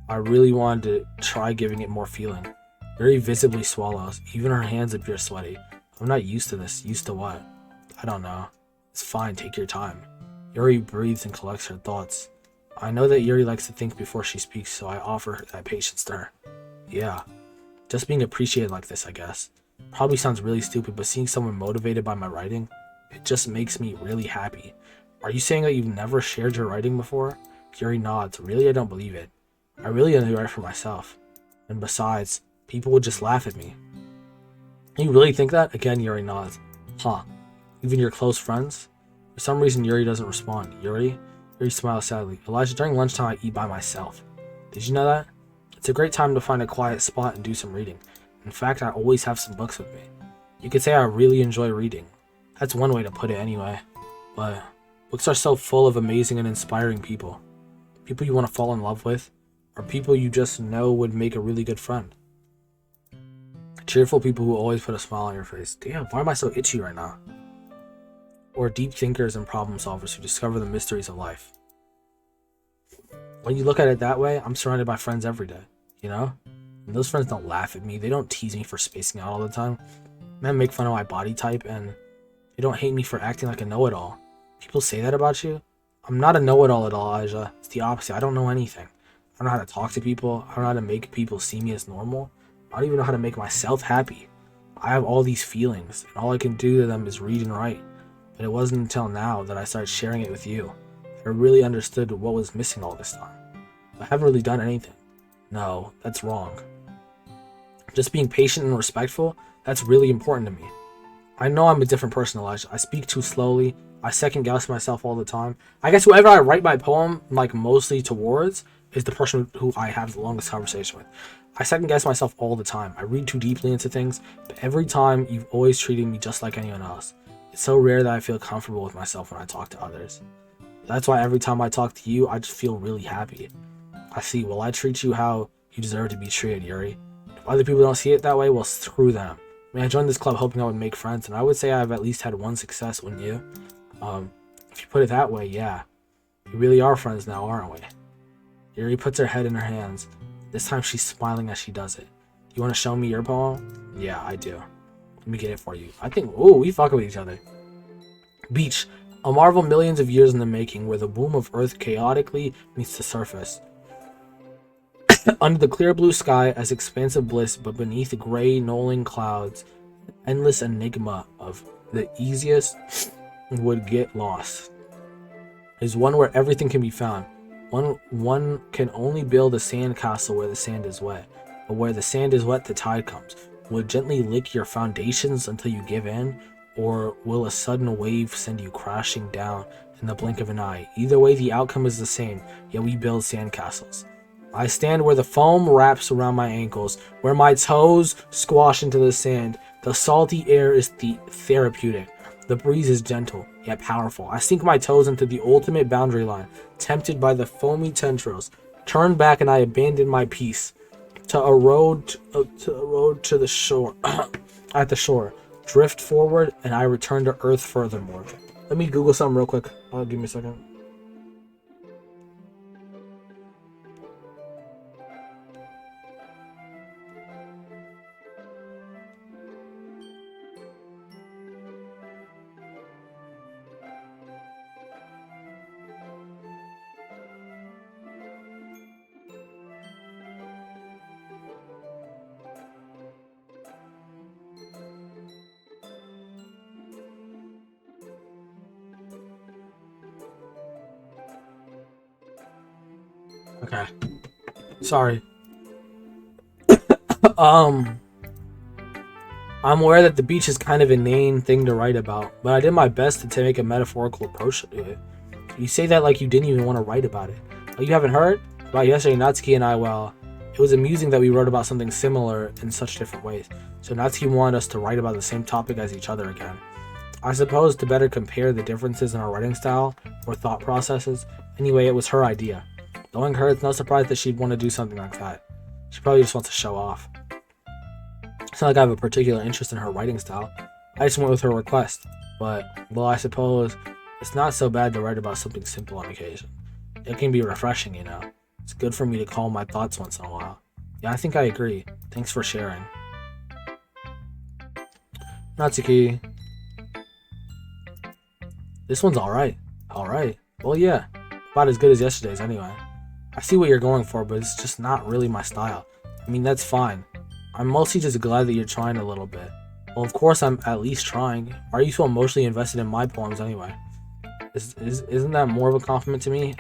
I really wanted to try giving it more feeling. Yuri visibly swallows. Even her hands appear sweaty. I'm not used to this. Used to what? I don't know. It's fine, take your time. Yuri breathes and collects her thoughts. I know that Yuri likes to think before she speaks, so I offer that patience to her. Yeah. Just being appreciated like this, I guess. Probably sounds really stupid, but seeing someone motivated by my writing, it just makes me really happy. Are you saying that you've never shared your writing before? Yuri nods. Really, I don't believe it. I really only write for myself. And besides, people would just laugh at me. You really think that? Again, Yuri nods. Huh. Even your close friends? For some reason, Yuri doesn't respond. Yuri? Yuri smiles sadly. Elijah, during lunchtime, I eat by myself. Did you know that? It's a great time to find a quiet spot and do some reading. In fact, I always have some books with me. You could say I really enjoy reading. That's one way to put it anyway. But books are so full of amazing and inspiring people. People you want to fall in love with, or people you just know would make a really good friend. Cheerful people who always put a smile on your face. Damn, why am I so itchy right now? Or deep thinkers and problem solvers who discover the mysteries of life. When you look at it that way, I'm surrounded by friends every day, you know? And those friends don't laugh at me, they don't tease me for spacing out all the time. They make fun of my body type, and they don't hate me for acting like a know-it-all. People say that about you? I'm not a know-it-all at all, Elijah. It's the opposite. I don't know anything. I don't know how to talk to people. I don't know how to make people see me as normal. I don't even know how to make myself happy. I have all these feelings, and all I can do to them is read and write. But it wasn't until now that I started sharing it with you that I really understood what was missing all this time. I haven't really done anything. No, that's wrong. Just being patient and respectful, that's really important to me. I know I'm a different person, Elijah. I speak too slowly. I second guess myself all the time. I guess whoever I write my poem, like, mostly towards is the person who I have the longest conversation with. I second guess myself all the time. I read too deeply into things, but every time you've always treated me just like anyone else. It's so rare that I feel comfortable with myself when I talk to others. That's why every time I talk to you, I just feel really happy. I see, well, I treat you how you deserve to be treated, Yuri. If other people don't see it that way, well, screw them. I mean, I joined this club hoping I would make friends, and I would say I've at least had one success, wouldn't you? If you put it that way, yeah. We really are friends now, aren't we? Yuri puts her head in her hands. This time she's smiling as she does it. You want to show me your poem? Yeah, I do. Let me get it for you. I think, ooh, we fucking with each other. Beach. A marvel millions of years in the making, where the womb of Earth chaotically meets the surface. Under the clear blue sky, as expansive bliss, but beneath the gray, knolling clouds, endless enigma of the easiest would get lost. Is one where everything can be found. One can only build a sand castle where the sand is wet, but where the sand is wet, the tide comes. Will it gently lick your foundations until you give in, or will a sudden wave send you crashing down in the blink of an eye? Either way, the outcome is the same, yet we build sandcastles. I stand where the foam wraps around my ankles, where my toes squash into the sand. The salty air is therapeutic. The breeze is gentle, yet powerful. I sink my toes into the ultimate boundary line, tempted by the foamy tendrils. Turn back and I abandon my peace. To a road to the shore. At the shore. Drift forward and I return to Earth furthermore. Let me Google something real quick. Give me a second. Okay. Sorry. I'm aware that the beach is kind of a inane thing to write about, but I did my best to take a metaphorical approach to it. You say that like you didn't even want to write about it. Oh, you haven't heard? About yesterday, Natsuki and I, well, it was amusing that we wrote about something similar in such different ways. So Natsuki wanted us to write about the same topic as each other again. I suppose to better compare the differences in our writing style or thought processes. Anyway, it was her idea. Knowing her, it's no surprise that she'd want to do something like that. She probably just wants to show off. It's not like I have a particular interest in her writing style. I just went with her request. But, well, I suppose it's not so bad to write about something simple on occasion. It can be refreshing, you know. It's good for me to calm my thoughts once in a while. Yeah, I think I agree. Thanks for sharing. Natsuki. This one's alright. Alright. Well, yeah. About as good as yesterday's anyway. I see what you're going for, but it's just not really my style. I mean, that's fine. I'm mostly just glad that you're trying a little bit. Well, of course I'm at least trying. Why are you so emotionally invested in my poems anyway? Isn't that more of a compliment to me?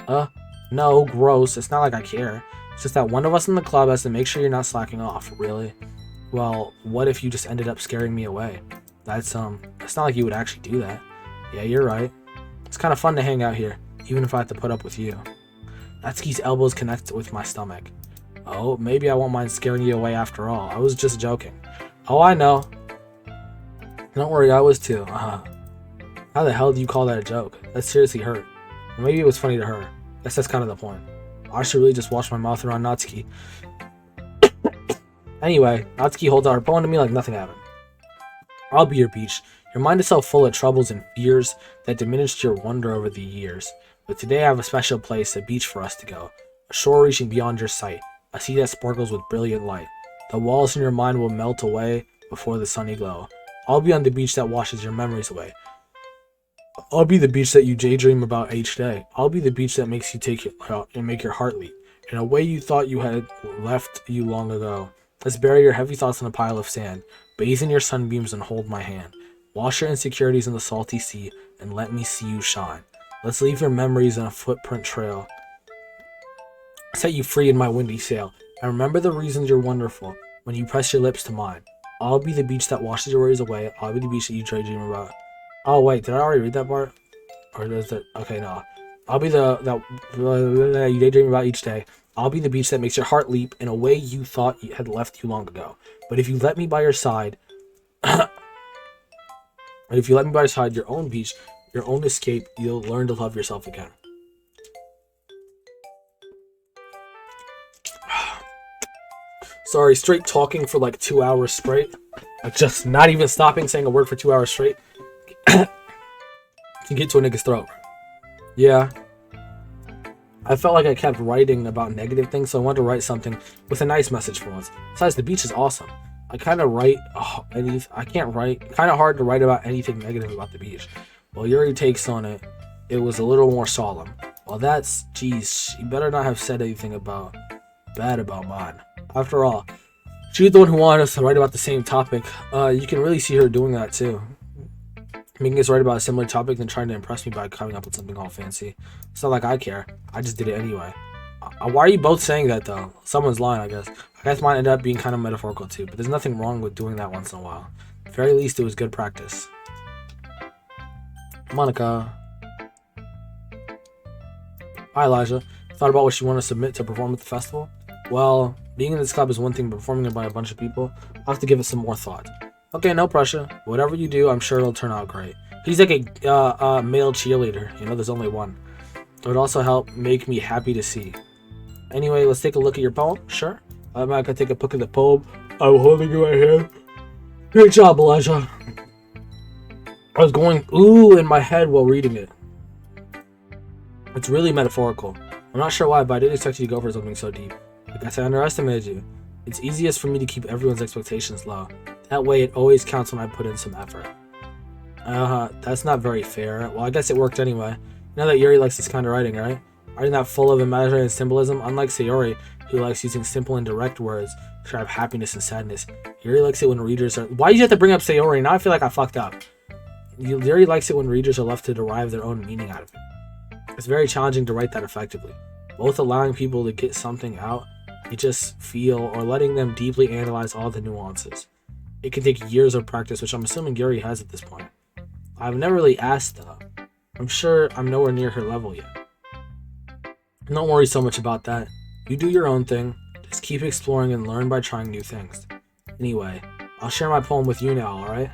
No, gross. It's not like I care. It's just that one of us in the club has to make sure you're not slacking off, really. Well, what if you just ended up scaring me away? It's not like you would actually do that. Yeah, you're right. It's kind of fun to hang out here, even if I have to put up with you. Natsuki's elbows connect with my stomach. Oh, maybe I won't mind scaring you away after all. I was just joking. Oh, I know. Don't worry, I was too. How the hell do you call that a joke? That seriously hurt. Or maybe it was funny to her. Guess that's kind of the point. I should really just wash my mouth around Natsuki. Anyway, Natsuki holds out her poem to me like nothing happened. I'll be your beach. Your mind is so full of troubles and fears that diminished your wonder over the years. But today I have a special place, a beach for us to go. A shore reaching beyond your sight. A sea that sparkles with brilliant light. The walls in your mind will melt away before the sunny glow. I'll be on the beach that washes your memories away. I'll be the beach that you daydream about each day. I'll be the beach that makes you make your heart leap in a way you thought you had left you long ago. Let's bury your heavy thoughts in a pile of sand. Bathe in your sunbeams and hold my hand. Wash your insecurities in the salty sea and let me see you shine. Let's leave your memories in a footprint trail. Set you free in my windy sail. And remember the reasons you're wonderful when you press your lips to mine. I'll be the beach that washes your worries away. I'll be the beach that you daydream about. Oh wait, did I already read that part? Or does it? Okay, no. I'll be that you daydream about each day. I'll be the beach that makes your heart leap in a way you thought had left you long ago. But if you let me by your side, and if you let me by your side, your own beach, your own escape, you'll learn to love yourself again. Sorry, straight talking for like 2 hours straight. Like just not even stopping saying a word for 2 hours straight. Can get to a nigga's throat. Yeah. I felt like I kept writing about negative things, so I wanted to write something with a nice message for once. Besides, the beach is awesome. I kind of write, I can't write, kind of hard to write about anything negative about the beach. Well, Yuri takes on it, it was a little more solemn. Well, that's, geez, she better not have said anything bad about mine. After all, she's the one who wanted us to write about the same topic. You can really see her doing that too. Making us write about a similar topic than trying to impress me by coming up with something all fancy. It's not like I care. I just did it anyway. Why are you both saying that though? Someone's lying, I guess. I guess mine ended up being kind of metaphorical too, but there's nothing wrong with doing that once in a while. At the very least, it was good practice. Monika. Hi, Elijah. Thought about what you want to submit to perform at the festival? Well, being in this club is one thing, but performing it by a bunch of people, I'll have to give it some more thought. Okay, no pressure. Whatever you do, I'm sure it'll turn out great. He's like a male cheerleader. You know, there's only one. It would also help make me happy to see. Anyway, let's take a look at your poem. Sure. I'm not gonna take a look at the poem I'm holding in my hand. Great job, Elijah. I was going ooh in my head while reading it. It's really metaphorical. I'm not sure why, but I didn't expect you to go for something so deep. I guess I underestimated you. It's easiest for me to keep everyone's expectations low. That way it always counts when I put in some effort. That's not very fair. Well, I guess it worked anyway. You know that Yuri likes this kind of writing, right? Writing that full of imaginary and symbolism, unlike Sayori, who likes using simple and direct words to describe happiness and sadness. Yuri likes it when readers are... Why did you have to bring up Sayori? Now I feel like I fucked up. Yuri likes it when readers are left to derive their own meaning out of it. It's very challenging to write that effectively. Both allowing people to get something out they just feel or letting them deeply analyze all the nuances. It can take years of practice, which I'm assuming Yuri has at this point. I've never really asked though. I'm sure I'm nowhere near her level yet. Don't worry so much about that. You do your own thing. Just keep exploring and learn by trying new things. Anyway, I'll share my poem with you now, alright?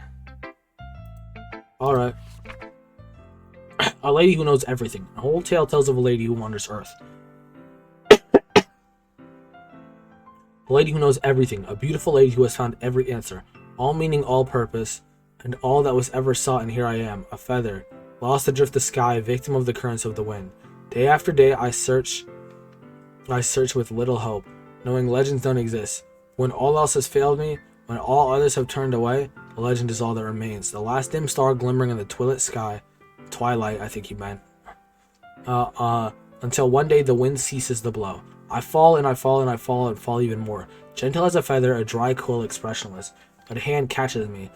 Alright. A lady who knows everything. A whole tale tells of a lady who wanders Earth. A lady who knows everything. A beautiful lady who has found every answer. All meaning, all purpose, and all that was ever sought, and here I am, a feather, lost adrift the sky, victim of the currents of the wind. Day after day I search with little hope, knowing legends don't exist. When all else has failed me, when all others have turned away, the legend is all that remains. The last dim star glimmering in the twilit sky, twilight I think he meant, until one day the wind ceases to blow. I fall and I fall and I fall and fall even more. Gentle as a feather, a dry quill expressionless, but a hand catches me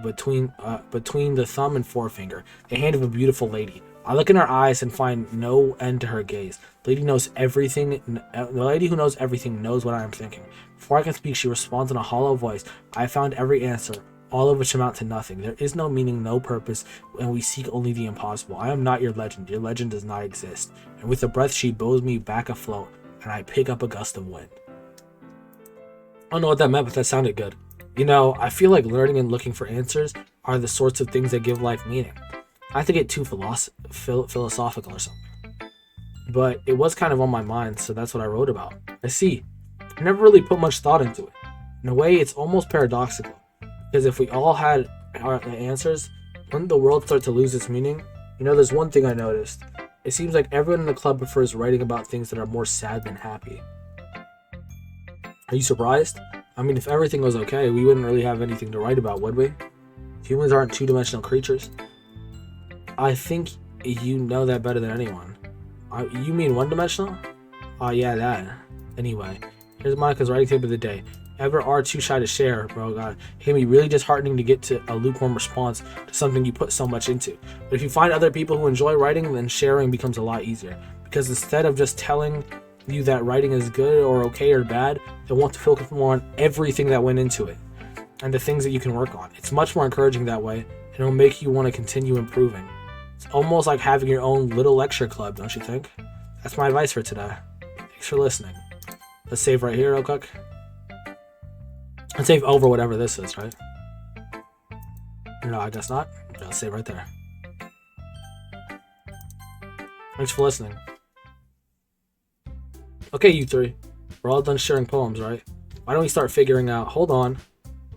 between the thumb and forefinger, the hand of a beautiful lady. I look in her eyes and find no end to her gaze. The lady knows everything. The lady who knows everything knows what I am thinking. Before I can speak, she responds in a hollow voice. I have found every answer, all of which amount to nothing. There is no meaning, no purpose, and we seek only the impossible. I am not your legend. Your legend does not exist. And with a breath, she blows me back afloat, and I pick up a gust of wind. I don't know what that meant, but that sounded good. You know, I feel like learning and looking for answers are the sorts of things that give life meaning. I have to get too philosophical or something. But it was kind of on my mind, so that's what I wrote about. I see. I never really put much thought into it. In a way, it's almost paradoxical. Because if we all had our answers, wouldn't the world start to lose its meaning? You know, there's one thing I noticed. It seems like everyone in the club prefers writing about things that are more sad than happy. Are you surprised? I mean, if everything was okay, we wouldn't really have anything to write about, would we? Humans aren't two-dimensional creatures. I think you know that better than anyone. You mean one-dimensional? Oh, yeah, that. Anyway, here's Monika's writing tip of the day. Ever are too shy to share, bro, God, it can be really disheartening to get to a lukewarm response to something you put so much into. But if you find other people who enjoy writing, then sharing becomes a lot easier. Because instead of just telling you that writing is good or okay or bad, they want to focus more on everything that went into it and the things that you can work on. It's much more encouraging that way, and it'll make you want to continue improving. It's almost like having your own little lecture club, don't you think? That's my advice for today. Thanks for listening. Let's save right here real quick. Let's save over whatever this is, right? No, I guess not. I'll save right there. Thanks for listening. Okay, you three. We're all done sharing poems, right? Why don't we start figuring out... Hold on.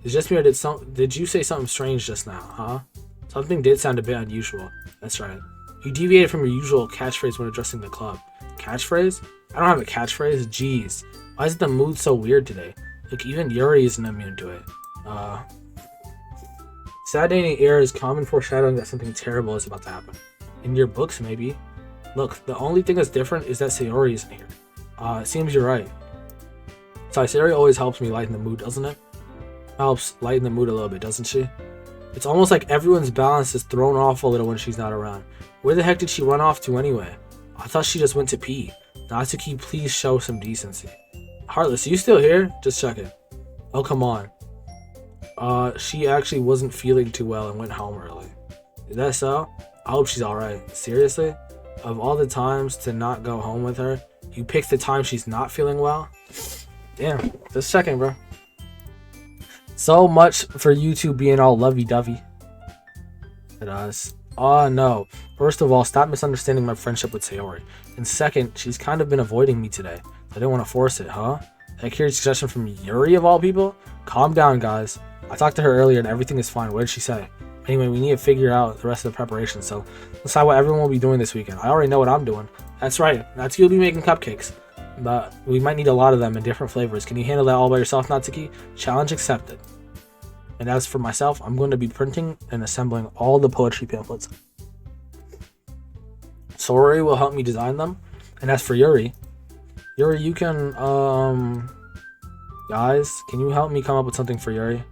Is it just me or did you say something strange just now, huh? Something did sound a bit unusual. That's right. You deviated from your usual catchphrase when addressing the club. Catchphrase? I don't have a catchphrase. Jeez. Why is the mood so weird today? Look, even Yuri isn't immune to it. Sad day in the air is common foreshadowing that something terrible is about to happen. In your books, maybe. Look, the only thing that's different is that Sayori isn't here. It seems you're right. So Sayori always helps me lighten the mood, doesn't it? Helps lighten the mood a little bit, doesn't she? It's almost like everyone's balance is thrown off a little when she's not around. Where the heck did she run off to anyway? I thought she just went to pee. Natsuki, please show some decency. Heartless, are you still here? Just checking. Oh, come on. She actually wasn't feeling too well and went home early. Is that so? I hope she's alright. Seriously? Of all the times to not go home with her, you picked the time she's not feeling well? Damn, just checking, bro. So much for you two being all lovey-dovey. It does. Oh no. First of all, stop misunderstanding my friendship with Sayori. And second, she's kind of been avoiding me today. I didn't want to force it, huh? That curious suggestion from Yuri of all people? Calm down, guys. I talked to her earlier and everything is fine. What did she say? Anyway, we need to figure out the rest of the preparation, so let's decide what everyone will be doing this weekend. I already know what I'm doing. That's right. Natsuki will be making cupcakes. But we might need a lot of them in different flavors. Can you handle that all by yourself, Natsuki? Challenge accepted. And as for myself, I'm going to be printing and assembling all the poetry pamphlets. Sayori will help me design them. And as for Yuri, you can, guys, can you help me come up with something for Yuri?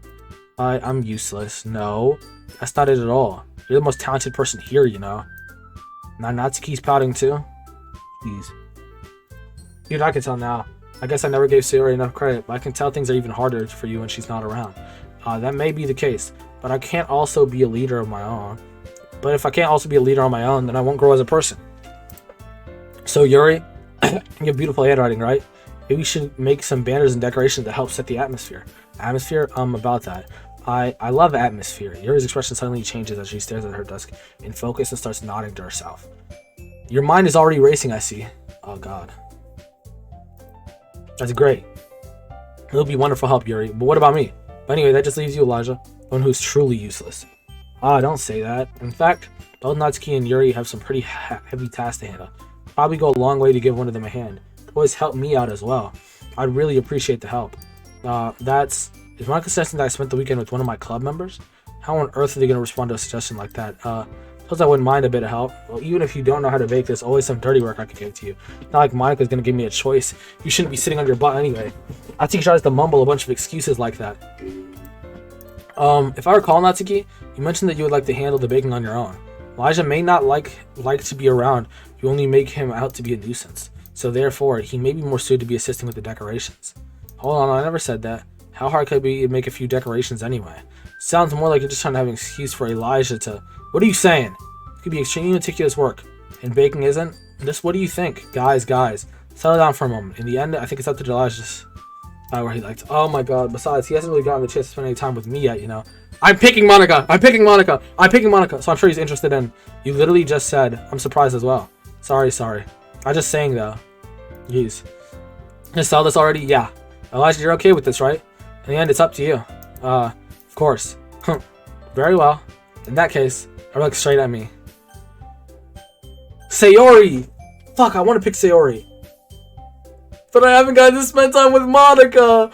I'm useless. No, that's not it at all. You're the most talented person here, you know. Now Natsuki's pouting too. Jeez. Dude, I can tell now. I guess I never gave Sayori enough credit, but I can tell things are even harder for you when she's not around. That may be the case, but I can't also be a leader of my own. But if I can't also be a leader on my own, then I won't grow as a person. So Yuri, you have beautiful handwriting, right? Maybe we should make some banners and decorations to help set the atmosphere. Atmosphere? About that. I love atmosphere. Yuri's expression suddenly changes as she stares at her desk in focus and starts nodding to herself. Your mind is already racing, I see. Oh god. That's great. It'll be wonderful help, Yuri. But what about me? But anyway, that just leaves you, Elijah. One who's truly useless. Don't say that. In fact, both Natsuki and Yuri have some pretty heavy tasks to handle. Probably go a long way to give one of them a hand. Always help me out as well. I'd really appreciate the help. Is Monika suggesting that I spent the weekend with one of my club members? How on earth are they going to respond to a suggestion like that? Suppose I wouldn't mind a bit of help. Well, even if you don't know how to bake, there's always some dirty work I could give to you. Not like Monika's going to give me a choice. You shouldn't be sitting on your butt anyway. Natsuki tries to mumble a bunch of excuses like that. If I recall, Natsuki, you mentioned that you would like to handle the baking on your own. Elijah may not like to be around. You only make him out to be a nuisance. So therefore, he may be more suited to be assisting with the decorations. Hold on, I never said that. How hard could it be to make a few decorations anyway? Sounds more like you're just trying to have an excuse for Elijah to... What are you saying? It could be extremely meticulous work. And baking isn't? What do you think? Guys. Settle down for a moment. In the end, I think it's up to Elijah's... where he liked... Oh my god, besides, he hasn't really gotten the chance to spend any time with me yet, you know. I'm picking Monika! So I'm sure he's interested in... You literally just said, I'm surprised as well. Sorry. I'm just saying though. Jeez. You saw this already? Yeah. Elijah, you're okay with this, right? In the end, it's up to you. Of course. Very well. In that case, I look straight at me. Sayori! Fuck, I want to pick Sayori. But I haven't gotten to spend time with Monika!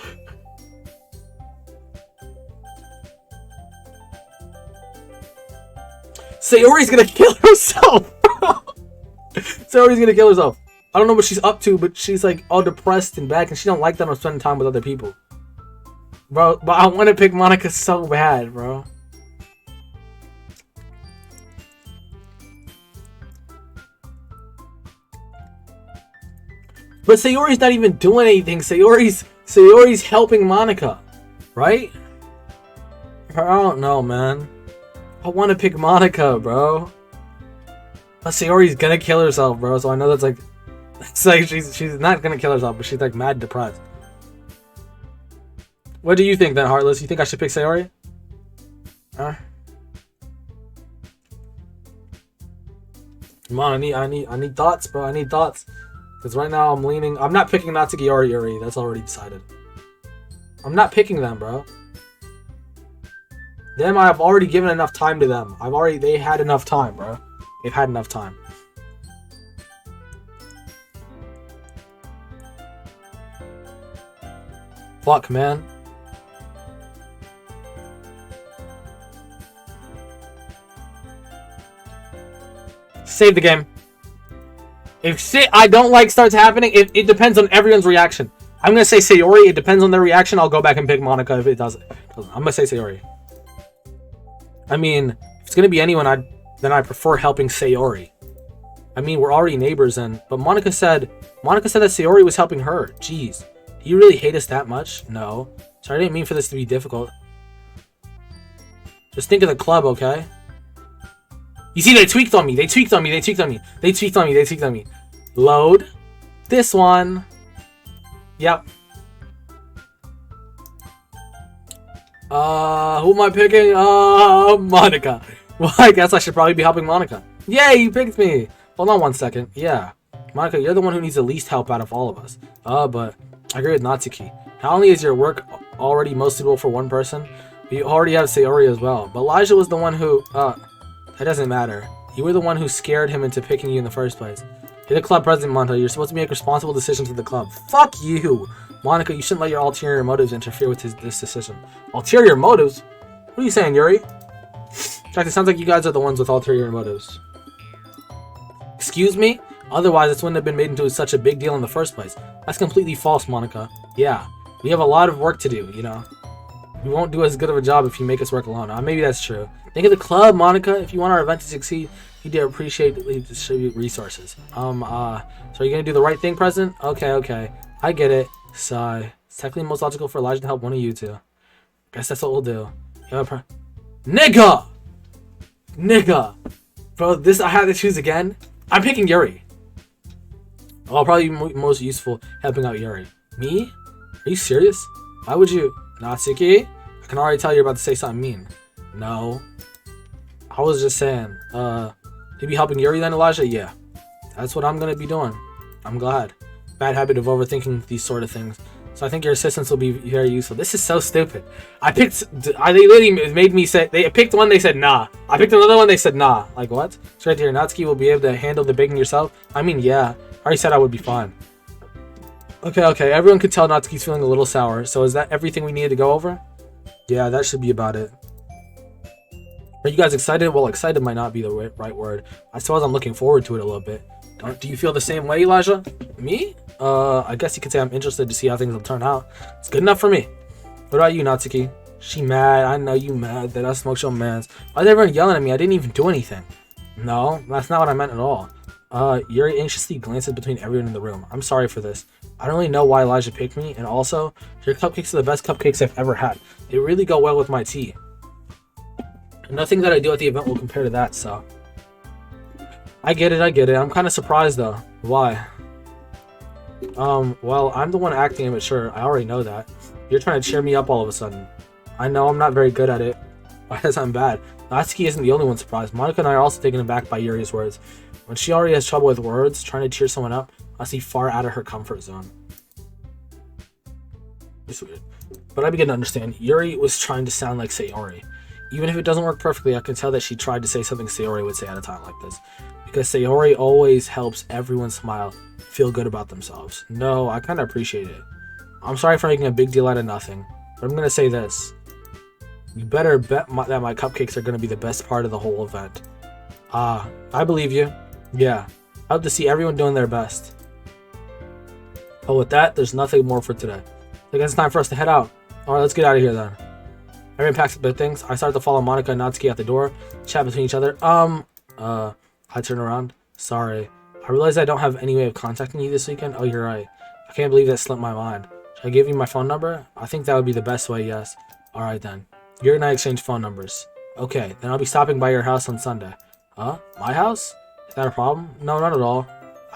Sayori's gonna kill herself! Sayori's gonna kill herself. I don't know what she's up to, but she's like all depressed and bad, and she don't like that I'm spending time with other people. Bro, but I want to pick Monika so bad, bro. But Sayori's not even doing anything. Sayori's helping Monika, right? I don't know, man. I want to pick Monika, bro. But Sayori's gonna kill herself, bro. So I know that's like It's like she's not gonna kill herself, but she's like mad depressed. What do you think then, Heartless? You think I should pick Sayori? Huh? Come on, I need thoughts, bro. I need thoughts. Because right now I'm leaning. I'm not picking Natsuki or Yuri. That's already decided. I'm not picking them, bro. Them, I've already given enough time to them. They had enough time, bro. They've had enough time. Fuck, man. Save the game. If shit I don't like starts happening, it depends on everyone's reaction. I'm gonna say Sayori. It depends on their reaction. I'll go back and pick Monika if it doesn't. I'm gonna say Sayori. I mean, if it's gonna be anyone, then I prefer helping Sayori. I mean, we're already neighbors, but Monika said that Sayori was helping her. Jeez, do you really hate us that much? No. Sorry, I didn't mean for this to be difficult. Just think of the club, okay? You see, they tweaked on me. They tweaked on me. They tweaked on me. They tweaked on me. They tweaked on me. Load. This one. Yep. Who am I picking? Monika. Well, I guess I should probably be helping Monika. Yay, you picked me. Hold on one second. Yeah. Monika, you're the one who needs the least help out of all of us. But I agree with Natsuki. Not only is your work already most suitable for one person, but you already have Sayori as well. But Elijah was the one who, that doesn't matter. You were the one who scared him into picking you in the first place. You're the club president, Monta. You're supposed to make responsible decisions with the club. Fuck you! Monika, you shouldn't let your ulterior motives interfere with this decision. Ulterior motives? What are you saying, Yuri? In fact, it sounds like you guys are the ones with ulterior motives. Excuse me? Otherwise, this wouldn't have been made into such a big deal in the first place. That's completely false, Monika. Yeah, we have a lot of work to do, you know. We won't do as good of a job if you make us work alone. Maybe that's true. Think of the club, Monika. If you want our event to succeed, you do appreciately distribute resources. So are you gonna do the right thing, President? Okay. I get it. Sigh. It's technically most logical for Elijah to help one of you two. Guess that's what we'll do. Nigga! Bro, this I have to choose again. I'm picking Yuri. I'll probably be most useful helping out Yuri. Me? Are you serious? Why would you? Natsuki? I can already tell you're about to say something mean. No. I was just saying, you be helping Yuri then, Elijah? Yeah. That's what I'm gonna be doing. I'm glad. Bad habit of overthinking these sort of things. So I think your assistance will be very useful. This is so stupid. They literally made me say, they picked one, they said nah. I picked another one, they said nah. Like what? Straight here, Natsuki will be able to handle the baking yourself? I mean, yeah. I already said I would be fine. Okay. Everyone could tell Natsuki's feeling a little sour. So is that everything we needed to go over? Yeah, that should be about it. Are you guys excited? Well, excited might not be the right word. I suppose I'm looking forward to it a little bit. Do you feel the same way, Elijah? Me? I guess you could say I'm interested to see how things will turn out. It's good enough for me. What about you, Natsuki? She mad. I know you mad that I smoked your mans. Why is everyone yelling at me? I didn't even do anything. No, that's not what I meant at all. Yuri anxiously glances between everyone in the room. I'm sorry for this. I don't really know why Elijah picked me, and also, your cupcakes are the best cupcakes I've ever had. They really go well with my tea. Nothing that I do at the event will compare to that, so. I get it. I'm kind of surprised, though. Why? Well, I'm the one acting immature. I already know that. You're trying to cheer me up all of a sudden. I know I'm not very good at it. Why does I'm bad? Natsuki isn't the only one surprised. Monika and I are also taken aback by Yuri's words. When she already has trouble with words, trying to cheer someone up must be far out of her comfort zone. It's weird. But I begin to understand. Yuri was trying to sound like Sayori. Even if it doesn't work perfectly, I can tell that she tried to say something Sayori would say at a time like this. Because Sayori always helps everyone smile, feel good about themselves. No, I kind of appreciate it. I'm sorry for making a big deal out of nothing, but I'm going to say this. You better bet that my cupcakes are going to be the best part of the whole event. I believe you. Yeah, I hope to see everyone doing their best. But with that, there's nothing more for today. I guess it's time for us to head out. Alright, let's get out of here then. Everyone packs up their things. I start to follow Monika and Natsuki at the door, chat between each other. I turn around. Sorry. I realize I don't have any way of contacting you this weekend. Oh, you're right. I can't believe that slipped my mind. Should I give you my phone number? I think that would be the best way, yes. Alright then. Yuri and I exchange phone numbers. Okay, then I'll be stopping by your house on Sunday. Huh? My house? Is that a problem? No, not at all.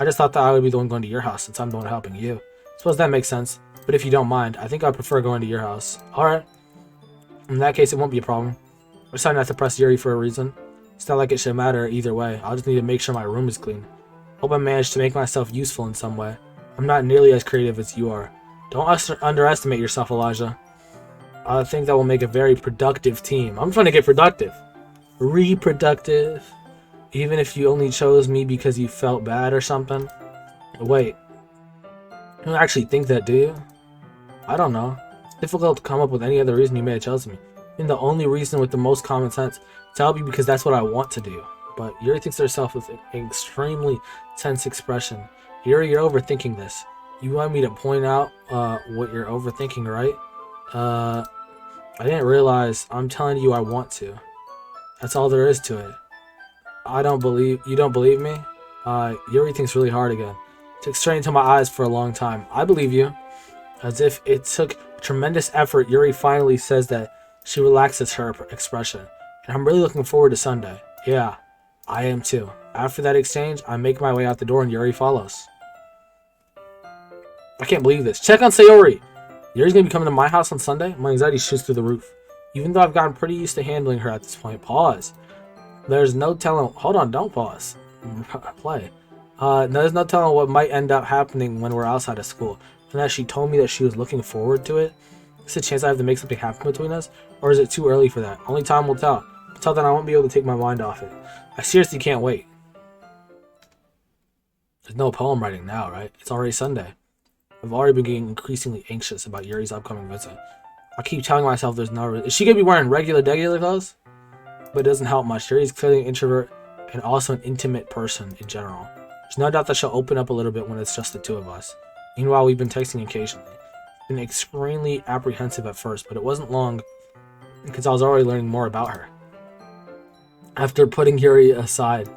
I just thought that I would be the one going to your house since I'm the one helping you. Suppose that makes sense. But if you don't mind, I think I'd prefer going to your house. Alright. In that case, it won't be a problem. I decided not to press Yuri for a reason. It's not like it should matter either way. I'll just need to make sure my room is clean. Hope I managed to make myself useful in some way. I'm not nearly as creative as you are. Don't underestimate yourself, Elijah. I think that will make a very productive team. I'm trying to get productive. Reproductive. Even if you only chose me because you felt bad or something. Wait. You don't actually think that, do you? I don't know. It's difficult to come up with any other reason you may have chosen me. And the only reason with the most common sense to help you because that's what I want to do. But Yuri thinks to herself with an extremely tense expression. Yuri, you're overthinking this. You want me to point out what you're overthinking, right? I didn't realize. I'm telling you I want to. That's all there is to it. You don't believe me? Yuri thinks really hard again. Took straight into my eyes for a long time. I believe you. As if it took tremendous effort, Yuri finally says that she relaxes her expression. And I'm really looking forward to Sunday. Yeah, I am too. After that exchange, I make my way out the door and Yuri follows. I can't believe this. Check on Sayori! Yuri's gonna be coming to my house on Sunday? My anxiety shoots through the roof. Even though I've gotten pretty used to handling her at this point. Pause. There's no telling... Hold on, don't pause. Play. There's no telling what might end up happening when we're outside of school. And that she told me that she was looking forward to it. Is there a chance I have to make something happen between us? Or is it too early for that? Only time will tell. Until then, I won't be able to take my mind off it. I seriously can't wait. There's no poem writing now, right? It's already Sunday. I've already been getting increasingly anxious about Yuri's upcoming visit. I keep telling myself there's no... Is she going to be wearing regular clothes? But it doesn't help much. Yuri's clearly an introvert and also an intimate person in general. There's no doubt that she'll open up a little bit when it's just the two of us. Meanwhile, we've been texting occasionally. Been extremely apprehensive at first, but it wasn't long because I was already learning more about her. After putting Yuri aside,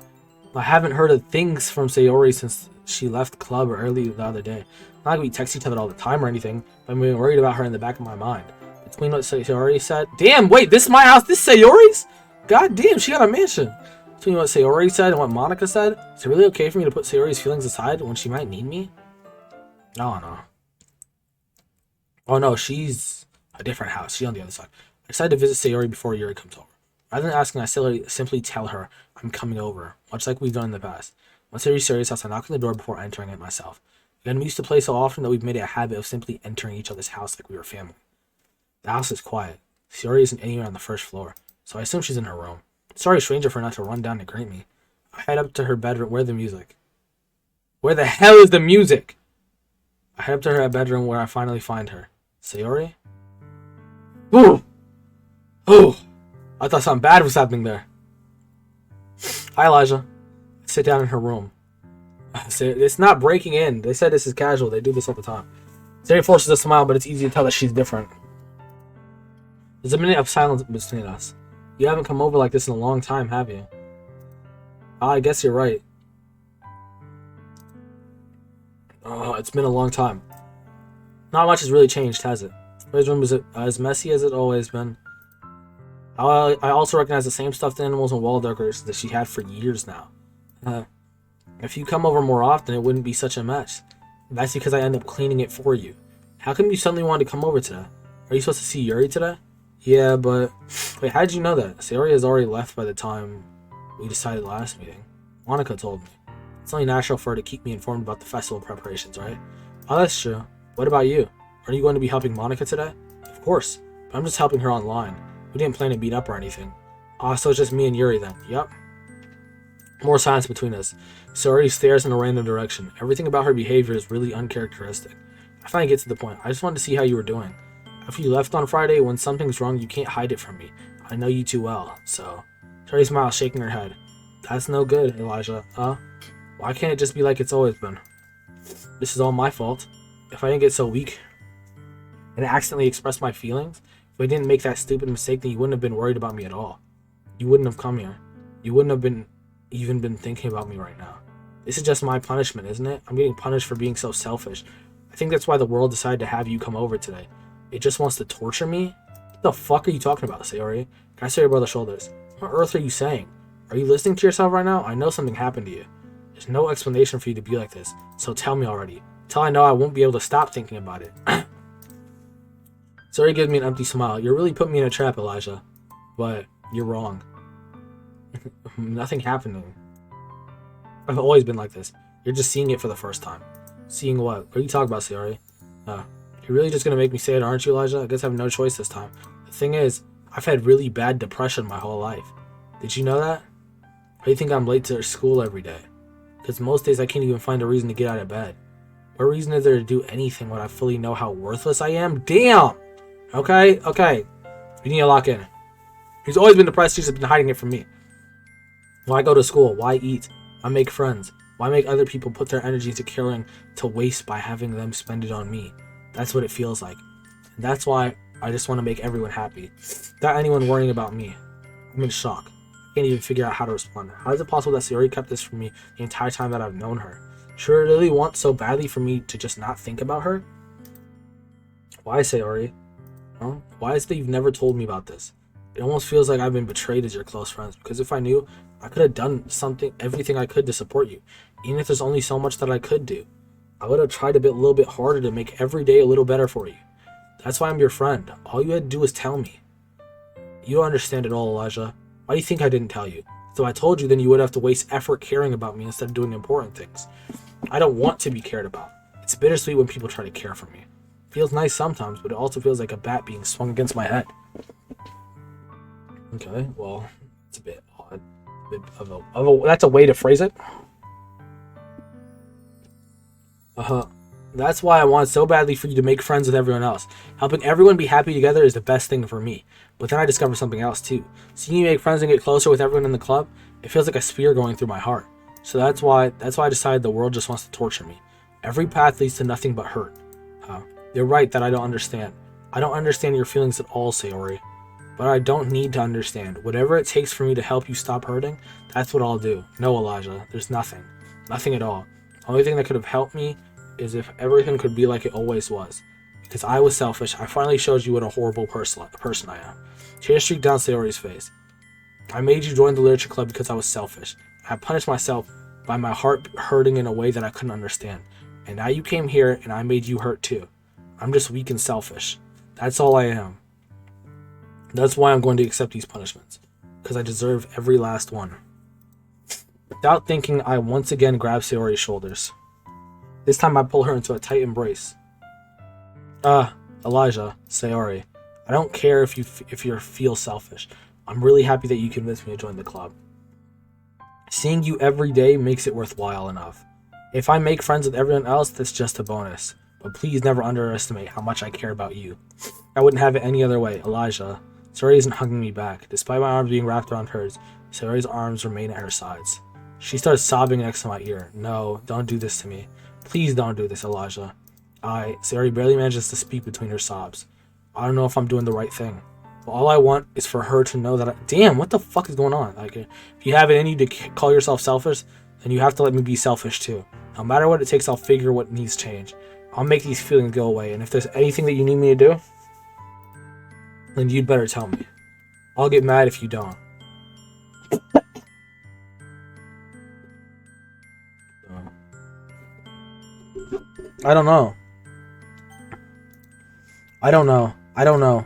I haven't heard of things from Sayori since she left club early the other day. Not like we text each other all the time or anything, but I'm being worried about her in the back of my mind. Between what Sayori said... Damn, wait, this is my house? This is Sayori's? God damn, she got a mansion. Between what Sayori said and what Monika said, is it really okay for me to put Sayori's feelings aside when she might need me? No, no. Oh no, she's a different house. She's on the other side. I decided to visit Sayori before Yuri comes over. Rather than asking, I simply tell her I'm coming over, much like we've done in the past. Once I reach Sayori's house, I knock on the door before entering it myself. Again, we used to play so often that we've made it a habit of simply entering each other's house like we were family. The house is quiet. Sayori isn't anywhere on the first floor, so I assume she's in her room. Sorry, stranger, for not to run down to greet me. I head up to her bedroom. Where's the music? Where the hell is the music? I head up to her bedroom where I finally find her. Sayori? Ooh! Ooh! I thought something bad was happening there. Hi, Elijah. I sit down in her room. It's not breaking in. They said this is casual. They do this all the time. Sayori forces a smile, but it's easy to tell that she's different. There's a minute of silence between us. You haven't come over like this in a long time, have you? I guess you're right. Oh, it's been a long time. Not much has really changed, has it? His room is as messy as it always been. I also recognize the same stuffed animals and wall decorations that she had for years now. If you come over more often, it wouldn't be such a mess. That's because I end up cleaning it for you. How come you suddenly wanted to come over today? Are you supposed to see Yuri today? Yeah, but... Wait, how did you know that? Sayori has already left by the time we decided last meeting. Monika told me. It's only natural for her to keep me informed about the festival preparations, right? Oh, that's true. What about you? Are you going to be helping Monika today? Of course, but I'm just helping her online. We didn't plan to meet up or anything. So it's just me and Yuri then. Yep. More silence between us. Sayori stares in a random direction. Everything about her behavior is really uncharacteristic. I finally get to the point. I just wanted to see how you were doing. After you left on Friday, when something's wrong, you can't hide it from me. I know you too well, so... Sayori smiles, shaking her head. That's no good, Elijah. Why can't it just be like it's always been? This is all my fault. If I didn't get so weak and accidentally express my feelings, if I didn't make that stupid mistake, then you wouldn't have been worried about me at all. You wouldn't have come here. You wouldn't have even been thinking about me right now. This is just my punishment, isn't it? I'm getting punished for being so selfish. I think that's why the world decided to have you come over today. It just wants to torture me? What the fuck are you talking about, Sayori? Can I say your brother's shoulders? What on earth are you saying? Are you listening to yourself right now? I know something happened to you. There's no explanation for you to be like this. So tell me already. Till I know I won't be able to stop thinking about it. Sayori gives me an empty smile. You're really putting me in a trap, Elijah. But you're wrong. Nothing happened to me. I've always been like this. You're just seeing it for the first time. Seeing what? What are you talking about, Sayori? You're really just gonna make me say it, aren't you, Elijah? I guess I have no choice this time. The thing is, I've had really bad depression my whole life. Did you know that? Why do you think I'm late to school every day? Because most days I can't even find a reason to get out of bed. What reason is there to do anything when I fully know how worthless I am? Damn! Okay. You need to lock in. He's always been depressed, he's just been hiding it from me. Why go to school? Why eat? Why make friends? Why make other people put their energy into caring to waste by having them spend it on me? That's what it feels like. And that's why I just want to make everyone happy. Without anyone worrying about me. I'm in shock. I can't even figure out how to respond. How is it possible that Sayori kept this from me the entire time that I've known her? She really wants so badly for me to just not think about her? Why, Sayori? Huh? Why is it that you've never told me about this? It almost feels like I've been betrayed as your close friends, because if I knew, I could have done everything I could to support you, even if there's only so much that I could do. I would have tried a little bit harder to make every day a little better for you. That's why I'm your friend. All you had to do was tell me. You don't understand it all, Elijah. Why do you think I didn't tell you? So I told you, then you would have to waste effort caring about me instead of doing important things. I don't want to be cared about. It's bittersweet when people try to care for me. It feels nice sometimes, but it also feels like a bat being swung against my head. Okay, well, it's a bit odd. That's a way to phrase it. That's why I want so badly for you to make friends with everyone else. Helping everyone be happy together is the best thing for me. But then I discovered something else too. Seeing you make friends and get closer with everyone in the club, it feels like a spear going through my heart. So that's why I decided the world just wants to torture me. Every path leads to nothing but hurt. You're right that I don't understand. I don't understand your feelings at all, Sayori. But I don't need to understand. Whatever it takes for me to help you stop hurting, that's what I'll do. No, Elijah, there's nothing. Nothing at all. The only thing that could have helped me is if everything could be like it always was. Because I was selfish, I finally showed you what a horrible person I am. Tears streaked down Sayori's face. I made you join the literature club because I was selfish. I punished myself by my heart hurting in a way that I couldn't understand. And now you came here and I made you hurt too. I'm just weak and selfish. That's all I am. That's why I'm going to accept these punishments. Because I deserve every last one. Without thinking, I once again grab Sayori's shoulders. This time I pull her into a tight embrace. Elijah, Sayori, I don't care if you feel selfish. I'm really happy that you convinced me to join the club. Seeing you every day makes it worthwhile enough. If I make friends with everyone else, that's just a bonus. But please never underestimate how much I care about you. I wouldn't have it any other way, Elijah. Sayori isn't hugging me back. Despite my arms being wrapped around hers, Sayori's arms remain at her sides. She starts sobbing next to my ear. No, don't do this to me. Please don't do this, Elijah. Sayori barely manages to speak between her sobs. I don't know if I'm doing the right thing. But all I want is for her to know that damn, what the fuck is going on? Like, if you have it in you to call yourself selfish, then you have to let me be selfish too. No matter what it takes, I'll figure what needs change. I'll make these feelings go away. And if there's anything that you need me to do, then you'd better tell me. I'll get mad if you don't. I don't know.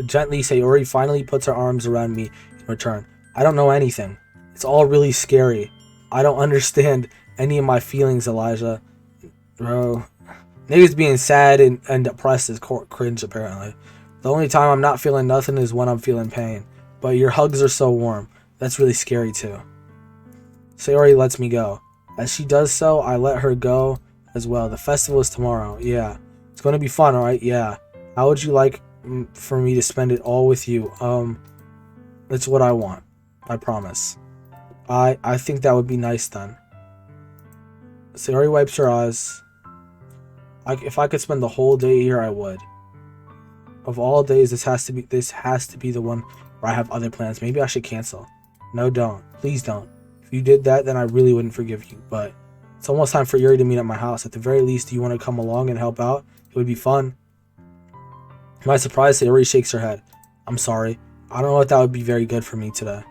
Gently, Sayori finally puts her arms around me in return. I don't know anything. It's all really scary. I don't understand any of my feelings, Elijah. Bro. Niggas being sad and depressed is cringe, apparently. The only time I'm not feeling nothing is when I'm feeling pain. But your hugs are so warm. That's really scary, too. Sayori lets me go. As she does so, I let her go as well. The festival is tomorrow. Yeah. It's going to be fun, alright? Yeah. How would you like for me to spend it all with you? That's what I want. I promise. I think that would be nice then. Sayori wipes her eyes. If I could spend the whole day here, I would. Of all days, this has to be the one where I have other plans. Maybe I should cancel. No, don't. Please don't. If you did that, then I really wouldn't forgive you. But it's almost time for Yuri to meet at my house. At the very least, do you want to come along and help out? It would be fun. To my surprise, Sayori shakes her head. I'm sorry. I don't know if that would be very good for me today.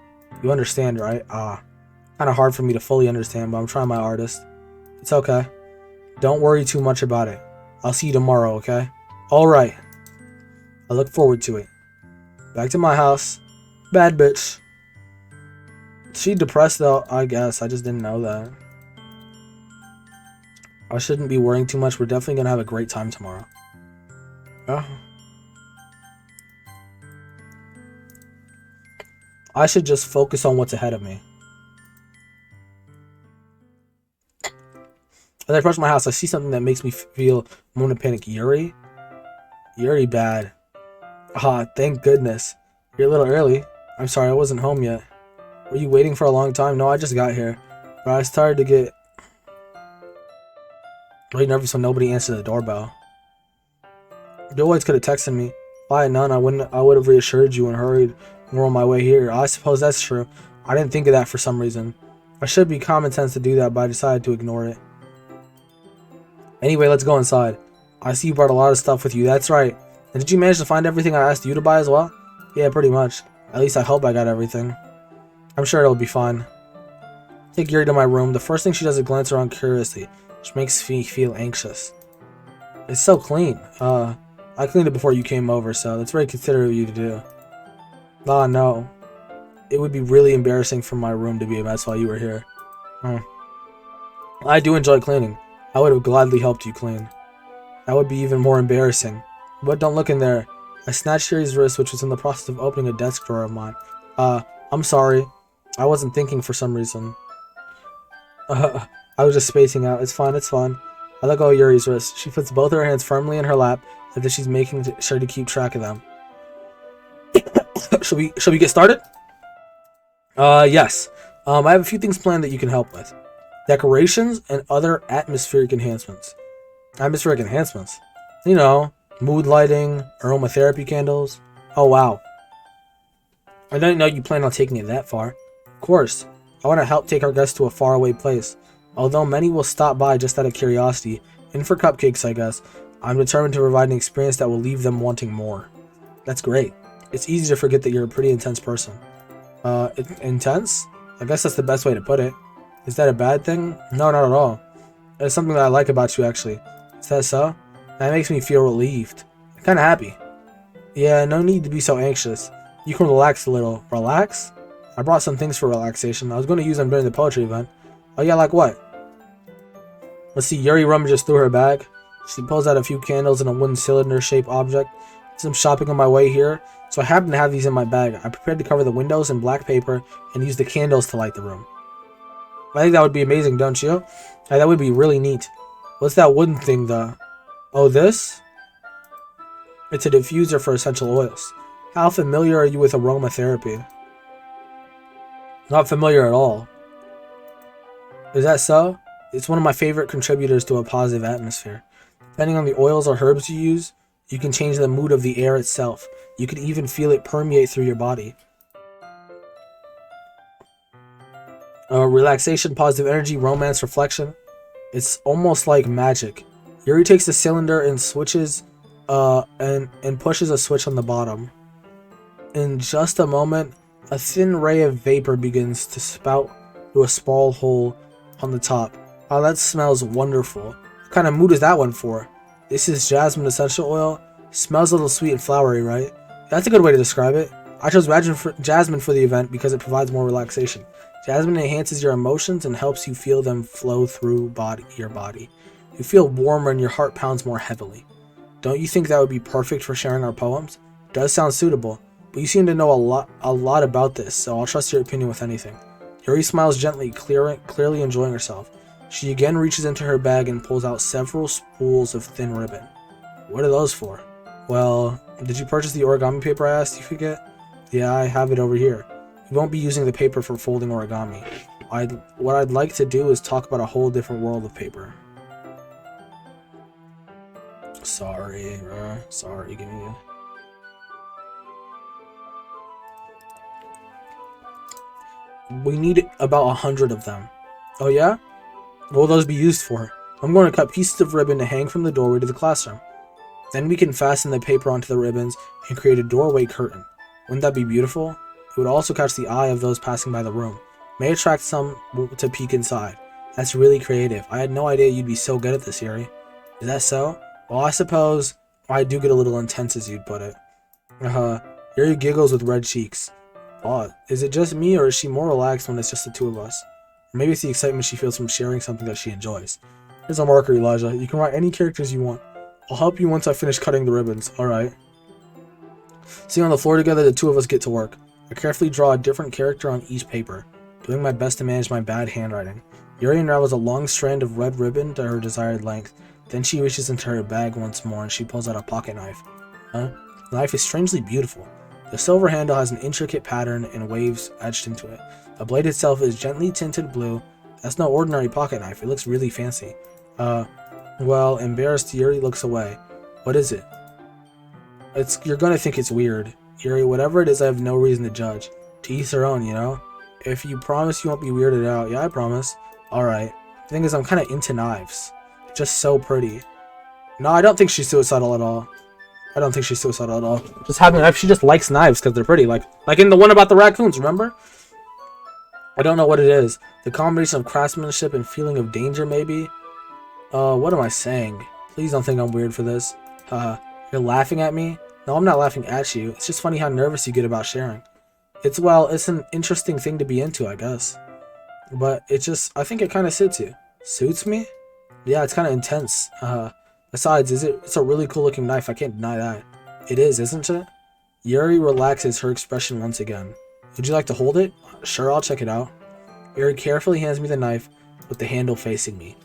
You understand, right? Kind of hard for me to fully understand, but I'm trying my hardest. It's okay. Don't worry too much about it. I'll see you tomorrow, okay? Alright. I look forward to it. Back to my house. Bad bitch. She depressed though, I guess. I just didn't know that. I shouldn't be worrying too much. We're definitely gonna have a great time tomorrow. I should just focus on what's ahead of me. As I approach my house, I see something that makes me feel I'm gonna panic. Yuri? Yuri bad. Ah, thank goodness. You're a little early. I'm sorry, I wasn't home yet. Were you waiting for a long time? No, I just got here. But I started to get really nervous when nobody answered the doorbell. You always could have texted me. If I had known, I would have reassured you and hurried more on my way here. I suppose that's true. I didn't think of that for some reason. I should be common sense to do that, but I decided to ignore it. Anyway, let's go inside. I see you brought a lot of stuff with you. That's right. And did you manage to find everything I asked you to buy as well? Yeah, pretty much. At least I hope I got everything. I'm sure it'll be fine. Take Yuri to my room. The first thing she does is glance around curiously, which makes me feel anxious. It's so clean. I cleaned it before you came over, so that's very considerate of you to do. Ah, no. It would be really embarrassing for my room to be a mess while you were here. I do enjoy cleaning. I would have gladly helped you clean. That would be even more embarrassing. But don't look in there. I snatched Yuri's wrist, which was in the process of opening a desk drawer of mine. I'm sorry. I wasn't thinking for some reason. I was just spacing out. It's fine, it's fine. I let go of Yuri's wrist. She puts both her hands firmly in her lap, as if she's making sure to keep track of them. Should we get started? Yes. I have a few things planned that you can help with. Decorations and other atmospheric enhancements. Atmospheric enhancements? You know, mood lighting, aromatherapy candles. Oh, wow. I didn't know you planned on taking it that far. Of course. I want to help take our guests to a faraway place. Although many will stop by just out of curiosity, and for cupcakes, I guess, I'm determined to provide an experience that will leave them wanting more. That's great. It's easy to forget that you're a pretty intense person. Intense? I guess that's the best way to put it. Is that a bad thing? No, not at all. It's something that I like about you, actually. Is that so? That makes me feel relieved. I'm kinda happy. Yeah, no need to be so anxious. You can relax a little. Relax? I brought some things for relaxation. I was going to use them during the poetry event. Oh yeah, like what? Let's see, Yuri rummages through her bag. She pulls out a few candles and a wooden cylinder-shaped object. Some shopping on my way here, so I happen to have these in my bag. I prepared to cover the windows in black paper and use the candles to light the room. I think that would be amazing, don't you? That would be really neat. What's that wooden thing, though? Oh, this? It's a diffuser for essential oils. How familiar are you with aromatherapy? Not familiar at all. Is that so? It's one of my favorite contributors to a positive atmosphere. Depending on the oils or herbs you use, you can change the mood of the air itself. You can even feel it permeate through your body. Relaxation, positive energy, romance, reflection. It's almost like magic. Yuri takes the cylinder and switches, and pushes a switch on the bottom. In just a moment, a thin ray of vapor begins to spout through a small hole on the top. Oh, that smells wonderful. What kind of mood is that one for? This is jasmine essential oil. Smells a little sweet and flowery, right? That's a good way to describe it. I chose jasmine for the event because it provides more relaxation. Jasmine enhances your emotions and helps you feel them flow through your body. You feel warmer and your heart pounds more heavily. Don't you think that would be perfect for sharing our poems? It does sound suitable, but you seem to know a lot about this, so I'll trust your opinion with anything. Yuri smiles gently, clearly enjoying herself. She again reaches into her bag and pulls out several spools of thin ribbon. What are those for? Well, did you purchase the origami paper I asked you to get? Yeah, I have it over here. We won't be using the paper for folding origami. What I'd like to do is talk about a whole different world of paper. Sorry, give me a... We need about 100 of them. Oh yeah? What will those be used for? I'm going to cut pieces of ribbon to hang from the doorway to the classroom. Then we can fasten the paper onto the ribbons and create a doorway curtain. Wouldn't that be beautiful? It would also catch the eye of those passing by the room. may attract some to peek inside. That's really creative. I had no idea you'd be so good at this, Yuri. Is that so? Well, I suppose I do get a little intense, as you'd put it. Yuri giggles with red cheeks. Oh, is it just me, or is she more relaxed when it's just the two of us? Or maybe it's the excitement she feels from sharing something that she enjoys. Here's a marker, Elijah. You can write any characters you want. I'll help you once I finish cutting the ribbons. Alright. Sitting on the floor together, the two of us get to work. I carefully draw a different character on each paper, doing my best to manage my bad handwriting. Yuri unravels a long strand of red ribbon to her desired length. Then she reaches into her bag once more and she pulls out a pocket knife. The knife is strangely beautiful. The silver handle has an intricate pattern and waves etched into it. The blade itself is gently tinted blue. That's no ordinary pocket knife. It looks really fancy. Well, embarrassed, Yuri looks away. What is it? You're gonna think it's weird. Yuri, whatever it is, I have no reason to judge. To each their own, you know? If you promise you won't be weirded out. Yeah, I promise. Alright. The thing is, I'm kind of into knives. Just so pretty. No, I don't think she's suicidal at all. I don't think she's suicidal at all. Just having a knife, she just likes knives because they're pretty. Like in the one about the raccoons, remember? I don't know what it is. The combination of craftsmanship and feeling of danger, maybe? What am I saying? Please don't think I'm weird for this. You're laughing at me? No, I'm not laughing at you. It's just funny how nervous you get about sharing. It's an interesting thing to be into, I guess. But I think it kind of suits you. Suits me? Yeah, it's kind of intense. Besides, it's a really cool looking knife. I can't deny that. It is, isn't it? Yuri relaxes her expression once again. Would you like to hold it? Sure, I'll check it out. Yuri carefully hands me the knife with the handle facing me.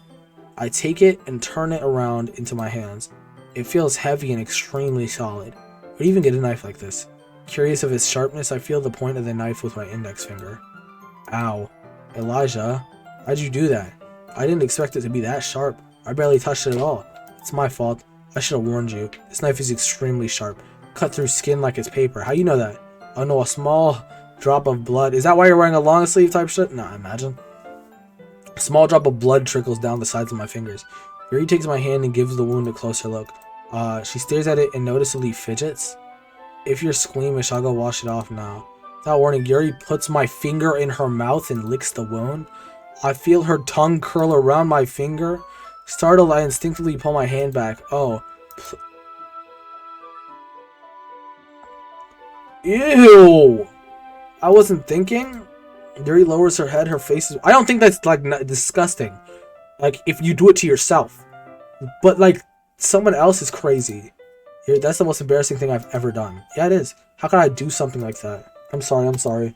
I take it and turn it around into my hands. It feels heavy and extremely solid. Who'd even get a knife like this? Curious of its sharpness, I feel the point of the knife with my index finger. Ow. Elijah, why'd you do that? I didn't expect it to be that sharp. I barely touched it at all. It's my fault. I should have warned you. This knife is extremely sharp. Cut through skin like it's paper. How you know that? Oh no, a small drop of blood. Is that why you're wearing a long sleeve type shit? Nah, imagine. A small drop of blood trickles down the sides of my fingers. Yuri takes my hand and gives the wound a closer look. She stares at it and noticeably fidgets. If you're squeamish, I'll go wash it off now. Without warning, Yuri puts my finger in her mouth and licks the wound. I feel her tongue curl around my finger. Startled, I instinctively pull my hand back. Oh. Ew! I wasn't thinking? Yuri lowers her head, her face is... I don't think that's, disgusting. Like, if you do it to yourself. But, someone else is crazy. That's the most embarrassing thing I've ever done. Yeah, it is. How could I do something like that? I'm sorry.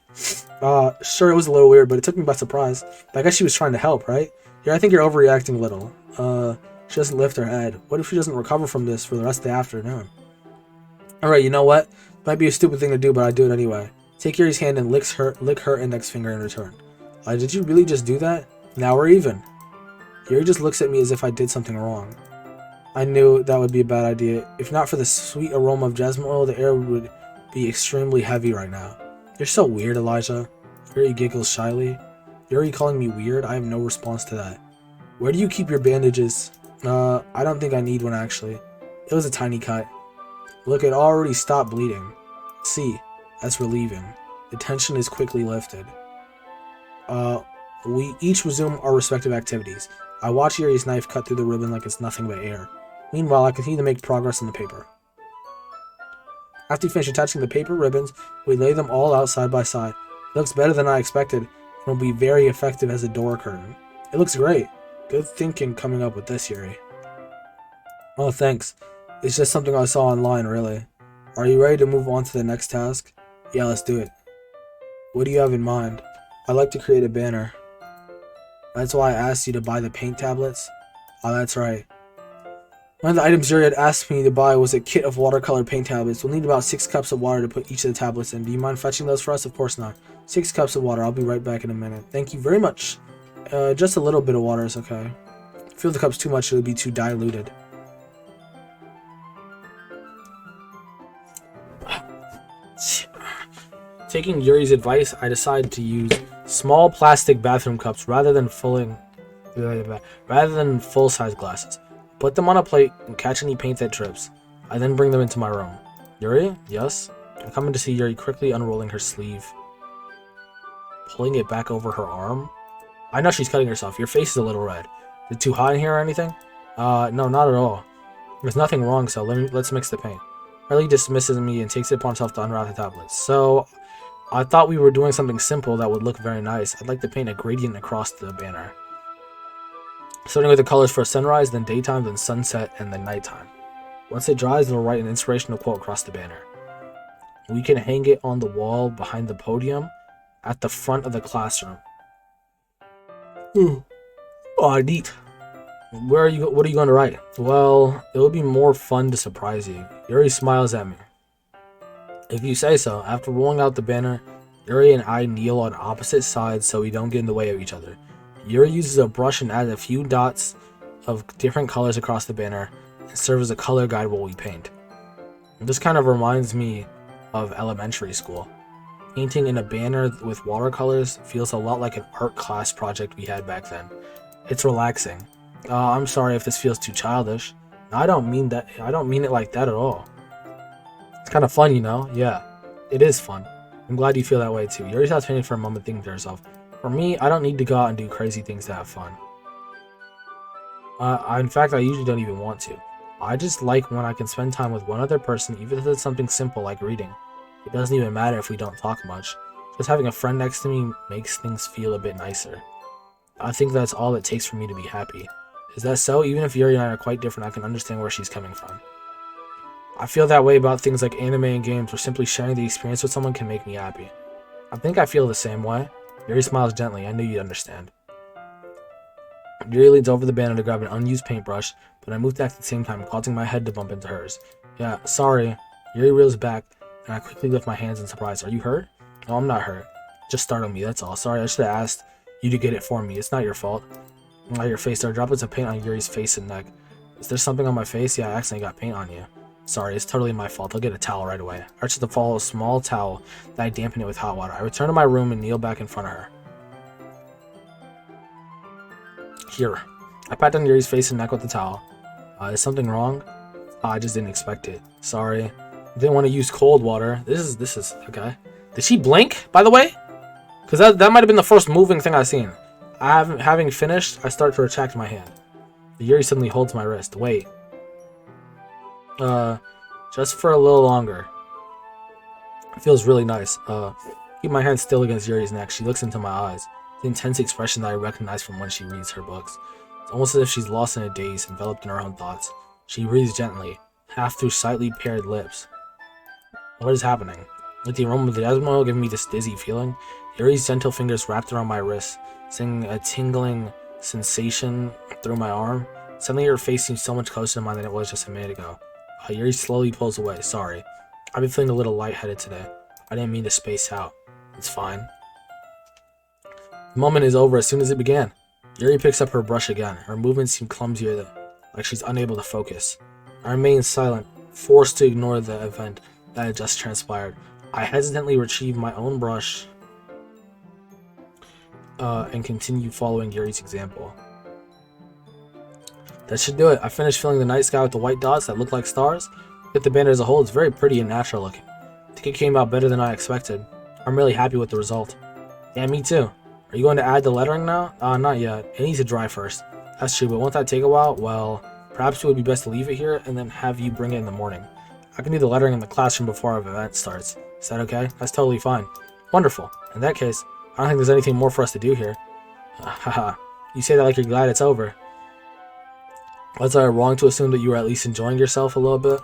Sure, it was a little weird, but it took me by surprise. But I guess she was trying to help, right? Yeah, I think you're overreacting a little. She doesn't lift her head. What if she doesn't recover from this for the rest of the afternoon? Alright, you know what? Might be a stupid thing to do, but I do it anyway. Take Yuri's hand and lick her index finger in return. Did you really just do that? Now we're even. Yuri just looks at me as if I did something wrong. I knew that would be a bad idea. If not for the sweet aroma of jasmine oil, the air would be extremely heavy right now. You're so weird, Elijah. Yuri giggles shyly. Yuri calling me weird? I have no response to that. Where do you keep your bandages? I don't think I need one actually. It was a tiny cut. Look, it already stopped bleeding. See, that's relieving. The tension is quickly lifted. We each resume our respective activities. I watch Yuri's knife cut through the ribbon like it's nothing but air. Meanwhile, I continue to make progress on the paper. After we finish attaching the paper ribbons, we lay them all out side by side. It looks better than I expected, and will be very effective as a door curtain. It looks great. Good thinking coming up with this, Yuri. Oh, thanks. It's just something I saw online, really. Are you ready to move on to the next task? Yeah, let's do it. What do you have in mind? I'd like to create a banner. That's why I asked you to buy the paint tablets? Oh, that's right. One of the items Yuri had asked me to buy was a kit of watercolor paint tablets. We'll need about 6 cups of water to put each of the tablets in. Do you mind fetching those for us? Of course not. 6 cups of water. I'll be right back in a minute. Thank you very much. Just a little bit of water is okay. If you fill the cups too much, it would be too diluted. Taking Yuri's advice, I decided to use small plastic bathroom cups rather than full-size glasses. Put them on a plate and catch any paint that drips. I then bring them into my room. Yuri? Yes? I come in to see Yuri quickly unrolling her sleeve. pulling it back over her arm. I know she's cutting herself. Your face is a little red. Is it too hot in here or anything? No, not at all. There's nothing wrong, so let's mix the paint. Riley dismisses me and takes it upon herself to unwrap the tablets. So, I thought we were doing something simple that would look very nice. I'd like to paint a gradient across the banner. Starting with the colors for sunrise, then daytime, then sunset, and then nighttime. Once it dries, it'll write an inspirational quote across the banner. We can hang it on the wall behind the podium at the front of the classroom. Oh, neat. What are you going to write? Well, it would be more fun to surprise you. Yuri smiles at me. If you say so. After rolling out the banner, Yuri and I kneel on opposite sides so we don't get in the way of each other. Yuri uses a brush and adds a few dots of different colors across the banner and serves as a color guide while we paint. This kind of reminds me of elementary school. Painting in a banner with watercolors feels a lot like an art class project we had back then. It's relaxing. I'm sorry if this feels too childish. I don't mean that. I don't mean it like that at all. It's kind of fun, you know? Yeah, it is fun. I'm glad you feel that way too. Yuri stops painting for a moment, thinking to herself. For me, I don't need to go out and do crazy things to have fun. In fact, I usually don't even want to. I just like when I can spend time with one other person, even if it's something simple like reading. It doesn't even matter if we don't talk much. Just having a friend next to me makes things feel a bit nicer. I think that's all it takes for me to be happy. Is that so? Even if Yuri and I are quite different, I can understand where she's coming from. I feel that way about things like anime and games, where simply sharing the experience with someone can make me happy. I think I feel the same way. Yuri smiles gently. I knew you'd understand. Yuri leans over the banner to grab an unused paintbrush, but I moved back at the same time, causing my head to bump into hers. Yeah, sorry. Yuri reels back, and I quickly lift my hands in surprise. Are you hurt? No, I'm not hurt. Just startled me, that's all. Sorry, I should have asked you to get it for me. It's not your fault. Your face, there are droplets of paint on Yuri's face and neck. Is there something on my face? Yeah, I accidentally got paint on you. Sorry, it's totally my fault. I'll get a towel right away. I reach to follow a small towel, then I dampen it with hot water. I return to my room and kneel back in front of her. Here. I pat down Yuri's face and neck with the towel. Is something wrong? I just didn't expect it. Sorry. I didn't want to use cold water. This is okay. Did she blink, by the way? Because that might have been the first moving thing I've seen. Having finished, I start to retract my hand. Yuri suddenly holds my wrist. Wait. Just for a little longer. It feels really nice. Keep my hand still against Yuri's neck. She looks into my eyes. The intense expression that I recognize from when she reads her books. It's almost as if she's lost in a daze, enveloped in her own thoughts. She breathes gently, half through slightly paired lips. What is happening? With the aroma of the jasmine oil giving me this dizzy feeling, Yuri's gentle fingers wrapped around my wrist, sending a tingling sensation through my arm. Suddenly her face seems so much closer to mine than it was just a minute ago. Yuri slowly pulls away. Sorry. I've been feeling a little lightheaded today. I didn't mean to space out. It's fine. The moment is over as soon as it began. Yuri picks up her brush again. Her movements seem clumsier, like she's unable to focus. I remain silent, forced to ignore the event that had just transpired. I hesitantly retrieve my own brush and continue following Yuri's example. That should do it. I finished filling the night sky with the white dots that look like stars. Yet the banner as a whole is very pretty and natural looking. I think it came out better than I expected. I'm really happy with the result. Yeah, me too. Are you going to add the lettering now? Not yet. It needs to dry first. That's true, but won't that take a while? Well, perhaps it would be best to leave it here and then have you bring it in the morning. I can do the lettering in the classroom before our event starts. Is that okay? That's totally fine. Wonderful. In that case, I don't think there's anything more for us to do here. Haha. You say that like you're glad it's over. Was I wrong to assume that you were at least enjoying yourself a little bit?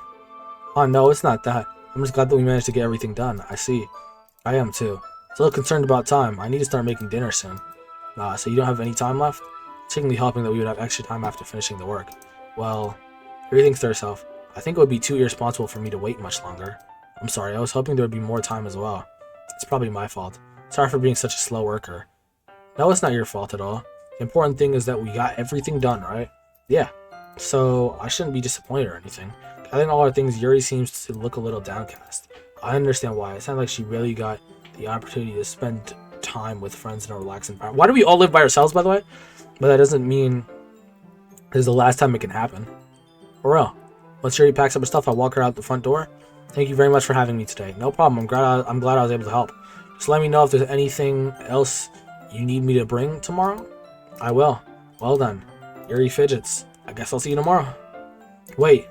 Oh, no, it's not that. I'm just glad that we managed to get everything done. I see. I am too. A little concerned about time. I need to start making dinner soon. So you don't have any time left? Particularly hoping that we would have extra time after finishing the work. Well, Yuri thinks to herself, I think it would be too irresponsible for me to wait much longer. I'm sorry, I was hoping there would be more time as well. It's probably my fault. Sorry for being such a slow worker. No, it's not your fault at all. The important thing is that we got everything done, right? Yeah. So, I shouldn't be disappointed or anything. Gathering all our things, Yuri seems to look a little downcast. I understand why. It sounds like she really got the opportunity to spend time with friends in a relaxing environment. Why do we all live by ourselves, by the way? But that doesn't mean this is the last time it can happen. For real. Once Yuri packs up her stuff, I'll walk her out the front door. Thank you very much for having me today. No problem. I'm glad I was able to help. Just let me know if there's anything else you need me to bring tomorrow. I will. Well then, Yuri fidgets. I guess I'll see you tomorrow. Wait,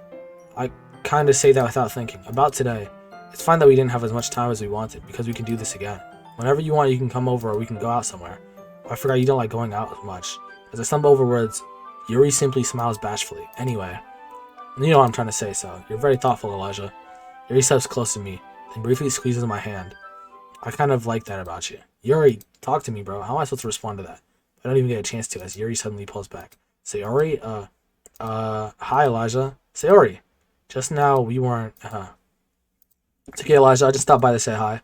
I kind of say that without thinking. About today, it's fine that we didn't have as much time as we wanted, because we can do this again. Whenever you want, you can come over or we can go out somewhere. I forgot you don't like going out as much. As I stumble over words, Yuri simply smiles bashfully. Anyway, you know what I'm trying to say, so you're very thoughtful, Elijah. Yuri steps close to me, then briefly squeezes my hand. I kind of like that about you. Yuri, talk to me, bro. How am I supposed to respond to that? I don't even get a chance to, as Yuri suddenly pulls back. Sayori, hi, Elijah. Sayori, just now we weren't, It's okay, Elijah, I just stopped by to say hi.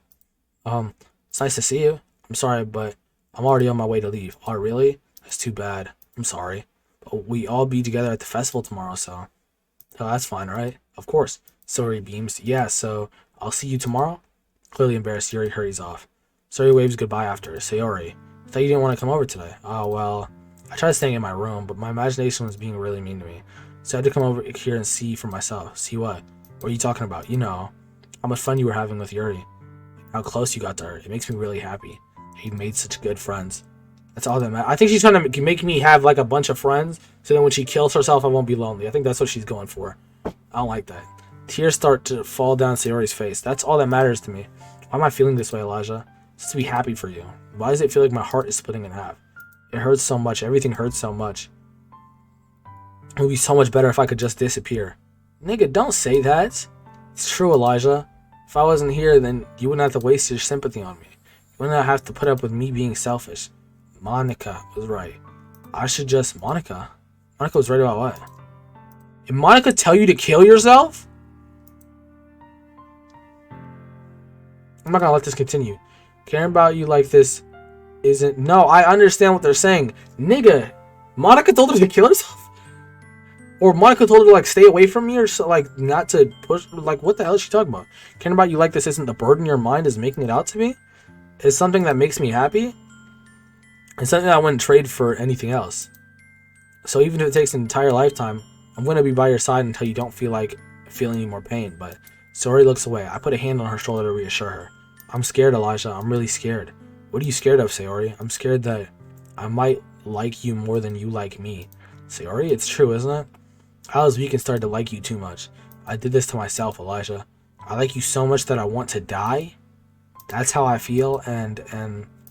It's nice to see you. I'm sorry, but I'm already on my way to leave. Oh, really? That's too bad. I'm sorry. But we all be together at the festival tomorrow, so... Oh, that's fine, right? Of course. Sayori beams. Yeah, so I'll see you tomorrow? Clearly embarrassed, Yuri hurries off. Sayori waves goodbye after. Sayori, I thought you didn't want to come over today. Oh, well, I tried staying in my room, but my imagination was being really mean to me. So I had to come over here and see for myself. See what? What are you talking about? You know, how much fun you were having with Yuri. How close you got to her. It makes me really happy. You made such good friends. That's all that matters. I think she's trying to make me have like a bunch of friends, so then when she kills herself, I won't be lonely. I think that's what she's going for. I don't like that. Tears start to fall down Sayori's face. That's all that matters to me. Why am I feeling this way, Elijah? Just to be happy for you. Why does it feel like my heart is splitting in half? It hurts so much. Everything hurts so much. It would be so much better if I could just disappear. Nigga, don't say that. It's true, Elijah. If I wasn't here, then you wouldn't have to waste your sympathy on me. You wouldn't have to put up with me being selfish. Monika was right. I should just... Monika was right about what? Did Monika tell you to kill yourself? I'm not gonna let this continue. Caring about you like this isn't... No, I understand what they're saying. Nigga, Monika told her to kill herself? Or Monika told her to, like, stay away from me or so, like, not to push... Like, what the hell is she talking about? Caring about you like this isn't the burden your mind is making it out to be? It's something that makes me happy? It's something that I wouldn't trade for anything else. So even if it takes an entire lifetime, I'm going to be by your side until you don't feel like feeling any more pain. But Sayori looks away. I put a hand on her shoulder to reassure her. I'm scared, Elijah. I'm really scared. What are you scared of, Sayori? I'm scared that I might like you more than you like me. Sayori, it's true, isn't it? I was weak and started to like you too much. I did this to myself, Elijah. I like you so much that I want to die. That's how I feel, and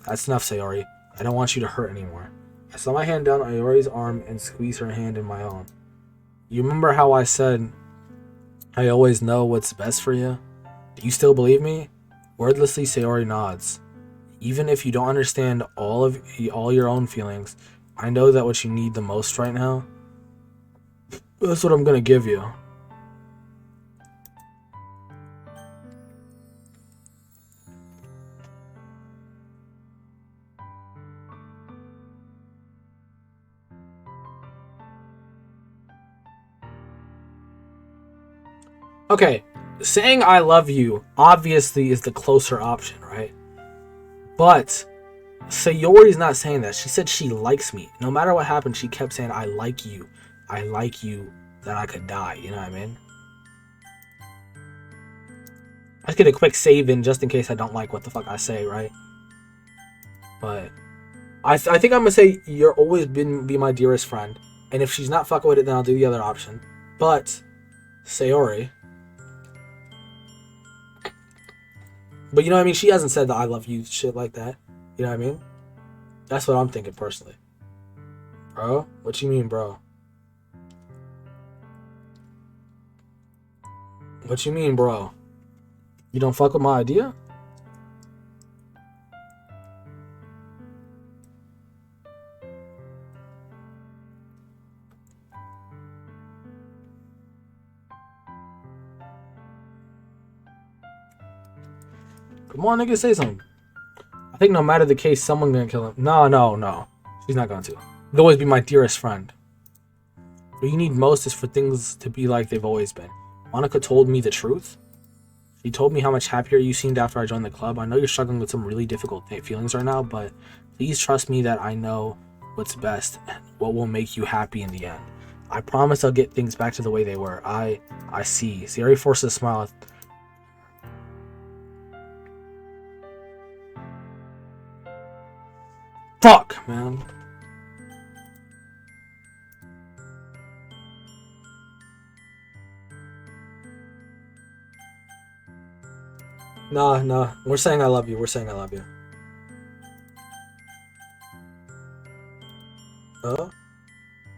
that's enough, Sayori. I don't want you to hurt anymore. I saw my hand down on Sayori's arm and squeezed her hand in my own. You remember how I said I always know what's best for you? Do you still believe me? Wordlessly, Sayori nods. Even if you don't understand all your own feelings, I know that what you need the most right now, that's what I'm gonna give you. Okay, saying I love you obviously is the closer option, right? But Sayori's not saying that. She said she likes me. No matter what happened, she kept saying, I like you. I like you that I could die. You know what I mean? Let's get a quick save in just in case I don't like what the fuck I say, right? But I think I'm going to say you're always be my dearest friend. And if she's not fucking with it, then I'll do the other option. But Sayori... But you know what I mean? She hasn't said that I love you shit like that. You know what I mean? That's what I'm thinking personally. Bro? What you mean, bro? What you mean, bro? You don't fuck with my idea? Come on, nigga, say something. I think no matter the case, someone's gonna kill him. No. She's not going to. You'll always be my dearest friend. What you need most is for things to be like they've always been. Monika told me the truth. She told me how much happier you seemed after I joined the club. I know you're struggling with some really difficult feelings right now, but please trust me that I know what's best and what will make you happy in the end. I promise I'll get things back to the way they were. I see. Sayori forces a smile. man. Nah, nah. We're saying I love you. We're saying I love you.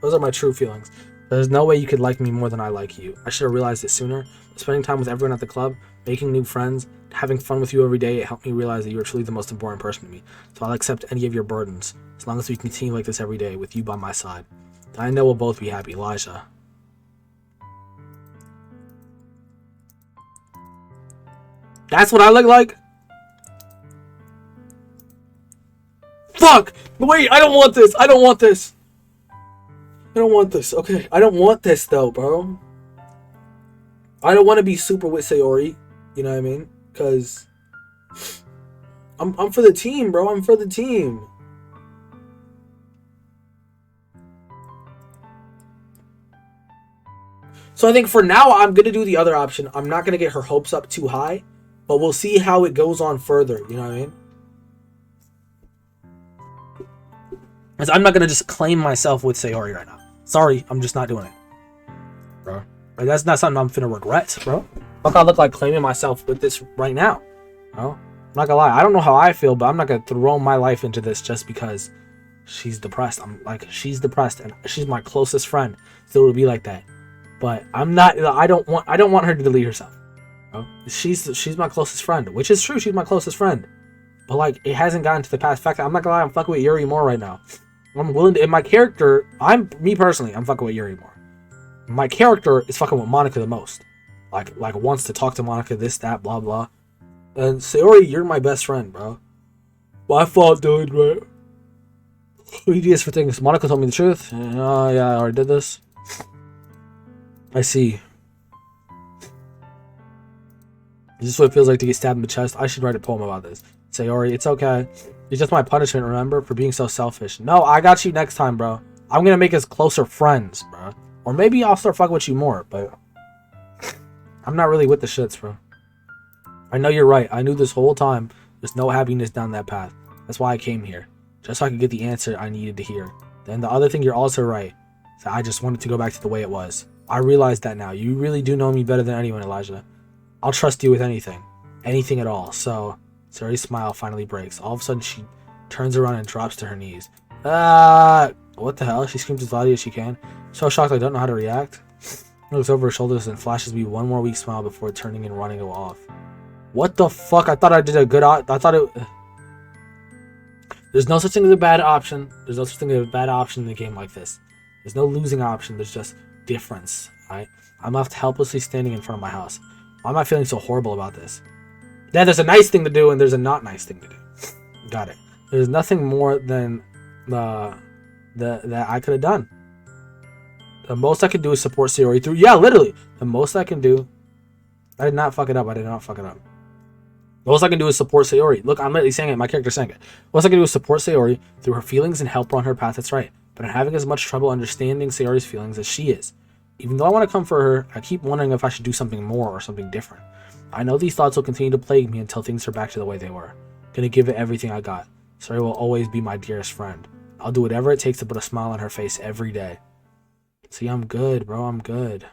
Those are my true feelings. There's no way you could like me more than I like you. I should have realized it sooner. Spending time with everyone at the club, making new friends, having fun with you every day, it helped me realize that you are truly the most important person to me. So I'll accept any of your burdens, as long as we continue like this every day, with you by my side. I know we'll both be happy, Elijah. That's what I look like? Fuck! Wait, I don't want this! I don't want this! I don't want this. Okay, I don't want this though, bro. I don't want to be super with Sayori. You know what I mean? Because I'm for the team, bro. I'm for the team. So I think for now, I'm going to do the other option. I'm not going to get her hopes up too high, but we'll see how it goes on further. You know what I mean? Because I'm not going to just claim myself with Sayori right now. Sorry, I'm just not doing it. Bro. Like, that's not something I'm finna regret, bro. Fuck, I look like claiming myself with this right now. Bro. I'm not gonna lie. I don't know how I feel, but I'm not gonna throw my life into this just because she's depressed. I'm like, she's depressed and she's my closest friend. So it would be like that. But I'm not, I don't want her to delete herself. Bro. She's my closest friend, which is true. She's my closest friend. But like, it hasn't gotten to the past fact. I'm not gonna lie. I'm fucking with Yuri more right now. I'm willing to, in my character, me personally, I'm fucking with Yuri more. My character is fucking with Monika the most. Like wants to talk to Monika, this, that, blah, blah. And Sayori, you're my best friend, bro. My fault, dude, bro. Easiest for things. Monika told me the truth. Oh, yeah, I already did this. I see. Is this what it feels like to get stabbed in the chest? I should write a poem about this. Sayori, it's okay. It's just my punishment, remember? For being so selfish. No, I got you next time, bro. I'm gonna make us closer friends, bro. Or maybe I'll start fucking with you more, but I'm not really with the shits, bro. I know you're right. I knew this whole time there's no happiness down that path. That's why I came here. Just so I could get the answer I needed to hear. Then the other thing, you're also right. So I just wanted to go back to the way it was. I realize that now. You really do know me better than anyone, Elijah. I'll trust you with anything. Anything at all. So Sayori's smile finally breaks. All of a sudden, she turns around and drops to her knees. What the hell? She screams as loudly as she can. So shocked I don't know how to react. Looks over her shoulders and flashes me one more weak smile before turning and running off. What the fuck? I thought I did a good I thought it... There's no such thing as a bad option. There's no such thing as a bad option in a game like this. There's no losing option. There's just difference, right? I'm left helplessly standing in front of my house. Why am I feeling so horrible about this? Yeah, there's a nice thing to do and there's a not nice thing to do. Got it. There's nothing more than that I could have done. The most I can do is support Sayori through... Yeah, literally. The most I can do... I did not fuck it up. I did not fuck it up. The most I can do is support Sayori. Look, I'm literally saying it. My character's saying it. The most I can do is support Sayori through her feelings and help her on her path. That's right. But I'm having as much trouble understanding Sayori's feelings as she is. Even though I want to come for her, I keep wondering if I should do something more or something different. I know these thoughts will continue to plague me until things are back to the way they were. Gonna give it everything I got. Sayori will always be my dearest friend. I'll do whatever it takes to put a smile on her face every day. See, I'm good, bro. I'm good.